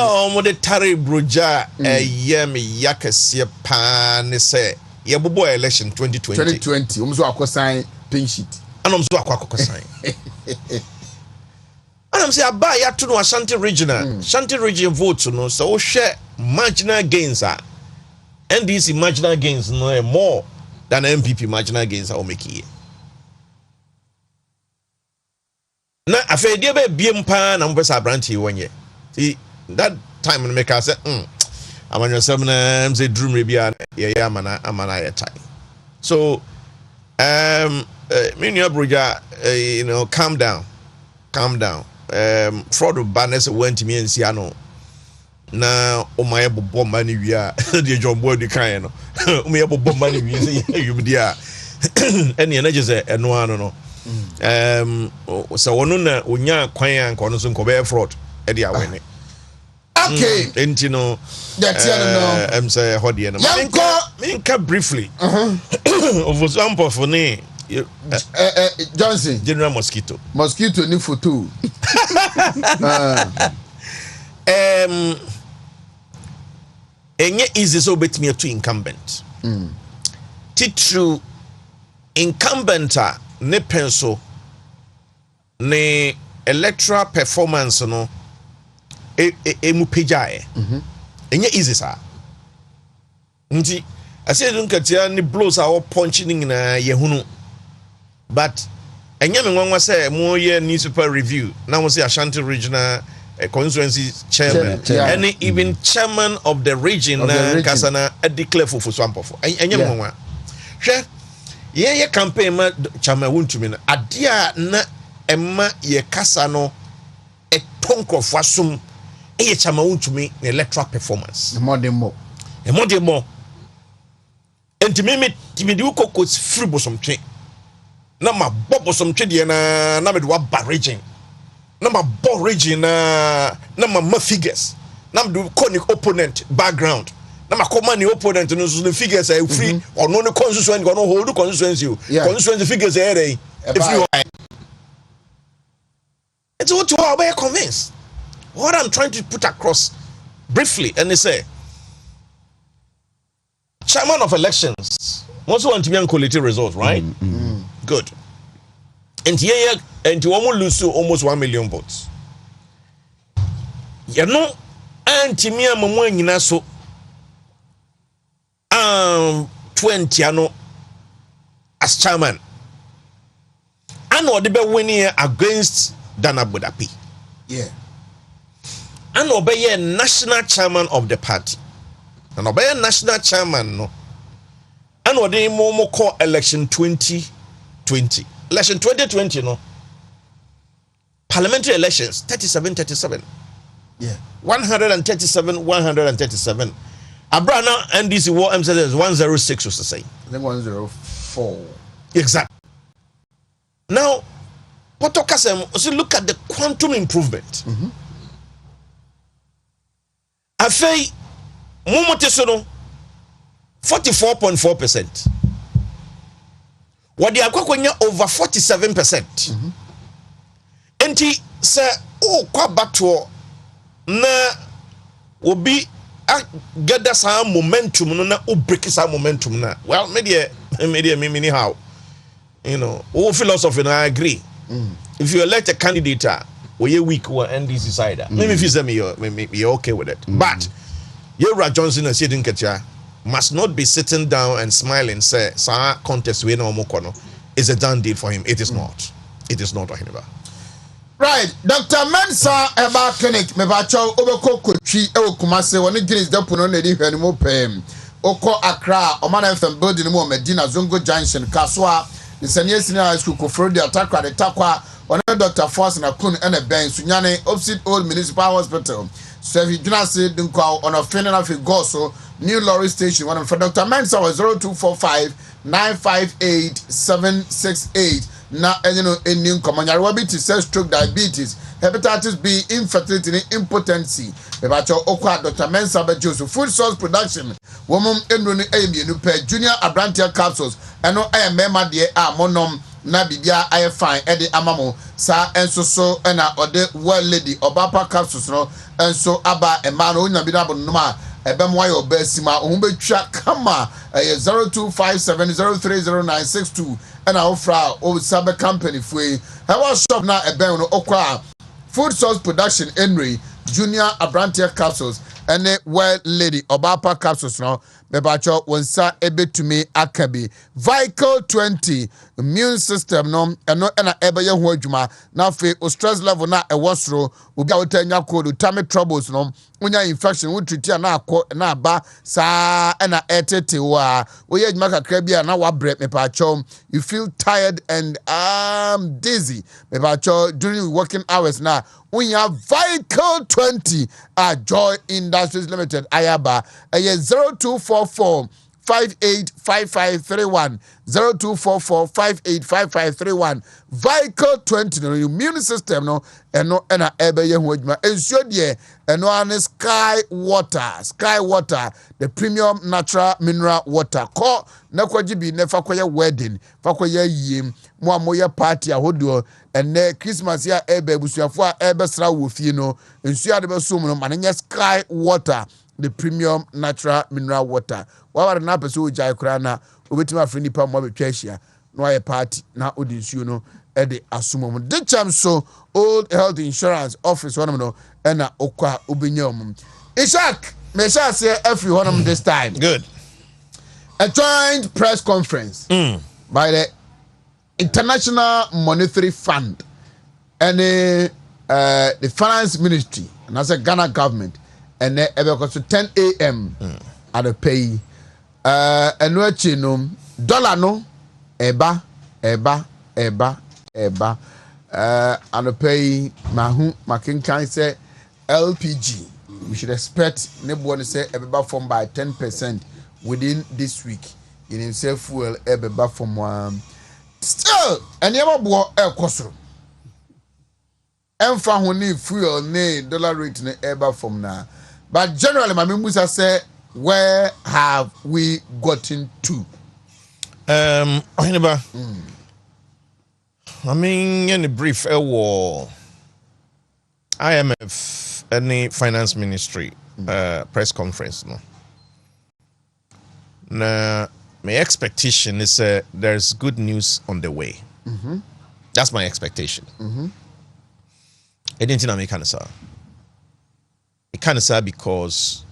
omo tari Broja yem yakase pan say Yabubo election 2020. Umzo akosan pink sheet. And I'm so sign. And I'm saying about ya to no Ashanti regional. Ashanti region votes no so share marginal gains are. NDC marginal gains no more than MPP marginal gains are make here. Na afa dia be biem pa na mpesa branch one year. See that time when make us say amanyo sem na mze drum rebia ye amana ye time. So me nua Broja calm down. Fraud of banners went to me and see ano na omaye bobɔ ma ne wi a de John Boy di kan no omaye bobɔ ma ne wi se yumdi a ene na je se eno ano no so wono na onya kwan an ko no so ko be fraud e dia wene okay enti no that's no say hodie no minka briefly of example for ne Johnson General Mosquito ni photo enye easy so betimi to incumbent titru incumbent a ne penso ne electoral performance no mu pejae enye easy sa nti ase dun katia ni blows a wo punch ni na yehunu but enye me nwanwa say mo ye newspaper review na mo say Ashanti regional constituency chairman and even chairman of the region na kasana declare for swampofo enye me nwanwa hwe ye campaign ma chairmanwontumi na adia na emma ye kasa no etonkofo asum ye chairmanwontumi na electoral performance modemo enti me di ukoko free bosomtwe na ma bobosomtwe de na me do ba region na ma bo region na ma figures na me do call opponent background na ma call man opponent no so the figures are free or no constituency or no hold constituency constituency figures are there free it's what you are convinced what I'm trying to put across briefly and they say chairman of elections also want to be on quality results, right? Good. And here, and you almost lose almost 1 million votes. You know, and me and so 20 ano as chairman. And what they winning against Dana Budapi. Yeah. And obey national chairman of the party. And obey national chairman no. And what they more call election 2020. Election 2020 no. Parliamentary elections 37. Yeah. 137. Abrana NDC war MCS 106 was to say. I think 104. Exactly. Now, Potokasem, so look at the quantum improvement. I say Mumotesono 44.4%. What they are going over 47%. Enti say kwa back to na will be gather some momentum no na o break some momentum na. Well, media how you know, all philosophy I agree. If you elect a candidate we weak or NDC side, maybe if you say you're okay with it. But Yura Johnson and Sidin Katia must not be sitting down and smiling say sa contest we no mokono is a done deal for him. It is not. It is not Oheneba. Right, Dr. Mensa Eba Clinic, me bacho obeko kochi e Kumase woni Guinness depo no na di hwani mo pem. Oko Accra, Oman FM building mo Medina Zongo Junction Kaswa, the senior high school ko Frodi Atakwa de Takwa, on Dr. Force na kun and a ben Sunyane opposite Old Municipal Hospital. So if you do not see Dunko on a final of Goso, New Lorry Station, one for Dr. Mensa was 0245 958 768. Na any common to say stroke, diabetes, hepatitis B, infertility, impotency. Ebacho okwa Dr. Mensa Bejoso food source production. Woman enroni emi nu pe junior abrantia capsules. Eno mema de monom na bibia aye fine ede amamo sa enso so na ode well lady obapa capsules no enso aba ema no nya bi na bonoma ebem wa yo basima ohun betwa kama 0257030962 and our fra o sabe company fue our shop na ebem no okwa food source production Henry junior abrantia capsules and well lady obapa capsules no mebacho wonsa ebetumi akabi vehicle 20 immune system no eno na ebeye ho adwuma na fe o stress level na ewosro obi a wotanya code tummy troubles no unya infection wo treat na akọ na ba sa na etete wa wo ye adwuma kakra bia na wa break mebacho you feel tired and dizzy mebacho during working hours na we have vehicle 20 at Joy Industries Limited Ayaba 0244 585531 0244 585531 vehicle 20 no immune system no eno na ebe ye ho adwuma ensuo de eno an sky water the premium natural mineral water ko na kwaji bi ne fakoye wedding fakoye yiem mo amoye party ahodo ene Christmas ya ebe busuafo a ebe sra wo fie no ensuo ade be so no manenya sky water the premium natural mineral water. Wawara na peso ujai kurana ubetima free nipa mwa betweshia no aye party na odinsuo no e de asumo. Dicham so old health insurance office one no ena okwa ubinyom. Ishak me sha say every one of this time. Good. A joint press conference by the International Monetary Fund and the Finance Ministry and as a Ghana government. And then to 10 a.m. at the pay. And we're chinum dollar no eba. And the pay mahu makinkan say LPG. We should expect nebone say eba from by 10% within this week. In himself fuel eba from one. Still, and you have a cost. Emfa ho ni fuel ni dollar rate ni eba from now. But generally, my Musa say, where have we gotten to? Oheneba. I mean, in a brief, IMF, any finance ministry press conference, no. Now, my expectation is there's good news on the way. That's my expectation. I didn't know me kind of say. It kind of sad because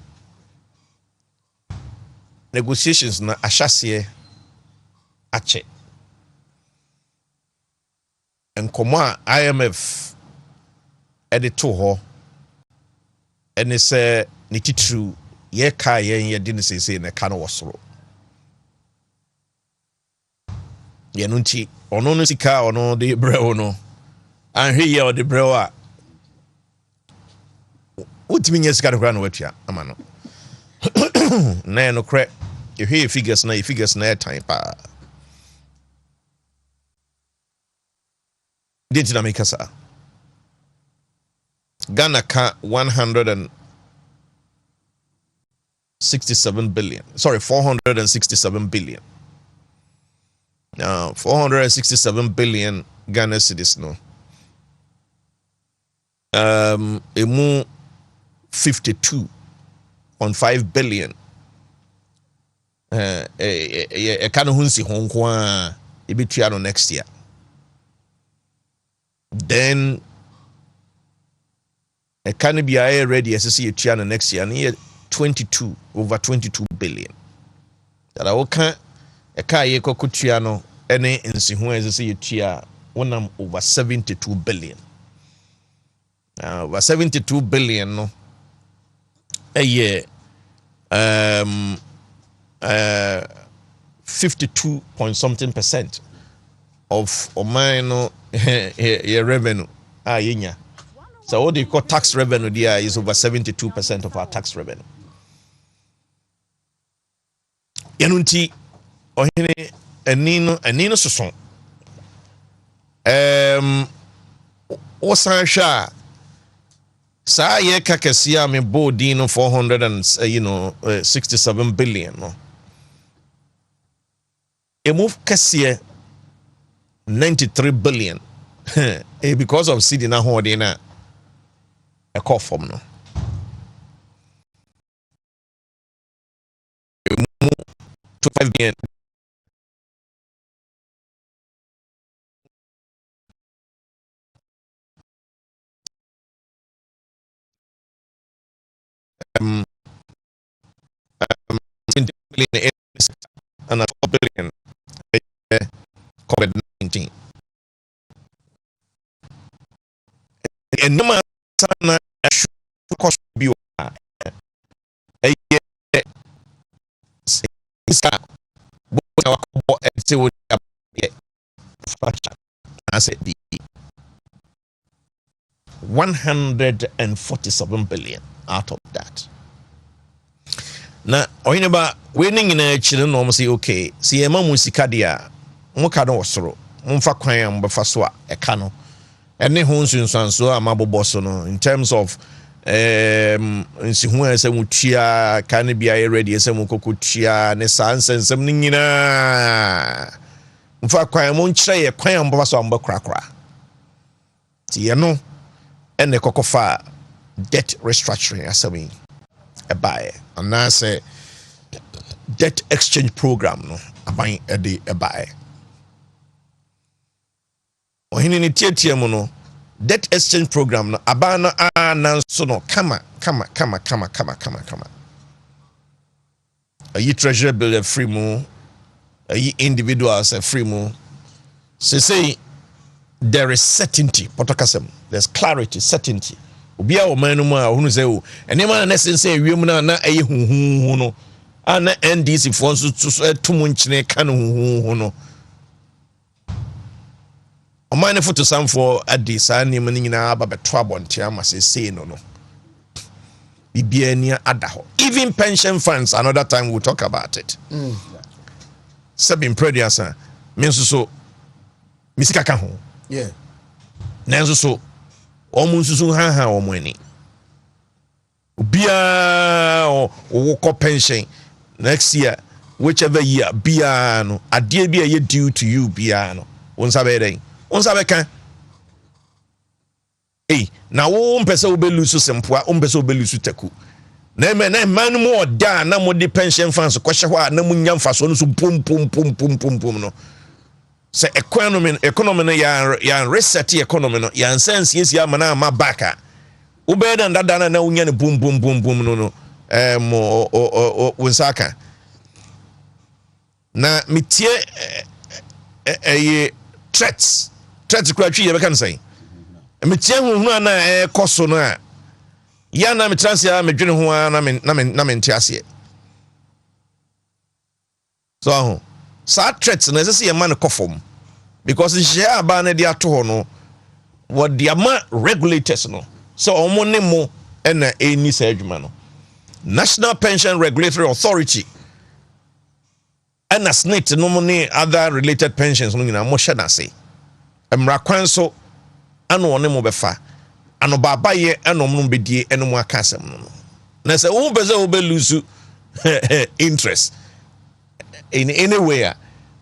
negotiations na ashasiye ache and koma IMF edito ho and it's ni titru ye ka ye didn't say na kana wasoro ye nunti ono no sika ono de brewo no anhwe ye o de brewo a Wontumi nya sika dokra na watua amano na no kre you hear figures na time pa didn't na make sa Ghana ka 467 billion now 467 billion Ghana cedis no emu 52.5 billion kind of hunsi honkwa ibitua no next year then a can be ready as see you next year near 22 billion that I can a car ye kokutua any insi hu as see you one over 72 billion over 72 billion no a year 52 point something percent of mine your revenue yenya so what they call tax revenue there is over 72% of our tax revenue yanunti ohene anino soso osansha sa ye kakesia me bodi no 467 billion no a move kasia 93 billion because of city na holding na a call from no to 5 billion and a billion COVID-19. And no matter cost be I said 147 billion out of that. Na Oheneba winning in a children no say okay. See ema mu sika dia mo ka no wosoro. Mo fa kwan am befa so a e ka no. Ene ho nsunsuanso a mabobo so no in terms of nsihu ese mu tua ka ne bia ready ese mu kokotua ne sansensem ni nyina. Mo fa kwan mo nkyere ye kwan am befa so am bakrakra. Ti ye no ene kokofa debt restructuring asemi e bae. And I say debt exchange program no aban ede e bae. Ohini ni tietie mu no debt exchange program no aban no ananso no kama. Ayi treasury bill free mu, ayi individuals free mu. Say there is certainty, potokasem. There's clarity, certainty. Obia o manu mu a hunu se o enema na sense ewiem na eye huhu no ana NDC fo nso tumu nkyene ka no huhu no o mane foto samfo adi sa nima nyina aba beto abonte ama se no bibia ni adaho. Even pension funds, another time we'll talk about it. Sabin prediasa menso so misika ka ho. Yeah. Nanso so omunsusu ha omani. Bia o pension next year, whichever year, bia no adie bia ye due to you bia no. Onsabe den. Onsabe kan. Na wo mpese wo belusu sempoa, wo mpese wo belusu taku. Na man mo da na mo de pension funds kwehye ho a na mo nya mfaso no so pum no. Se economy no ya reset economy no ya sense yes ya mana ma baka. Wo be da ndada na wo nya ne bum no wonsaka. Na mitie threats kwa twi ye be kan say. Mitie hu na koso no a ya na metransia medwene ho na mentiase. So sa threats na say e man kofom because share ba na dia to ho no what the ama regulators no so omo ne mo na eni sa adwuma no National Pension Regulatory Authority and SNIT no money other related pensions no nyina mo hye na say emra kwan so ano one mo befa ano baba ye ano mo bedie eno mo akasem no na say wo beze wo be lose interest in anywhere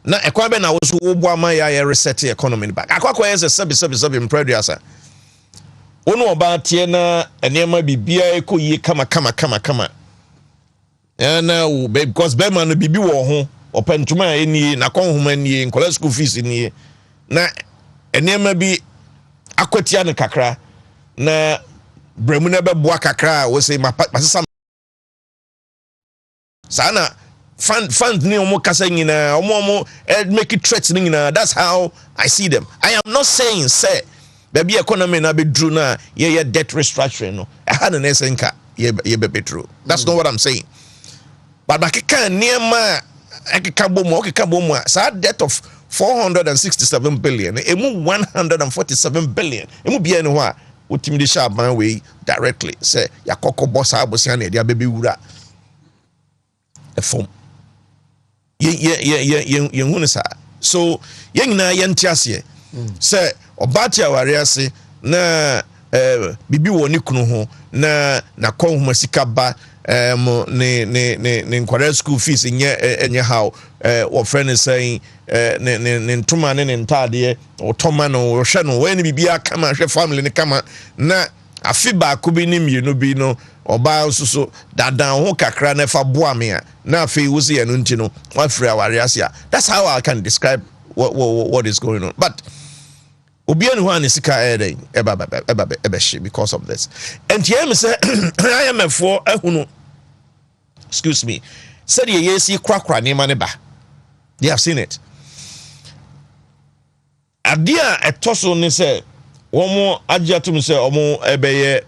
na ekwa be na wo so wo bo ama ya reset economy back akwa yes sabi imprediasa ono oba tie na enema bibia ekoyie kama na because be man bibi wo ho opentuma eni na konhoma eni nkola school fees eni na enema bi akotia ne kakra na bremu na beboa kakra wo say masesa sana fund ni omo kasa nyina omo make it threats ni nyina. That's how I see them. I am not saying say baby economy na be drew na ye debt restructuring no I had an esenka ye be true. That's not what I'm saying. But bakeka niema ekeka bomo sa debt of 467 billion emu 147 billion emu bia ne ho a otimi de sha ban we directly say yakoko boss abosia na dia bebe wura e form ye hunu sa so ye nyina ye ntiase say obati aware ase na bibi wo ni kunu ho na konhoma sika ba ne nkwara school fees enye how what friend is saying ne ntuma ne ntade otoma no hwe no we ni bibia kama hwe family ne kama na afi ba ko bi ni mienu bi no oba so dadan ho kakra na fa boa me a na afi wo se ye no nti no wa free aware asia. That's how I can describe what is going on. But obianu ho anisika eba she because of this. And here me say I am a for ehunu excuse me said ye yesi kwakra ne mane ba. They have seen it. Adia etoso ne say womo agiatum say omo ebeye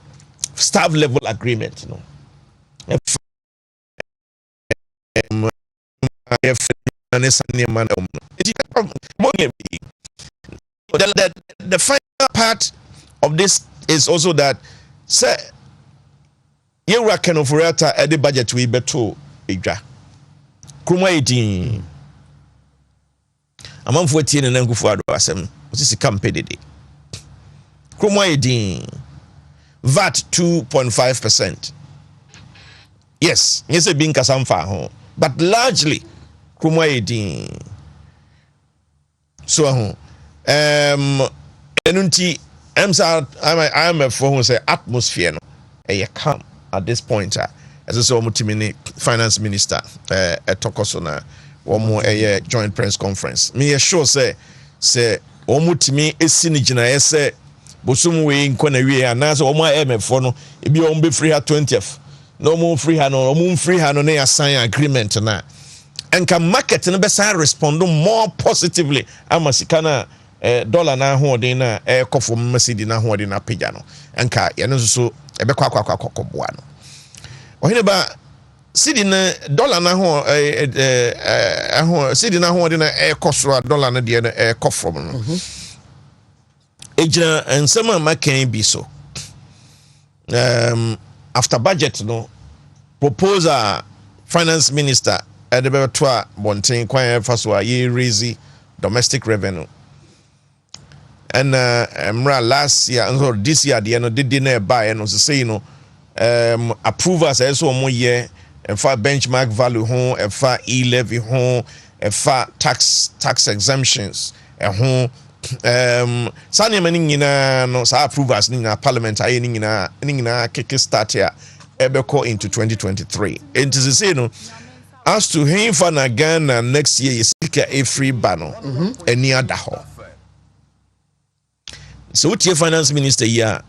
staff level agreement no. The final part of this is also that say yewura kenofurata at the budget we beto edwa kroma edin amanfo tie ne nangufu ado asem osisi kampe dede kroma edin VAT 2.5%. Yes, yes, being kasamfa ho, but largely kroma edin. So enunti I'm a for who say atmosphere no e calm at this point as I saw Wontumi finance minister etokoso na womo joint press conference me sure say Wontumi esi ni gina say bosum we nkɔ na wie anaso womo MF no ebi won be free ha 20th no mo free ha no na assign agreement na enka market no be say respond more positively amasika na dollar na hoɔden na kɔfo masidi na hoɔden na pagya no enka yɛno so ɛbɛkɔ akɔboa no Oheneba sidi na dollar na ho sidi na hoɔden na kɔsoro dollar na deɛ no kɔfo no ejina nsɛm a makan bi so after budget no proposal finance minister de bɛto a bonten kwan fa so a ye raise domestic revenue. And last year and this year the no did na buy and was say approvers as so mo year and for benchmark value home and for e-levy home and for tax exemptions and home sani mani nyina no sa approvers ni na parliament aye ni nyina kick start here ebeko into 2023 and to say no as to him for na Ghana next year is a free banner any other ho. So what your finance minister here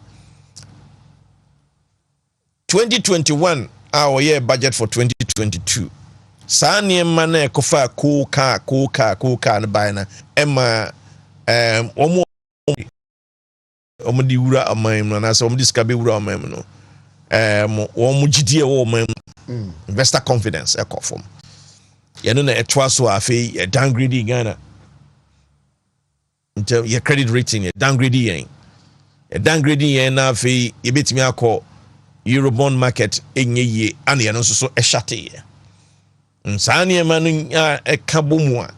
2021 our year budget for 2022 sani mana kofa koka na buy na emma omo di wura amam na so omo di skabe wura amam no omo gidie wo amam investor confidence e confirm ye no na etwa so afi downgrade Ghana until your credit rating downgrading na fe you betimi akọ Eurobond market enye ye ana ye no so ehate ye nsane ma no ekabomu a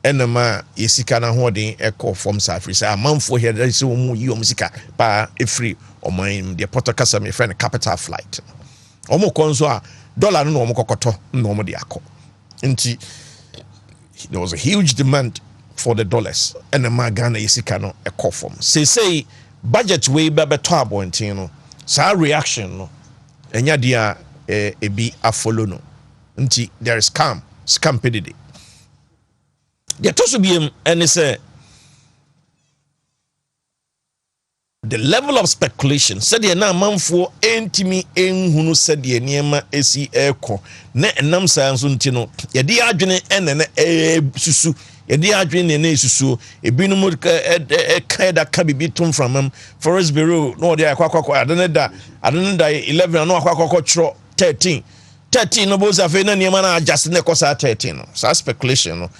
enema yesika na hoden ekọ from South Africa amanfo here there is omu yi omusika pa efree oman the Porto Casa me friend capital flight omo konso a dollar no omo kokoto no omo de akọ nti there was a huge demand for the dollars and the Ghana yesika no ekofom say budget way beto abontin no sa reaction no enya dia ebi afolo no nti there is scam pedide there to so biem and say the level of speculation said the na manfo entimi enhunu said the niema esi eko na enam sanso nti no ye dia adwene enene susu yedi adwene na esusu ebinum kaida ka bibi tom from forest bureau no dey akwa adeneda 11 no akwa chro 13 no boza fe na niema na adjust na kosa 13 no so speculation no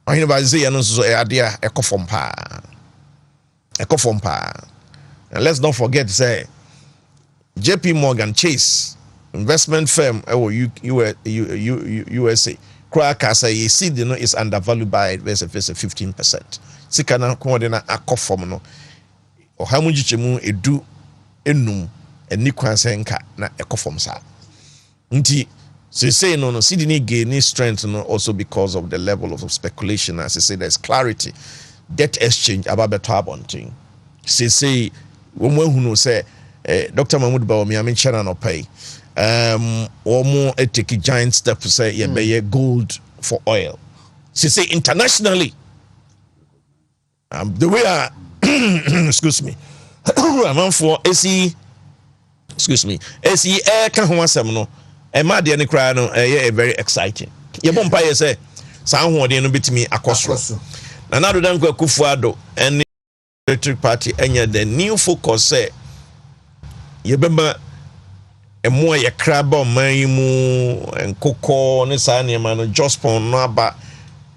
Oheneba say ya no so adea ekofom pa and let's not forget say JP Morgan Chase investment firm USA Kraka say you see the no is undervalued by there's a 15%. Sikana kodena akofom no. Ohamujichemu edu enum eni kwanse nka na ekofom sa. Nti say no Sydney gain strength no also because of the level of speculation as I say there's clarity debt exchange about beto abonting. Say womo hu no say Dr. Mahmoud Bawomi amen chana no pay. Omo take giant step to say yeah be gold for oil. She say internationally the way excuse me I'm for AC air can ho asem no e ma de ne kra no very exciting. Ye bompa ye say san ho de no bitimi akosoro na na do dan kwa Kufuado and electric party enya the new focus say ye bemba emo ye kraba man mu enkoko ne sa ne ma no jospon no aba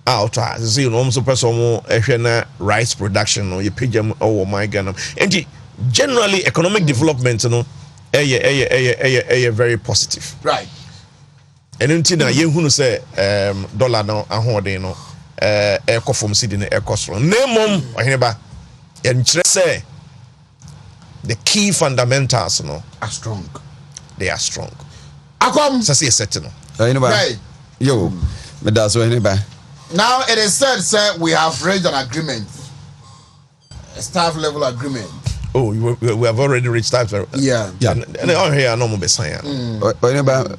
out as you know so person mo ehwe na rice production no ye pagam owo my Ghana enti generally economic development no very positive. Right. And until now, you who say dollar no ahoɔden no ɛkɔ fam si di no ɛkɔ soro. Nemom Oheneba and say the key fundamentals no are strong. They are strong. Akom. Sasi setting no. Oheneba. Right. Yo, but that's Oheneba. Now it is said, sir, we have reached an agreement, a staff level agreement. Oh, we have already reached that. Yeah. And on here, no more beside. Oheneba,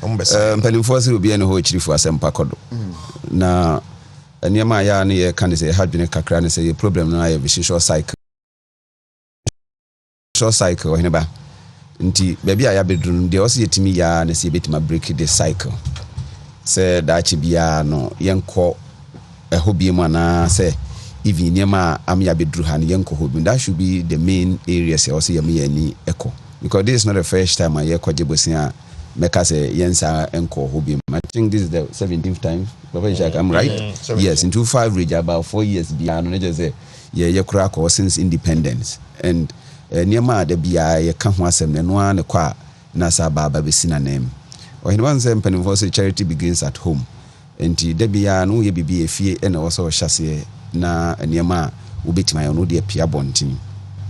mpanimfoɔ sɛ obi ne hɔ akyirifo asɛm pa kɔdo na nneɛma a yɛa ne yɛka ne sɛ yɛhadwene kakra ne sɛ yɛ problem no ayɛ short cycle Oheneba nti baabi a yɛabɛduru no deɛ ɔsɛ yɛtumi yɛa ne sɛ yɛbɛtumi break the cycle sɛ daakye biara no yɛnkɔ ɛhɔ bie mu anaa sɛ even nneɛma a am yɛabɛduru ha no yɛnkɔ hɔ bi that should be the main areas ɔsɛ yɛma yɛani ɛkɔ because this is not the first time a yɛkɔgye bosia Meka say yensa enko hobim. I think this is the 17th time. Papa Ishak, I'm right? Yes, into 5 age about 4 years beyond. No just say ye crack since independence. And niema de bia ye ka ho asem ne no an kwa na sa baba be sina name. Or he wan say mpanimfo say charity begins at home. Enti de bia no ye bibi efie e na wo so hyase na niema wo betima no de pia bontin.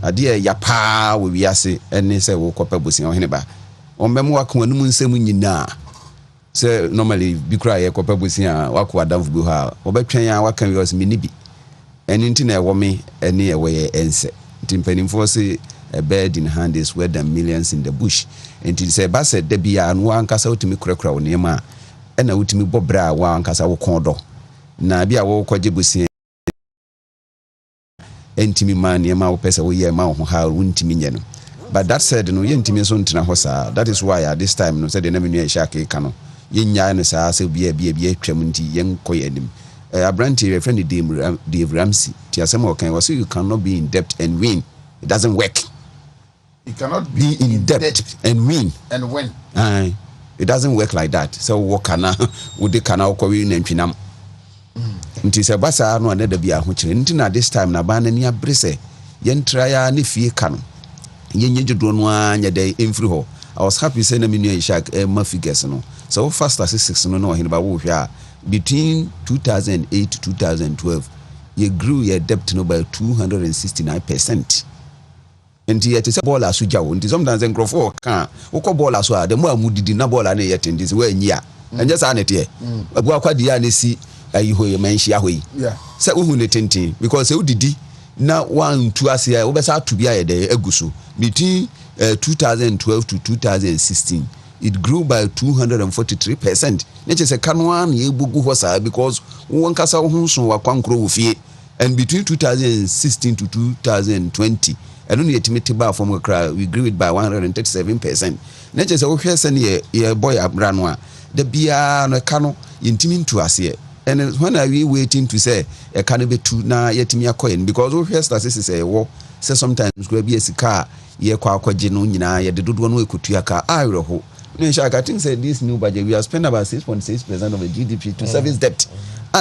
Ade ya pa wo wiase ene say wo kopa bosia Oheneba. Ombemu wako anu nsemu nyina se normally bi kra ye kopa bosia wako adamfu bi ha obetwen ya waka wi osmi ni bi eni nti na ewo me eni ewo ye ense nti mpanimfo se a bird in hand is worth than millions in the bush nti se ba se da bia no ankasa utimi kurakura wo nema ena utimi bobra wa ankasa wo kondo na bia wo kwaje bosia entimi ma nema wo pesa wo ye ma wo ha untimi nye no. But that said, no, yentimi so ntina ho saa. That is why at this time no said na menu Ishak ka no. Yenya no saa se bia twam nti yenkoy anim. Abranti your friend Dave Ramsey. Ti asem o kan was you cannot be in debt and win. It doesn't work. You cannot be in debt and win. And win. It doesn't work like that. So what kana would kana okwi nantwinam. Nti se basa no anada bia ho kire. Nti na this time na ba na ni abrese. Yentra ya ne fie ka no. Yenye jodo no anya dey emfiri ho. I was happy say na menu Ishak ma figures no. So first as 6 no Oheneba wo hwa between 2008 to 2012 you grew your debt no by 269%. And yet it's a ball as ujawo. And sometimes engrofo kan woko ball as wa the more amudidi na ball na yet in this way nyia. And just anet here. Agwa kwa dia na si ayi ho ye manhia ho yi. Yeah. Say uhu ne tenten because say udidi na one two asia obesa to bia ye dey aguso between 2012 to 2016 it grew by 243%. Nature say kanwa na ebugu ho sa because won kasa ho nso wakwankro wo fie and between 2016 to 2020 and only yetimi ba from kra we grew it by 137%. Nature say wo hwe se ne ye boy abrano a da bia no ka no yentimi ntu ase. And when are we waiting to say a cannabis to na yetimi akoyen because we first statistics say wo say sometimes go be a sika ye kwa akwaje no nyina ye de dodo no ekutua ka ayro ho no Ishak I think say this new budget we have spent about 6.6% of the GDP to service debt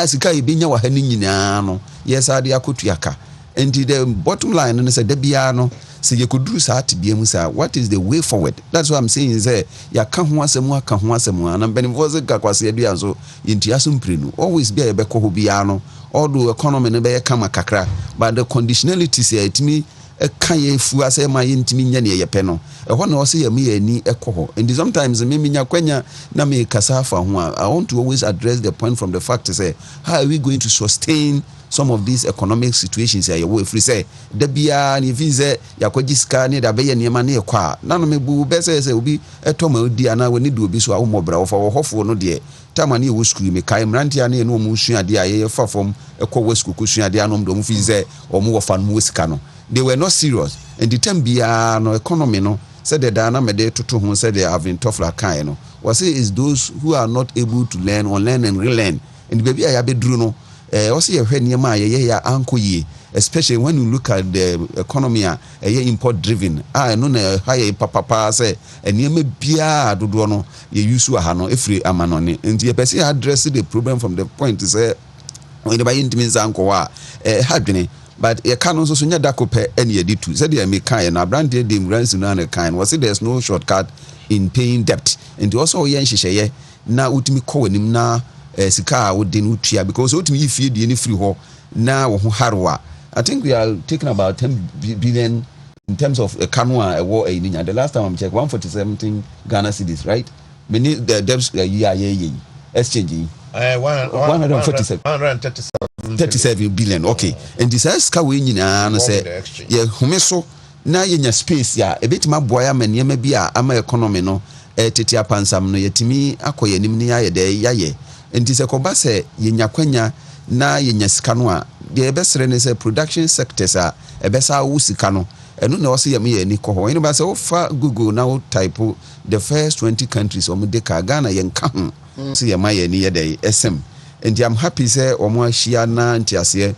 sika ye benya wa ha ni nyina no yes ade akotua ka and the bottom line no say da bia no say ye koduru sa atibia mu say what is the way forward. That's what I'm saying is ya ka ho asemu aka ho asemu na benefo se ka kwase bia so yintia so mprenu always bia ye beko ho bia no all the economy no be kama kakra but the conditionality say etimi ka ye fu ase ma yintimi nya ne ye pe no ho na o se ye me ye ni ekoho and sometimes me nya kwanya na me kasa fa ho I want to always address the point from the fact to say how are we going to sustain some of these economic situations here we free say da bia ni vize yakwaji ska ni da be ye niema na ekwa na no mebu be say obi etoma odi ana we ni do obi so a wo mobra wo fa wo hofo no de tama ni wo school me kai mrantia na no mu sua de aye fa fom ekwa wo school ko sua de anom do mu vize o mu wo fa no sika no they were not serious and the time bia no economy no said the dana me de toto hu said they have been tough like kind no was say is those who are not able to learn or learn and relearn and baby I be dru no also you heard niema ye ya anko ye especially when you look at the economy import driven no na high papa say niema bia dodo no ye use ha no efri amanone and ye person address the problem from the point to say when the buy intimacy anko wa hadwene but you can also sunya dakope any editu said you make kind na brand dey dem runs no na kind was there's no shortcut in paying debt and also yen hyehyeye na utimi kɔ wanim na sika a wode no tua because utimi yifie die ne free ho na wo ho harwa. I think we are taking about 10 billion in terms of a canoa a war the last time I'm checked 147 Ghana cedis, right? Many the debts exchange 137 billion. Okay, and this is ka we nyina no say ye home so na ye nya space ya e betima boya manema bi a ama economy no tete apansam no yetimi akoye nim ni aye de yaye enti se koba se ye nya kwanya na ye nya sika no a de ebesere ne se production sectors a ebesa wo sika no enu na wose yam ye ni ko ho enu ba se wo fa Google na wo type the first 20 countries o de ka Ghana ye nka ho so ye ma ye ni ye de SM. And I'm happy say omo ahia na ntiase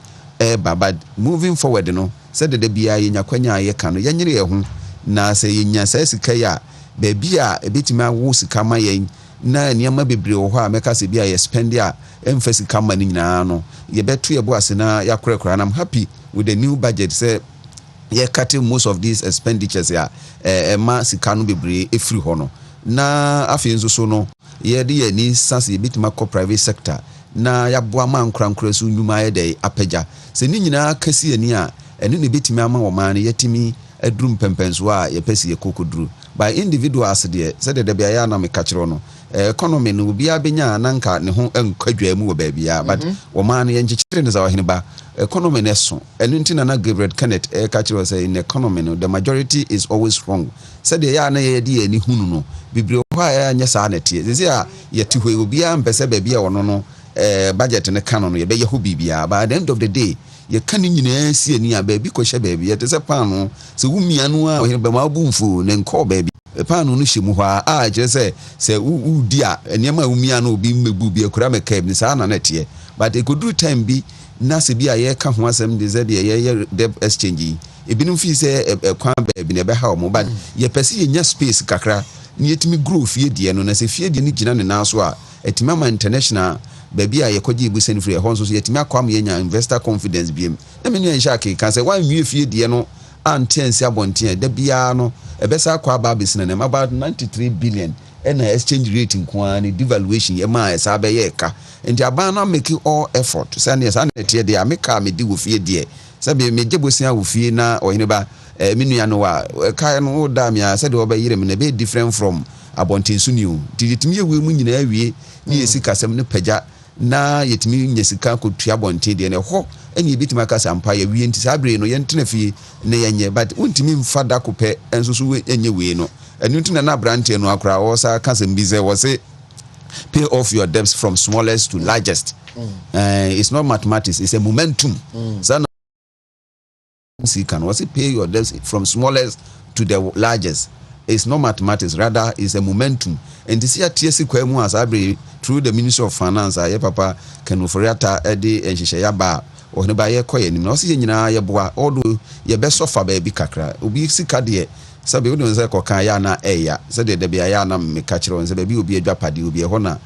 but moving forward no said the bia ye nyakwanya ye ka no ye nyere ye ho na say ye nya say sika ya ba bia ebetima wo sika ma ye na niam bebre wo ho a meka se bia ye spend ya emphasize kama ni nyina no ye beto ye bo ase na yakrekora. And I'm happy with the new budget say ye cutting most of these expenditures ya ma sika no bebre efri ho no na afi nso so no ye de ye ni sase ye betima ko private sector na yaboa man krankra so nyuma ye de apagya se ni nyina kasi ani a ene ne betimi ama wo man yetimi adrum pempenso a ye pesi ye kokoduru by individuals de se de bia ya na me ka kire no economy no bia benya nanka ne ho enkwadwa mu wo ba bia but wo man ye nkyekire ne za Oheneba economy ne so ene ntina na Gabriel Kenneth ka kire say in economy no the majority is always wrong se de ya na ye de ani hunu no bibire ho a ya nya sa na tie ze ya ye ti hwe obi a mpese ba bia wono no budget ne canon ye be ye ho bibia by the end of the day ye kan nyina si ani a ba bi ko hye ba bi ye te se pano se wumia no a Oheneba ma bumfu ne nko ba bi pano no hyemu ho a je se u di a eniema wumia no obi mebu bi akura mekab ni sa na na tie but e godu time bi na se bi a ye ka ho asem de ze de ye debt exchange ebinum fi se kwan ba bi ne be ha o mo but ye pese ye nya space kakra ni yetimi grow fie die no na se fie die ni gina ne na so a etimama international baby a yekoji ibu send free hon so yetimi akwam yenya investor confidence biem na me nua nhake kan say wan wie fie die no antense abonten da bia no ebesa akwa ba bisina na about 93 billion and exchange rate nko ani devaluation ye ma esa be ye ka and aban na make all effort say na esa na tie de ameka me di wo fie die say be me jebosia wo fie na Oheneba me nua no wa ka no da me a say de oba yire me na be different from abonten so new titimi ewe mu nyina awie ni esikasem ne pagya na yetimi nyesika ko tua bonte de ne ho eni bitima kasa ampa ya wie nti sabre no yentena fie ne yenye but untimi mfada ko pe enso so enye we no enu ntina na brante no akra wo sa kasa mbize wo se pay off your debts from smallest to largest. It's not mathematics, it's a momentum. So you can also pay your debts from smallest to the largest. It's not mathematics, rather it's a momentum. And this year TSC kwemu asabre through the Ministry of Finance aye papa Kenuforiata edi enhihye ba Oheneba ye koye nim na o se nyina ye boa odo ye be sofa ba bi kakra obi sika de sabe wo nze ko kan ya na eya se de bia ya na me ka kire nze ba bi obi adwapade obi ho na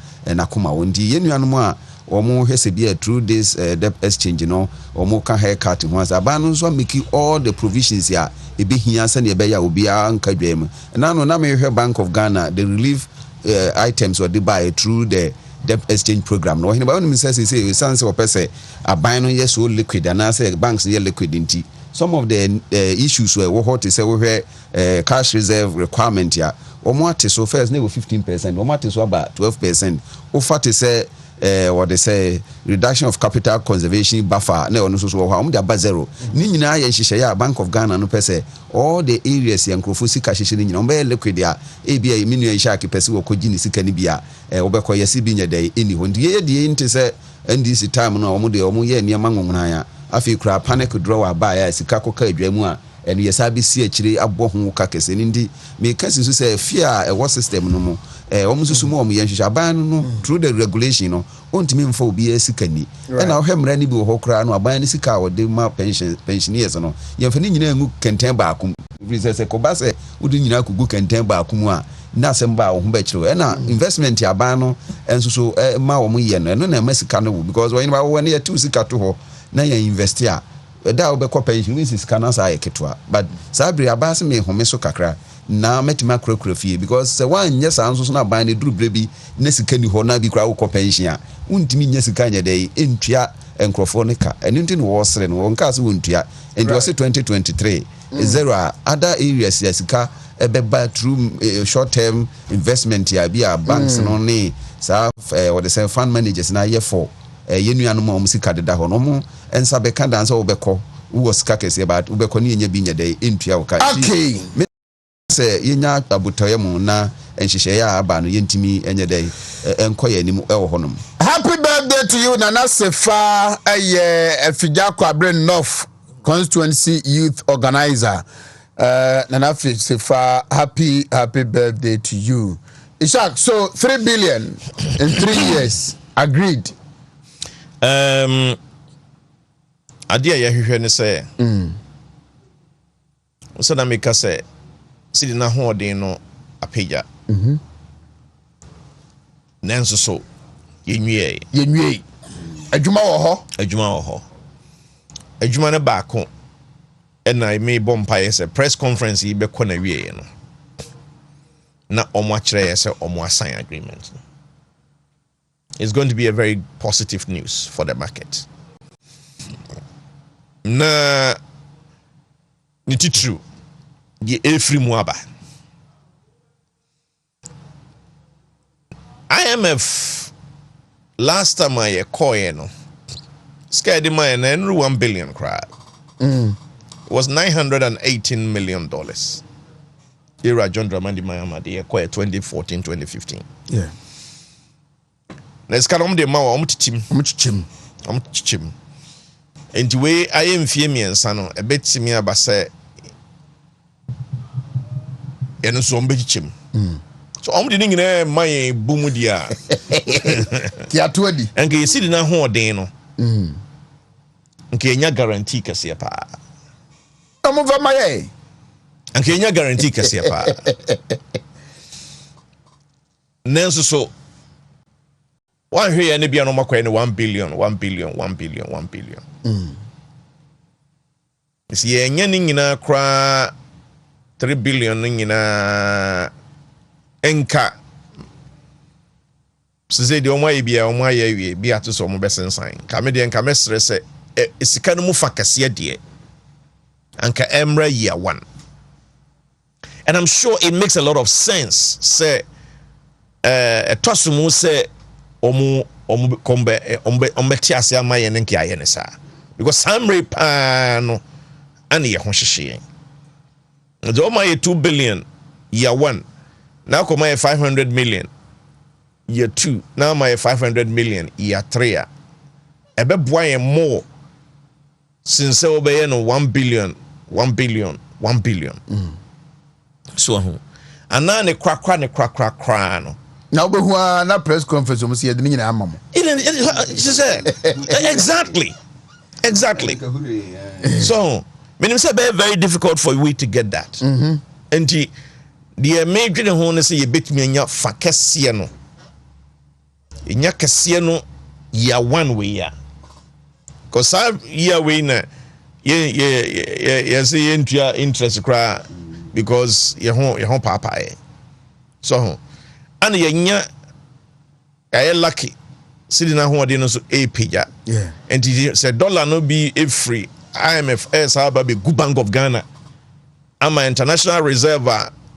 koma wondi ye nuanom a omo hwese bia through this debt exchange no omo ka haircut ho asa ba no so make all the provisions ya e be hia se ne be ya obi a nka dwam na no na me hwe Bank of Ghana the relief items or they buy through the debt exchange program. No, Oheneba when say sense or person a buy no yes so liquid and I say banks ye liquidity. Some of the issues were what to say we cash reserve requirement ya. Or more so first never 15%, or more so about 12%. Or what to say what they say reduction of capital conservation buffer na ono so ho am da zero ni nyina ya nhihye ya Bank of Ghana no pese all the areas ya nkrofo sika hihye ni nyina ombe liquid ya bia minu ya nhihye akepese wo kogi ni sika ni bia obekọ yesi bi nya dai eni ho ndi ye de nti se NDC time no omo de omo ye niam ngonwona ya afi kura panic drawer ba ya sika koka adwamu a enu yesa bi si akire abo ho ka kese ni ndi me kasi so se fia e war system no mo omo susu mo omo ye nhihye aban no through the regulation no ontimi mfa obi esika ni na ohemra ni bi wo kura no aban ni sika wo de ma pensioners no ye mfa ni nyina ngu kenten ba akum se ko ba se udi nyina kugu kenten ba akum a na semba wo ho ba kire na investment aban no enso so ma wo mo ye no na ma sika no because when ba wo ne ya tu sika to ho na ya invest ya da obekɔ pension means sika sa ayeketwa but sabri abase me home so kakra na metima kurakura fie because se wan nyɛ saa nso na ban ne duru bre bi na sika ni hɔ na bi kura wokɔ pension a untimi nya sika nya dɛ entua enkrofo ne ka ɛno nti no wɔ sere no wɔn ka se wontua and was 2023 zero other areas ya sika ebeba through short term investment ya bi a banks no ne sa what they say fund managers na ye for yenuanu ma sika deda ho no mo ensa be kan dansa obekɔ wo sika kese ba obekɔ ne nya bi nya dɛ entua wo ka okay se yenya abutoye mu na enhyehyɛ ya aba no yentimi enye dɛ enkɔ ya nim ɛwɔ honom. Happy birthday to you Nana Sefa Afija Kwabre North Constituency Youth Organizer. Nana Sefa, happy birthday to you. Ishak, so 3 billion in 3 years, agreed. Adia ya hwehwe ne se. So na make say sidi na ho odin no apeja. Nanso so yenwie adwuma wɔ hɔ adwuma ne baako ɛna me bompa yɛ press conference yi bɛkɔ na wie no na ɔmo akyerɛ yɛ sɛ ɔmo assign agreement. It's going to be a very positive news for the market. Na ni titru die efri mu aba IMF last time I call no scared my and 1 billion cry. It was $918 million. Era John Dramani Mayama the 2014-2015. Yeah. Let's come the ma chim. And the way I am me and sano a bit to me about say and so chim. So I'm doing my bumudia. Kiatwadi. And you see na ho den no. Okay, nya guarantee kase pa. Amova maye. And nya guarantee kase pa. Nenso so one here ne bia no makwa ne 1 billion. Si enya ni nyina kra 3 billion nyina enka size de omo bia omo aye bi ato so omo besensan ka me de enka mesre se esika no mu fakase de anka emra year 1 and I'm sure it makes a lot of sense say etosumu say omo kombe tiase amaye ne nkia ye ne sa because samre pa no ane ye ho hyehye de omo aye 2 billion year 1 now come my 500 million year 2 now my 500 million year 3 ebe boy more since obey no 1 billion so and now ne krakra no na obehu na press conference omo se nyina amamo exactly so meaning say very difficult for we to get that and the major hone say yebetumi anya fa kese no enya kese no ya one way ya cause year way na ye say entua interest kra because ye ho papa so and yenya ay lucky sidi na ho de no so e pija and he said dollar no be free IMF as aba be Bank of Ghana ama international reserve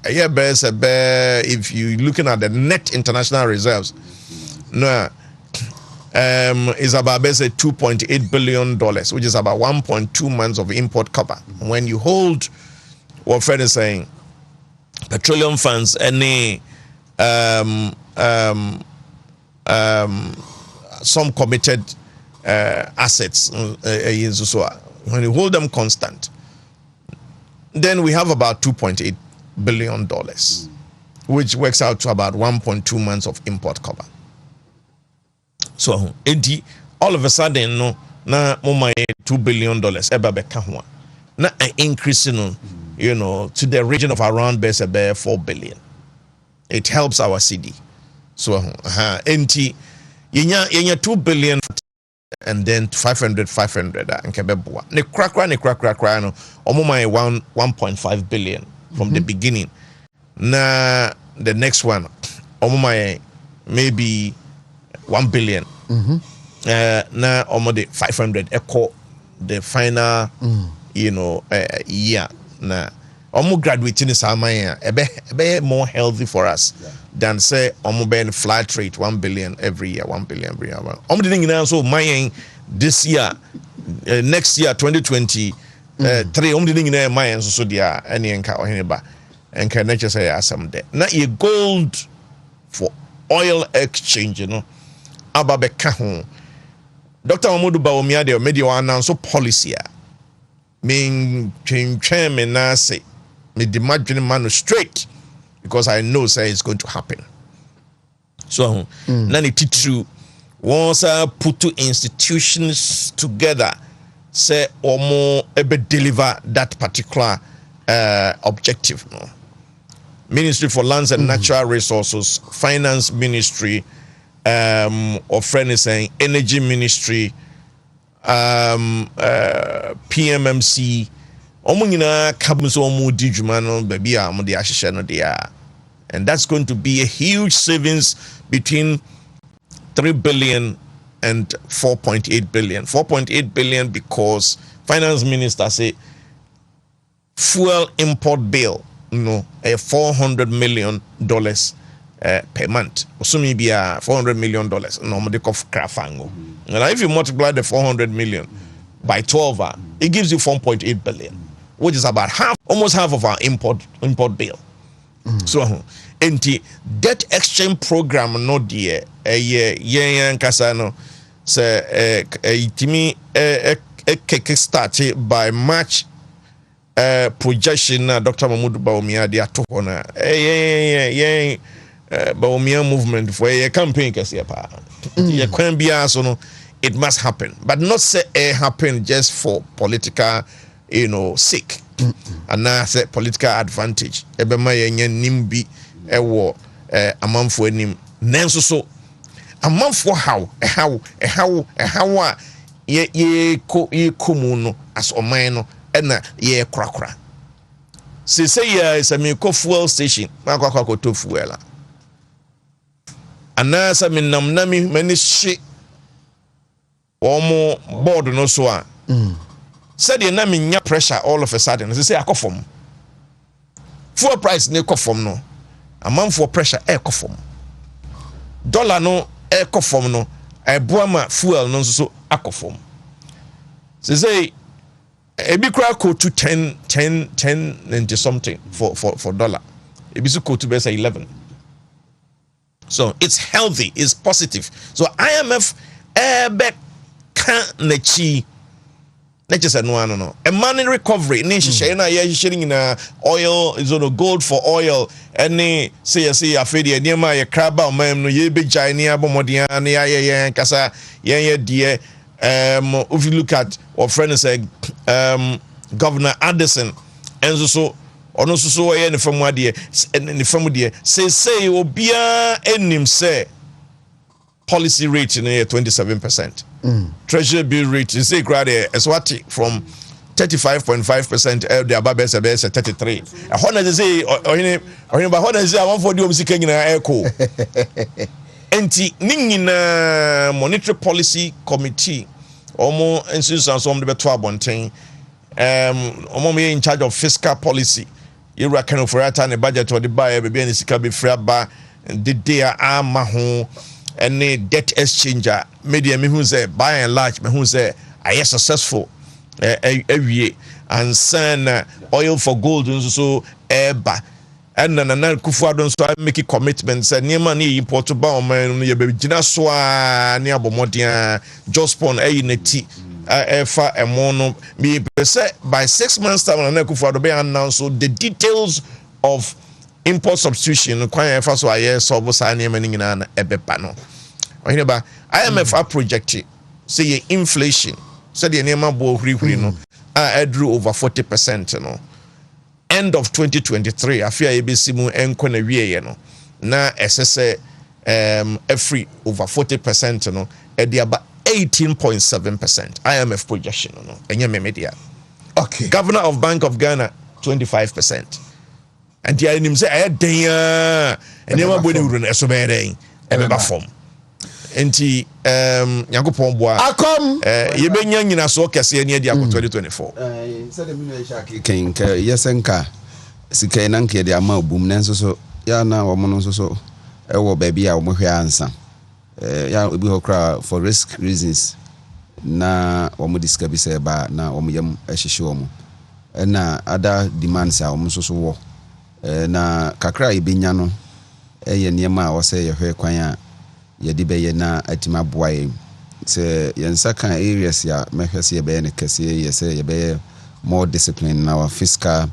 if you looking at the net international reserves no is about $2.8 billion, which is about 1.2 months of import cover. When you hold what Fred is saying, petroleum funds, any some committed assets, when you hold them constant, then we have about $2.8 billion, which works out to about 1.2 months of import cover. So, all of a sudden, no, na $2 billion eba beka ho. Na increasing, to the region of around 4 billion. It helps our city. So, yenya 2 billion and then 500 and kebeboa ne krakra no omo my 1.5 billion from the beginning. Na the next one omo my maybe 1 billion. Na omo the 500 echo the final year. Na omo graduating is ebe more healthy for us than say omo ben flat rate 1 billion every year. Omo didn't so my this year next year 2023 omo didn't my so dia any enka Oheneba enka nature say asam there. Na ye gold for oil exchange ababe ka ho Dr. Mahmoud Bawumia de media announce policy mean change me na say me the margin man straight because I know say it's going to happen. So nani titru once put two institutions together say omo ebe deliver that particular objective. No? Ministry for Lands and Natural Resources, Finance Ministry, or friend is saying Energy Ministry, PMMC, Omungina Kabuso Mudi Jumano, Baby, Amudi Ashishano dia. And that's going to be a huge savings between 3 billion and 4.8 billion. 4.8 billion because Finance Minister say fuel import bill, a $400 million per month. Osumi be $400 million. Normally of crafango. And if you multiply the 400 million by 12, it gives you 4.8 billion, which is about almost half of our import bill. So, debt exchange program no dear kasano say started by March projection Dr. Mahmoud Bawumia dia to na Bawumia movement for a campaign kasi pa ye kwan bia so no it must happen, but not say happen just for political sake and now say political advantage ebema ye nimbi ewo amanfo anim nanso so amanfo how ye komu no as oman no na ye krakra say is a me fuel station akwa to fuel ana sa me nam na me mani hye omo board no so a said na me nya pressure all of a sudden say akofom fuel price ne kofom no amanfo pressure ekofom dollar no ekofom no eboama fuel no so akofom say ebi kra ko to 10 and something for dollar ebi so ko to be 11. So it's healthy, it's positive. So IMF ebe kan na chi na just no a money recovery ni hye na ye hye na oil is on gold for oil any say afedi e ma ye kraba omam no ye be jai ni abomodia na ye kasa ye die if you look at our friend is Governor Addison and so ono so ye ne famu ade ne famu de say obia enim say policy rate in 27%. Treasury bill rate is say grade eswati from 35.5% the above 33. Hona dey say Oheneba hona say I for the omsika nyina echo. Enti ningina monetary policy committee omo institutions som de beto abonten omo me in charge of fiscal policy you reckon for that and budget or the buy be any sika be free ba the day ama ho any debt exchanger media me hu say by and large me hu say I successful every and send oil for gold so eba and na Kufuor so make a commitment say niema na import ba o man no ye be gina so a ne abomodia just pon neti efa emono me say by 6 months time na Kufuor be announce so the details of import substitution kwan efa so aye so bo sa niema ni nyina na ebeba no Oheneba IMF a project say inflation say the niema bo hurihuri no drew over 40% no end of 2023 afia ABC mu enko na wie no na esese every over 40% no e dia ba 18.7%. IMF projection, no, and media. Okay. Governor of Bank of Ghana, 25%. And the enemy say, I had and you are going to so bad, a form. Enti Yakupon Bois Akom you been young in a so kase near the 2024. Said the minister king yesenka sika nanke de ama bum nanso so ya na wo no so e wo baby a wo hwe ansa ya obi hokra for risk reasons na wo mo discuss bi say ba na wo yam ehihye wo mo na other demands a wo so wo na kakra ibenya no ye niema a wo say ye hwe kwan a yedi beye na atima boaye se yensa kan areas ya mehwese ye beye ne kase ye se ye beye more discipline in our fiscal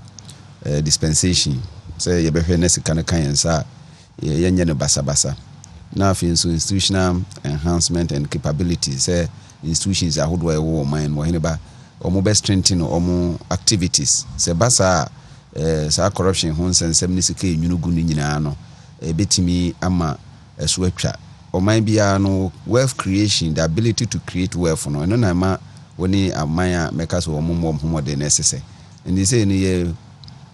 dispensation se ye behwe ne sika ne kan yensa ye nye ne basa na afin so institutional enhancement and capabilities se institutions ahodo e wo man Oheneba omo be strengthen omo activities se basa sa corruption ho nsensem ne sika enyunugu ni nyina no betimi ama eso atwa oman bia no wealth creation, the ability to create wealth no na ma woni amaya meka so omo de necessary and they say ni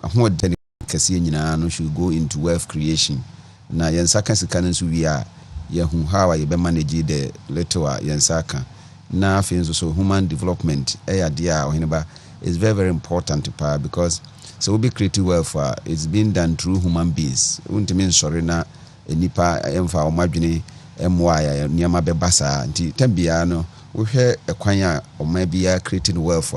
ahode kase nyina no should go into wealth creation na yensaka sika no so wi a yehu how ye be manage the little yensaka na afin so human development de a Oheneba is very very important because so we be creating wealth it's being done through human beings untimi nsori na enipa emfa omadwene emwaya niama bebasa nti tambia no wohwe ekwan a oma bia creating wealth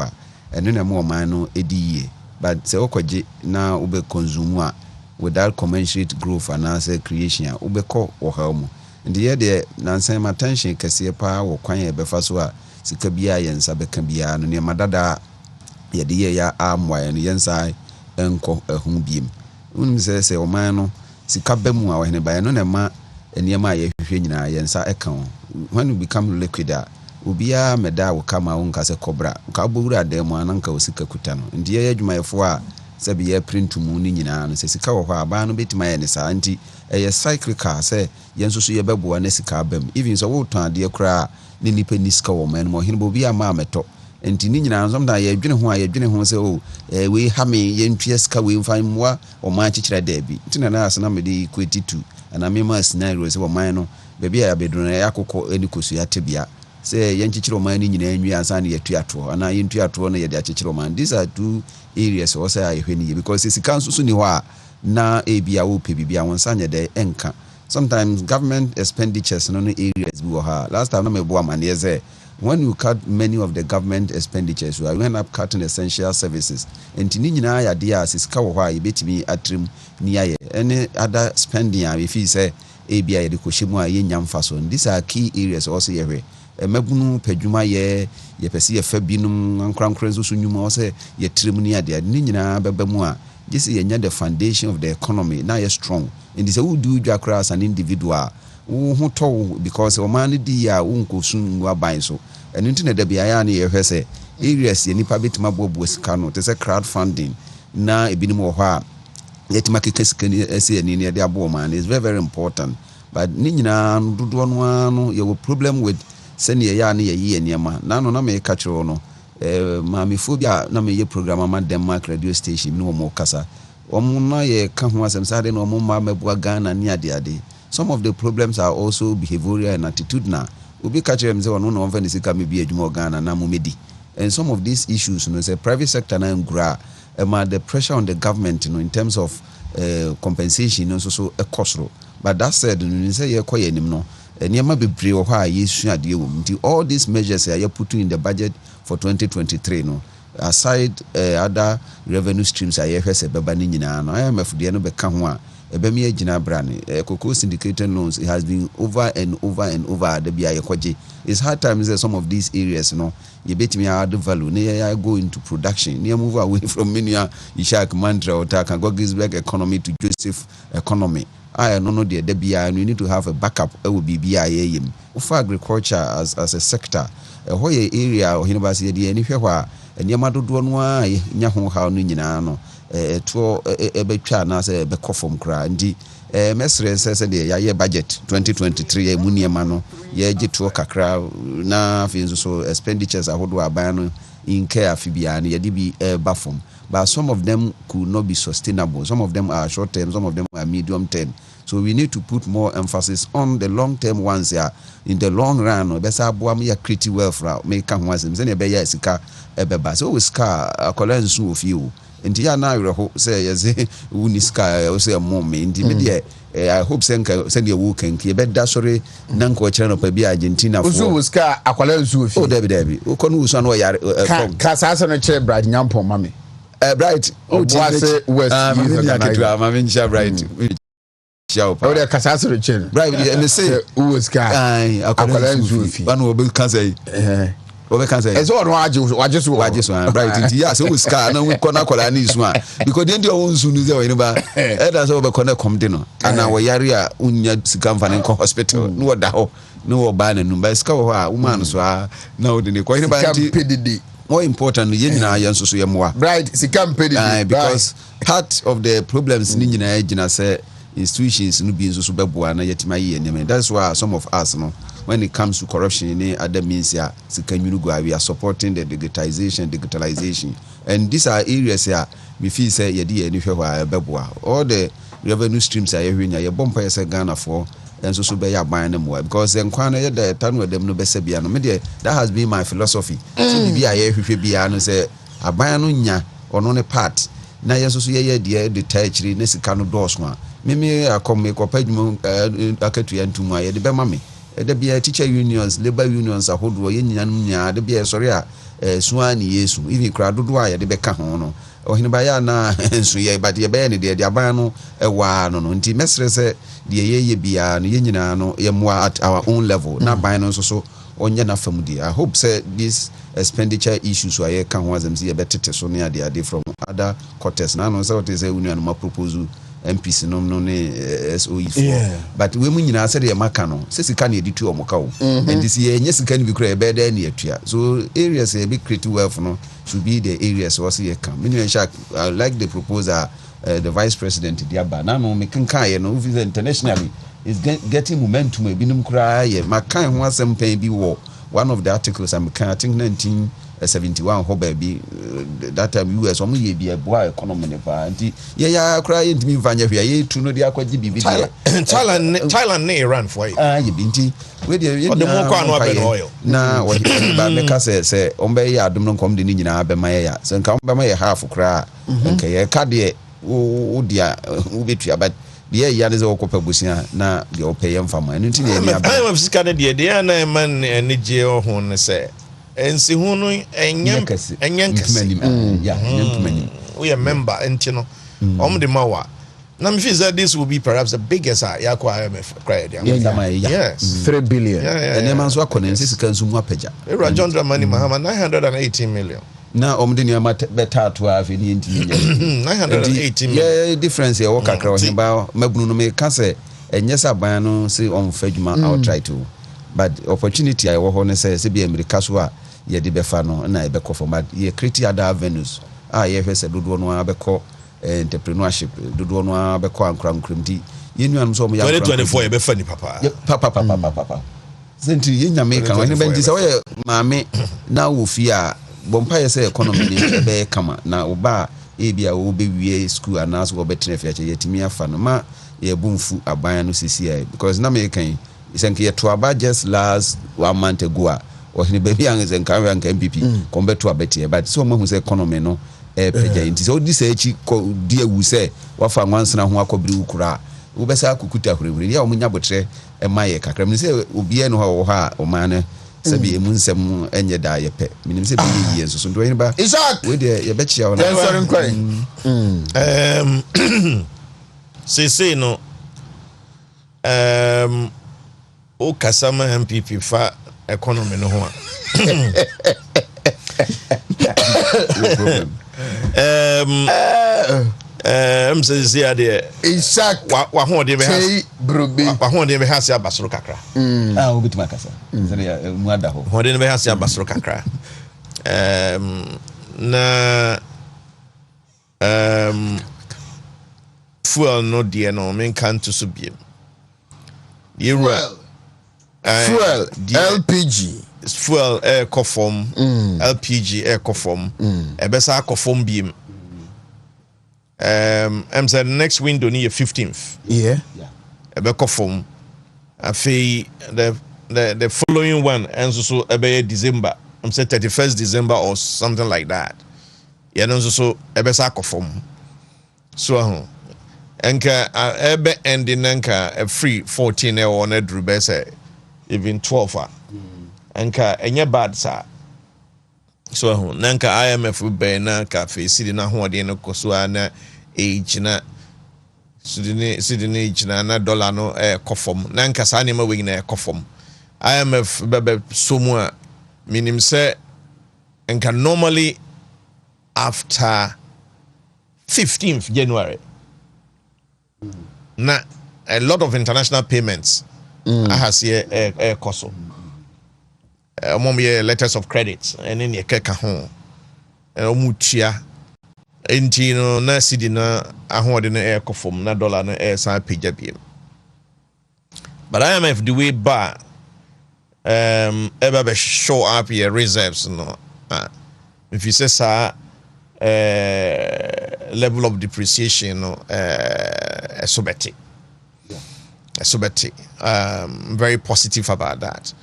eno na mo man no ediye but se okoje na ube consume without commensurate growth and as creation ube ko wo ha mu nti ye de nansan attention kese pa wo kwan e befa so a sika bia yensa beka bia no niama dada ye de ye ya amwaya no yensa enko ehun biem unum se o man no sika bemu a Oheneba no na ma eniema ye hwehwe nyina yensa eka when you become liquid obia meda wo kama wo nka se kobra ka bowura dem ananka osika kuta no ndi ye adwumayefo a se be ye print mu ni nyina no se sika wo hɔ aba no betima ye ne sa nti eye cyclical se yenso so ye beboa na sika abam even so wo ton ade kura ni nipa ni sika wo man mo Oheneba obia ma ameto nti ni nyina nso da ye adwene ho se o we ha me ye ntwe sika we mfa mmoa o ma chichira da bi nti na asena me de equate to ana mema scenario se wo man no baby a bedruna ya kokɔ eni kosu ya tebia se yenchichiro man ni nyina anwi ansa na yetuato ana yentuato na ye de achichiro man. These are two areas o say ayehwe ni because sika nso so ni hɔ a na ebia wo pe bibia wonsa nya de enka. Sometimes government expenditures no areas bi wo ha. Last time na me bo amane ze when you cut many of the government expenditures, you end up cutting essential services. And ni nyina ya dia sika wo hɔ a yebetimi atrim ni aye any other spending a if you say ebia ye de kohyemu a ye nyamfa so. These are key areas also yehwe mabunu padwuma ye pese ye fa binum ankrankran so nyuma o say ye trim ni ade ni nyina beba mu a just ye nya the foundation of the economy na ye strong. And this who do dwakra as an individual who told because o man di ya unkosun wa ban so enu nti na da bia ya na ye hwese areas ye nipa betima bobo sika no te say crowdfunding na ebinim wo hɔ a yetima kekesika ni ese ni ne de abo man is very very important but ni nyina dodo no ano ye problem with sene ye ya na ye yi niema na no na me ka kiro no mami phobia na me ye program ama Denmark radio station ni wo mo kasa omo na ye ka ho asem sade na omo ma mebua Ghana ni ade some of the problems are also behavioral and attitudinal. Obi ka kire mze wono no mfa ni sika me bi adwuma Ghana na mumedi. And some of these issues no say private sector na ngura the pressure on the government in terms of compensation no so ekosro. But that said no say ye koye nim no niema bebre wo ha yesu ade wo nti all these measures are put in the budget for 2023 no aside other revenue streams are hwese beba ni nyina no IMF de no beka ho a ebemi agina brane cocoa syndicated loans it has been over and over the bia yekoje. It's hard times that some of these areas no you betimi add value ne go into production ne move away from Minia Ishak Mantra or Taka Gogisberg economy to Joseph economy. I no the bia we need to have a backup will be bia for agriculture as a sector hoye area or university de ani hwehwa niema dodo no a nya ho ha no nyina no to ebetwa na say be kofom kra ndi mesre se de ya budget 2023 mu niema no ye gito kakra na afi nso so expenditures ahodo aban no in care afibia no ye de bi bafom, but some of them could not be sustainable. Some of them are short term, some of them are medium term. So we need to put more emphasis on the long term ones here. In the long run, besa boam ya create wealth ra make kan wasem se ne be ya sika ebeba. So we ska akola nsu ofie. Nti ya na awerho say yeze wuni ska o say mom nti me de I hope senka send your work and be da sorry nanko kire no pa bi Argentina for usu ska akola nsu ofie. Oh debi ko no usu no yare ka sa no kire brad nyampo mame bright o wase west mami ncha bright show o de kasasa re chen bright me say o ska akola nsu ofie ban wo be kan say we can say ezo no waje so bright nti ya so ska na we kona kola na isu a because dey dey won su ni ze we ba e da so be kona kom de no ana wo yare a unya sika mfa ne hospital no da ho no wo ba na nu ba ska wo a woman so a na wo de ne ko ni ba nti more important ye nyina ya nso so ye moa bright sika mpedi because part of the problems ni nyina ya gina say institutions no bi nso so beboa na yetima ye nyame. That's why some of us no when it comes to corruption in other means ya sikanyunugo we are supporting the digitalization, and these are areas here we feel say ye dey any hwe beboa all the revenue streams are hwenya ye bompa ye say Ghana for and so be ya ban na mo because enkwa na ye da tanu dem no bese bia no me dey that has been my philosophy. So bia ye hwehwe bia no say aban no nya ono ne part na ye so ye de detachiri ne sika no doso a me akom ko padwum akatu ya ntumu ye de be ma me de bia teacher unions, labor unions ahodo ye nyinanum nya de bia sori a suani yesu even kra dodo a ye de be ka ho no Oheneba ya na ensu ye but ye be ne de aban no ewa no nti mesre se de ye bia no ye nyina no ye moa at our own level na ban no so onye na fam di. I hope say this expenditure issues were can was them see a better so near the from other quarters na no say what is a union ma proposal MPC no SOE4 but we mu nyina say the maka no say sika na editu omoka wo and this year nye sika ni bi kura e be da na atua so areas e be create wealth no should be the areas was here come me I like the proposal the vice president Diaba na no me kankan ye no visa internationally is getting momentum e binum kura ye makan ho asem pan bi wo one of the articles I think 1971 ho baby that time US omo ye bi eboa economy ne pa nti ye ya kura ye ntimi mfanya hwia ye tu no de akwaji bibi Thailand ne Iran for ye binti we de ye mo kwa no abel oil na wo ba me ka se ombe ye adom no kom de ni nyina be ma ye ya se nka ombe ma ye half kura nka ye ka de wo dia wo betua but the year is okopa busia na the opay mfama enu nti ne nia ba I'm sika ne de na man enije ho ne se ensi hu no enyem ya nyemtumani we a member enti no de mawa na me feel that this will be perhaps the biggest yakwa IMF credit yes 3 billion ene man so akone nsi sika nsu mu apaja Era John Dramani Mahama 918 million na omde ni ama beta to afi ni enti 918 million yeah difference ya wakakra Oheneba mabunu no me ka se enyesa ban no se on fadwuma I'll try to but opportunity I wo ho ne se be America so a ye de befa no na e be ko format ye create other avenues ye hwese dodo no abekọ entrepreneurship dodo no abekọ ankrankremdi ye nuanum so mo ya 2024 ye befa ni papa senti ye nyame kan wani banji se wo maame na wo fi a bompa ye se economy ni be kama na oba ebia wo be wie school anas wo betre fi ache yetimi afa no ma ye bumfu aban no sisi because na me kan isenke ye to aba just last 1 month ago Oheneba bi an zen kan rank MPP kombe to abeti but so mahu se economy no peja nti so di se echi di ewu se wafa nwansena ho akobiri ukura wo besa akukuta hurehuri ya omunya botre emaye kakra me se obi no ho ha o man sabi emu nsem enye da ye pe minim se bi ye nso so ndo Oheneba we de ye bechia wona sorry nkwai say no o kasama MPP fa economy no ho say ade Isaac wa ho de be has brobi wa ho de be has ya basoro kakra obitima kasa sere ya mu ada ho de be has ya basoro kakra na fuel no deɛ no menka nto so biem fuel LPG fuel ɛkɔ fam LPG ɛkɔ fam ɛbɛsa akɔ fam biem I'm saying next window near 15th ɛbɛkɔ fam afei the following one and so ɛbɛyɛ December I'm saying 31st December or something like that yɛno nso so ɛbɛsa akɔ fam so enka ebe ending enka free 14 ɛwɔ na duru bɛsɛ even 12 enka enye bad sa so nanka IMF be na ka face di na hoɔden no koso na age na sidine age na dollar no kɔfom nanka sa ne ma we na kɔfom IMF bebe so mu a minim sɛ enka normally after 15th January na a lot of international payments has here koso mom ye letters of credit and then ye keka ho omutua enti no na sidi na ahode na kofom na dollar na san pagya biem but IMF the way ba ever be show up your reserves no if you say sa level of depreciation no sobeti very positive about that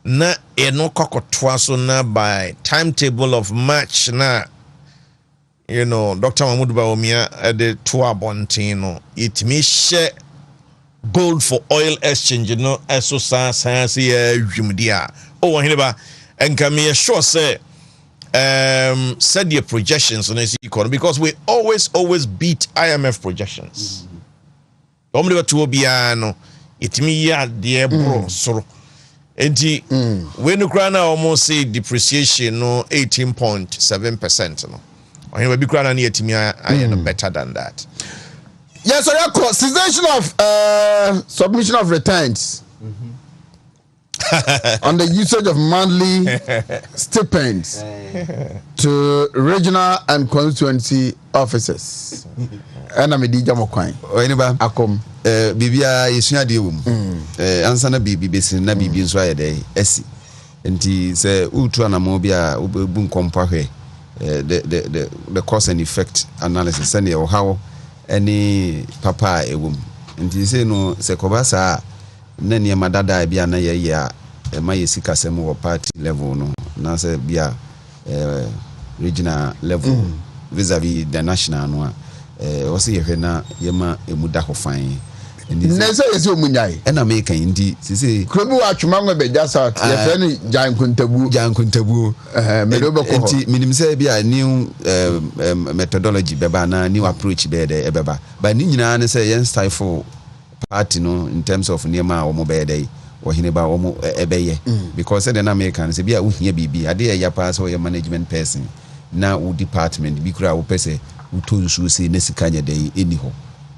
na eno kokotwa so na by timetable of March na you know Dr. Mahmoud Bawumia the to abontin no it me share gold for oil exchange no eso science dwimdia Oheneba enka me sure say set your projections on this economy because we always beat IMF projections. Omri watu obiano itimi ya de bro soro. Enti when you cry now almost say depreciation no 18.7% no. Oheneba bi cry na itimi ya better than that. Yes, so cessation of submission of returns. On the usage of monthly stipends to regional and constituency officers. And I'm a DJ Mokwan. Oheneba Akom. Bibia yesua de wom. Ansa na bibi besin na bibi nso ayede esi. Enti se utu anamo bia obu nkompa hwe the cause and effect analysis and how any papa ewom. Enti se no se kobasa na niema dada bia na ye ya ma yesika sem wo party level no na se bia regional level vis-a-vis the national no o se ye na yema emuda hofan na se yesi omunyai e na me kan ndi sisi krobi wa atwuma ngwe be jasa ye fe ni jankuntabu me do beko enti minim se bia new methodology beba na new approach be de beba ba ni nyina ne se yen stifle party no in terms of niema omo be dey Oheneba omo ebeye because the American say bia uhia bibi ade ya pass or your management person na wo department bi kura wo pese wo to nsu se na sika nya dey eni ho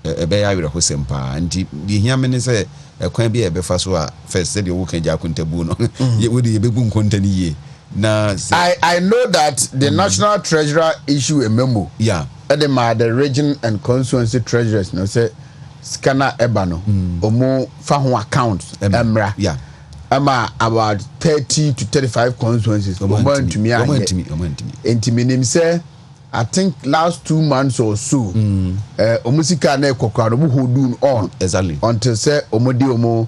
ebeya were ho sempa anti di hia me ne say ekwan bi ebefa so a first say the wo kan ja kontabu no ye wo de ye bebu nkonta ni ye na I know that the national treasurer issue a memo the region and constituency treasurers no say scanner ebano omo fa ho account emra ama about 30 to 35 constituencies Wontumi entimenim say I think last 2 months or so omo sika na ekokra no hold on exactly until say omo di omo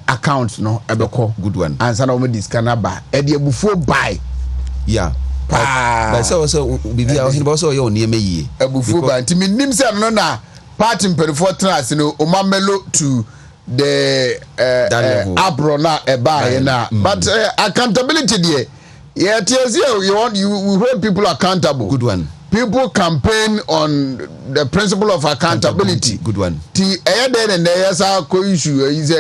account no ebeko good one answer na omo di scanner ba e de abufuo buy but so bibia Oheneba so ye oni emeyi abufuo ba entimenim say no na party mpelifo trans no omamelo to the abro na eba na but accountability there you hold people accountable. Good one. People campaign on the principle of accountability. Good one. Ti then and there's a issue is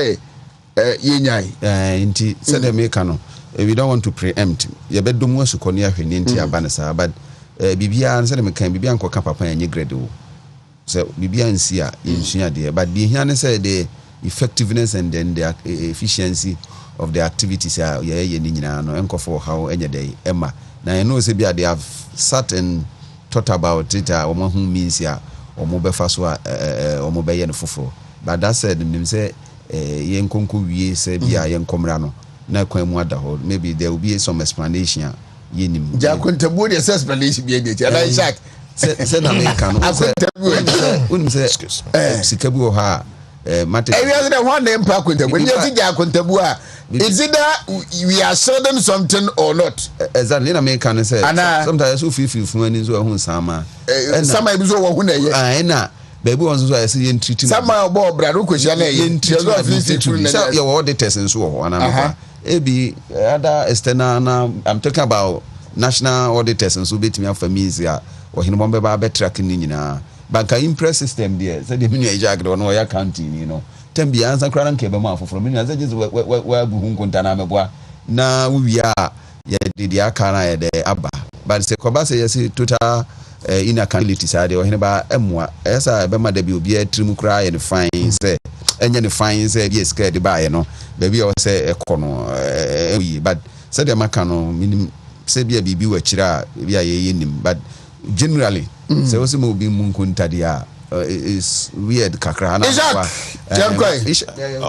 yenyai inti said the make no we don't want to preempt ye bedom wasu kone ahwene nti abanesa but bibia said me kan bibia nkoka papa anye grade wo so bibia nsi a yensua de but the here say the effectiveness and then the efficiency of the activities ye ni nyina no enkofo how enye dey ema na you know say bia they have sat and thought about it omo hu means ya omo befa so a omo be ye no foforo but that said nim say yen konko wie say bia yen komra no na kwan mu ada ho maybe there will be some explanation yenim ja kontabu de explanation bia de ya like shark say na me kan no unim say sikabu ha matter we are the one name pa kontabu you see ja kontabu a is it that we are selling something or not exactly na me kan say sometimes you feel funny so hu sama sama bi so wo hu na ye na baby won so say yen treat sama obo brado kwehia na ye you all the tests so ho ana ebi other external na I'm talking about national auditors and so betimi afamizi a Oheneba be ba track ni nyina banka impress system there say the menu ejag do no ya counting you know tembi answer kra nke be ma foforo menu say just we bu hu nkonta na meboa na wi a ya de aka na ya de aba but say koba say yes total inaccountability side Oheneba emwa esa be ma da bi obi atrim kra ya the fine say enye ne fine say bi scared ba ye no baby o say ekono but say the maka no minim say bia bibi wa kira bia ye nim but generally say we mo bi mun kunta dia is weird kakra na wa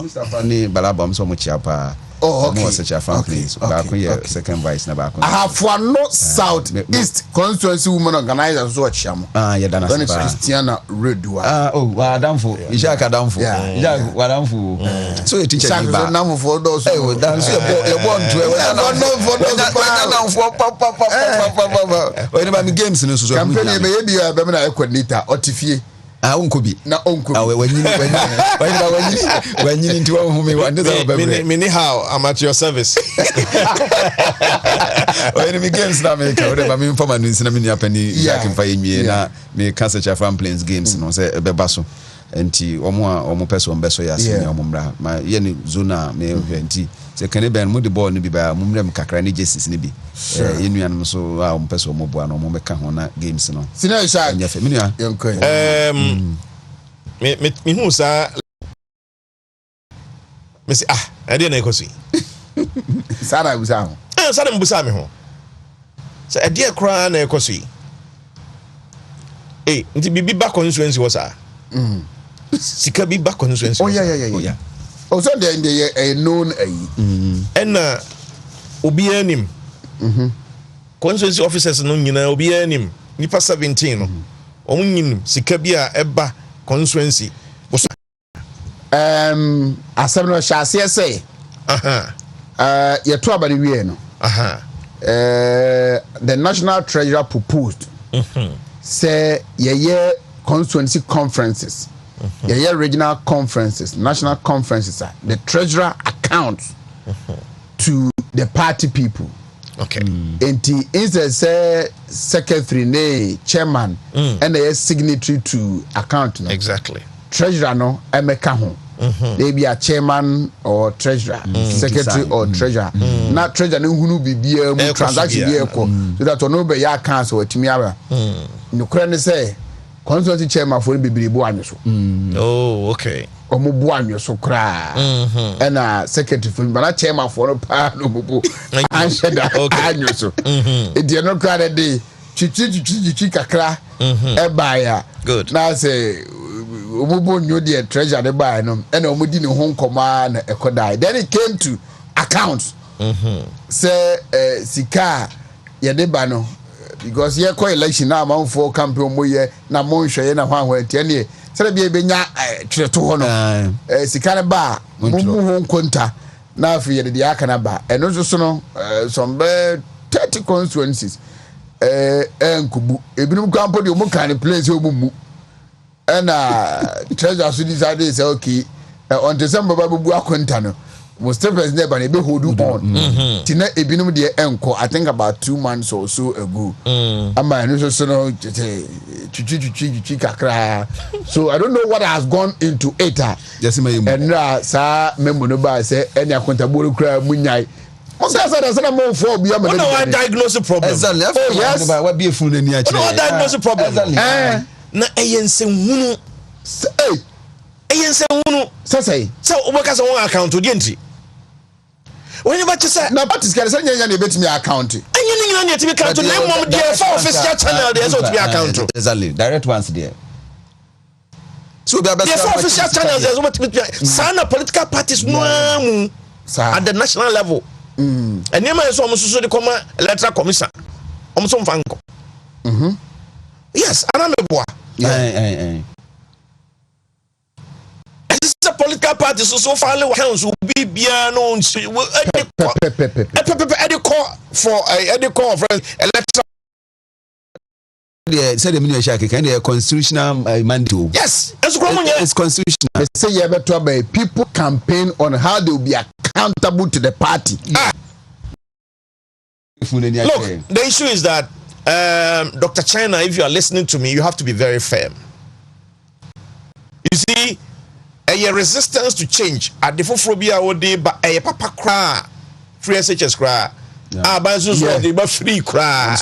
Mr. Fani balabam so mo chiapa more such a fan please back here second vice na back I have for no south east constituency women organizers so chiam ya dana Don Christiana Redua wa damfo Ishaka damfo Ishaka wa damfo so a teacher ni ba na for those dan so e born to Oheneba mi games no so campaign be bi ya be na equator otifie unkobi na onkobi wanyini nti wa humi wa ndeza baby mini how I'm at your service Oheneba games na me ka Oheneba mi informa no nsina mi ni apani Jacques mfa yenwie na me cancer cha fan planes games no say beba so enti omo person beso ya se omo mra ma ye ni zona me hwe enti se kane ben mu de ball ni bi ba mu mrem kakra ni Jesus ni bi yenuanum so omo person omo boa no omo meka ho na games no sina sha nya fe menua me hu sa me say ade na ekosi sara busa ho sara mbusa me ho so ade kra na ekosi nti bibi ba constituency wo sa sika bi ba constituency yeah also they known and obi anim constituency officers no nyina obi anim nipa 17 no omo nyim sika bi a eba constituency asem no shase say ye to abani wie no the national treasurer proposed say ye constituency conferences yeah, regional conferences, national conferences, the treasurer accounts to the party people. Okay. And instead say secretary, nay, chairman, and they signatory to account. No? Exactly. Treasurer no, emeka ho. Maybe a chairman or treasurer, secretary or treasurer. Not treasurer no hunu bibia mu transaction bi eko. So that no be ya account or timi aba. No kra say consulting chairman for bibiribu anyo so. Oh, okay. Omo bu anyo so kra. And secretary for but chairman for no pa no bubu. Answer that anyo so. E dey no kra dey chichi kakra e buy ya. Good. Now say omo bu nyo dey treasure dey buy no and omo di ne ho nkoma na ekodai. Then it came to accounts. Say sika ye dey ba no because ye ko election na man for campaign mo ye na mo nhwe na hwan hwan tie ne sele bia be nya treto ho no sika ne ba mo ho nkonta na afi ye de aka na ba eno so no some 30 constituencies enkubu ebinum kampo de mo kan place obumu treasure so decide say okay on December ba bu akonta no Mustafa's never be hold on. Tina ebinum de enko I think about 2 months or so ago. Ama no so no chichi kakra. So I don't know what has gone into it. And sa member no ba say any accountable kra munyai. That's not more for be what I diagnose the problem. Exactly. Yes. What be a fool in here? What diagnose the problem? Na eyense hunu. Eyense hunu. Say so obaka one account odi enti. When you about to say na parties can say nya betimi account. And you know to be account na mom there for official channel there so to be account. Exactly. Direct ones there. So be the official channels there's what sana political parties no at the national level. And you so almost so the comma electoral commission. Almost some fanko. Yes, and I'm a boy. It's a political party so far council be piano for electoral. Said the minister can a constitutional mandate. Yes, it's constitutional. They say you have to people campaign on how they will be accountable to the party. Look, the issue is that Dr. China, if you are listening to me, you have to be very firm. You see, a resistance to change at the phobia or day, but a papa cry, free SHS cry, the free cry.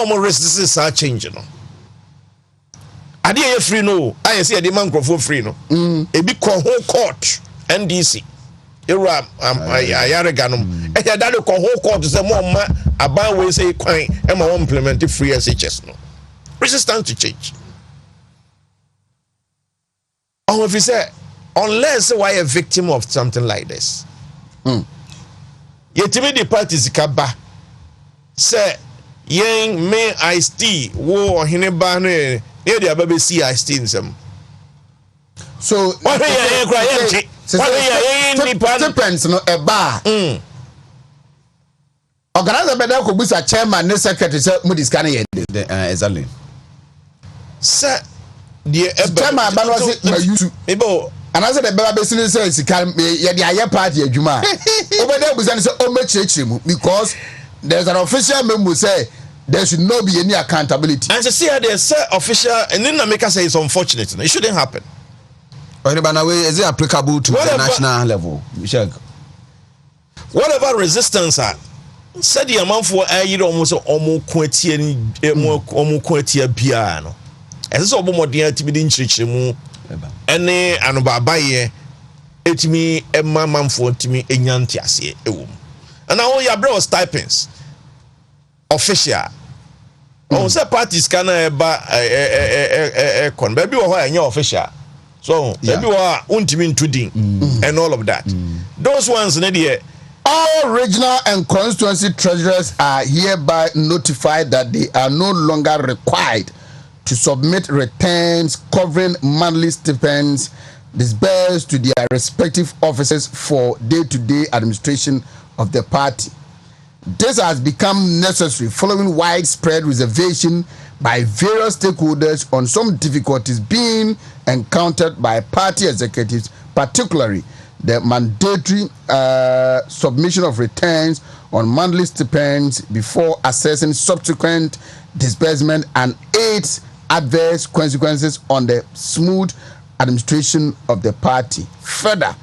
More resistance are changing. I didn't free no. I see a demand for free no. A big whole court NDC. Era Ayareganum. I had a whole court to say more about we say coin and my implement free SHS no. Resistance to change. Or if you say unless why a victim of something like this. Yet the parties kaba say yen me iced wo Oheneba ne the baby see iced in some. So what depends no a bar. Organizer better could be a chairman ne secretary say mo discard exactly. Sir the chairman ban was my use ebo and I said the baby business say can ye the party adwuma. Over there we say o me chechemu because there's an official memo say there should not be any accountability. And to see how they say official, and then America say it's unfortunate. It shouldn't happen. Is it applicable to the national level? Whatever resistance are, said the amount for a year almost quantity piano. As it's almost more dear to be in church, and babaye, it me a mamma for to me a yantiasi, a woman. And now your bro stipends official. On say parties can con baby or your official. So baby or Wontumi tuding and all of that. Those ones all regional and constituency treasurers are hereby notified that they are no longer required to submit returns covering monthly stipends disbursed to their respective offices for day-to-day administration of the party. This has become necessary following widespread reservation by various stakeholders on some difficulties being encountered by party executives, particularly the mandatory submission of returns on monthly stipends before assessing subsequent disbursement and its adverse consequences on the smooth administration of the party. Further,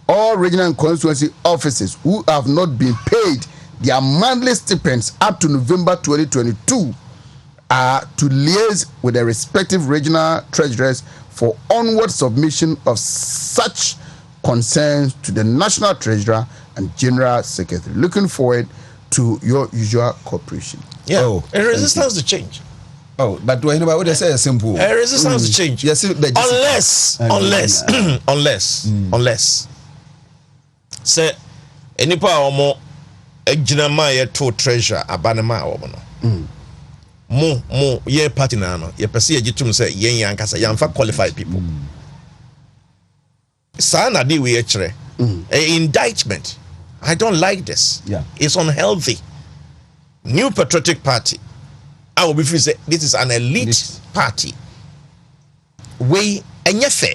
all regional and constituency officers who have not been paid their monthly stipends up to November 2022 are to liaise with their respective regional treasurers for onward submission of such concerns to the national treasurer and general secretary. Looking forward to your usual cooperation. Yeah, a resistance to change. Oh, but what they say is simple. A resistance to change. Yes, unless. Say, any power more. Ejina ma ye to treasure abanema wo no mo ye party na no ye pese ye gitum say yen yankasa yamfa qualified people sa na dey we kire indictment. I don't like this. It's unhealthy. New Patriotic Party, I will be free say this is an elite party. We enyefe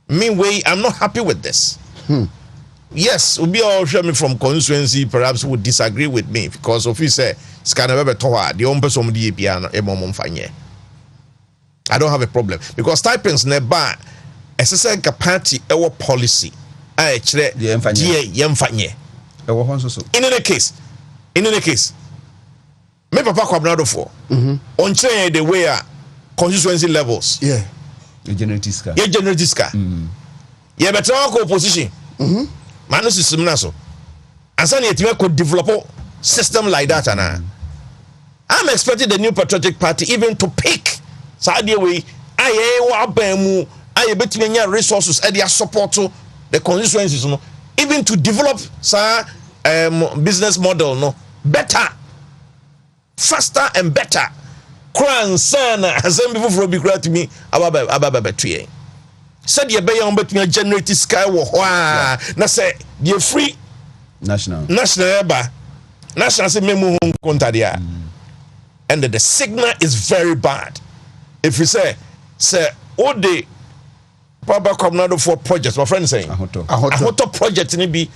me way I'm not happy with this. Yes, will be all share me from constituency perhaps would disagree with me because of you say Scanabebe Toa, the own person the piano a moment fine. I don't have a problem because stipends never SSN party our policy. I chere yemfanye. In any case, me papa kwabnado for on train the way constituency levels. Yeah. You generate this car. Yeah, better opposition. Manus is so. And so you could develop a system like that. And I'm expecting the New Patriotic Party even to pick Saudi way aye wa abamu aye betumi nya resources e dey support the constituencies no even to develop business model no better faster and better kran sana asem before from bikra to me ababa betue said ye be yon betumi generate sky wo ho a na say the free national eba national say memu kontadia and the signal is very bad if you say all the Papa Comnado for projects, my friend saying ahoto project ni bi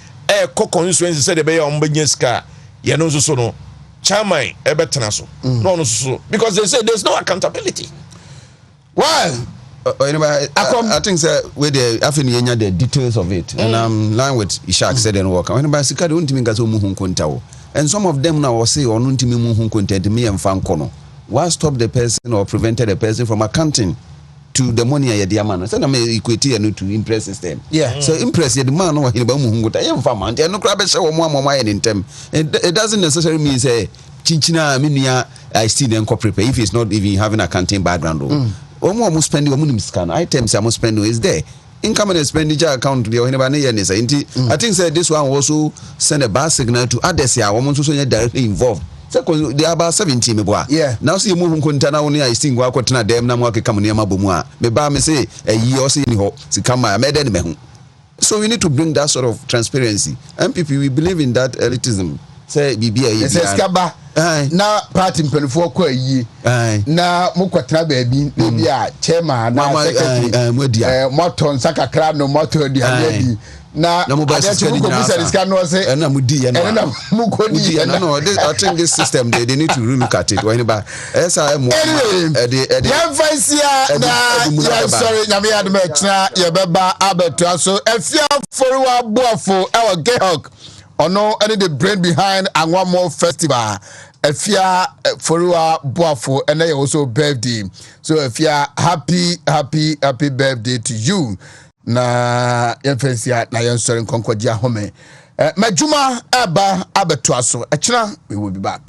constituency say the be on benyeska ye no so no chairman ebetena so no so because they say there's no accountability. Well, I think where the after the details of it and I'm line with Ishak said and work when by sika don't mean gaso mu hunkonta and some of them now say or no ntimi mu hunkonta me and fan kono what stop the person or prevented the person from accounting to the money ya the man say na me equity and to impress system so impress the man no hin ba mu hunkonta yem fa man no kra be hye wo mo amoma in tem it doesn't necessarily mean say chinchina minia I still then prepare if it's not even having a accounting background omo spending omo scan items am spending is there income and expenditure account the Oheneba na yen say I think say this one also send a bad signal to others here omo so directly involved they are about 17 me boa now see mu hunkonta na woni I still go akotena dem na mo akeka mo niam abomu a me ba me say yi o say ni ho sikama me de me hu so we need to bring that sort of transparency MPP we believe in that elitism say bibia yi skaba na party mpelifo kwa yi na mukwatena baabi na bia chairman na secretary moto nsakakra no moto di adi na adechi muko bisa diska no say na mudi ye na muko di no I think this system they need to look at it when ba esa mo ya faisia na ya sorry nyame adme tena ye beba abeto so afia foruwa boafo ewa gehok ono any the brain behind and one more festival afia foruwa boafo and also birthday so afia happy birthday to you na yefesia na yensori nkonkwaji ahome majuma aba abeto so echira we will be back.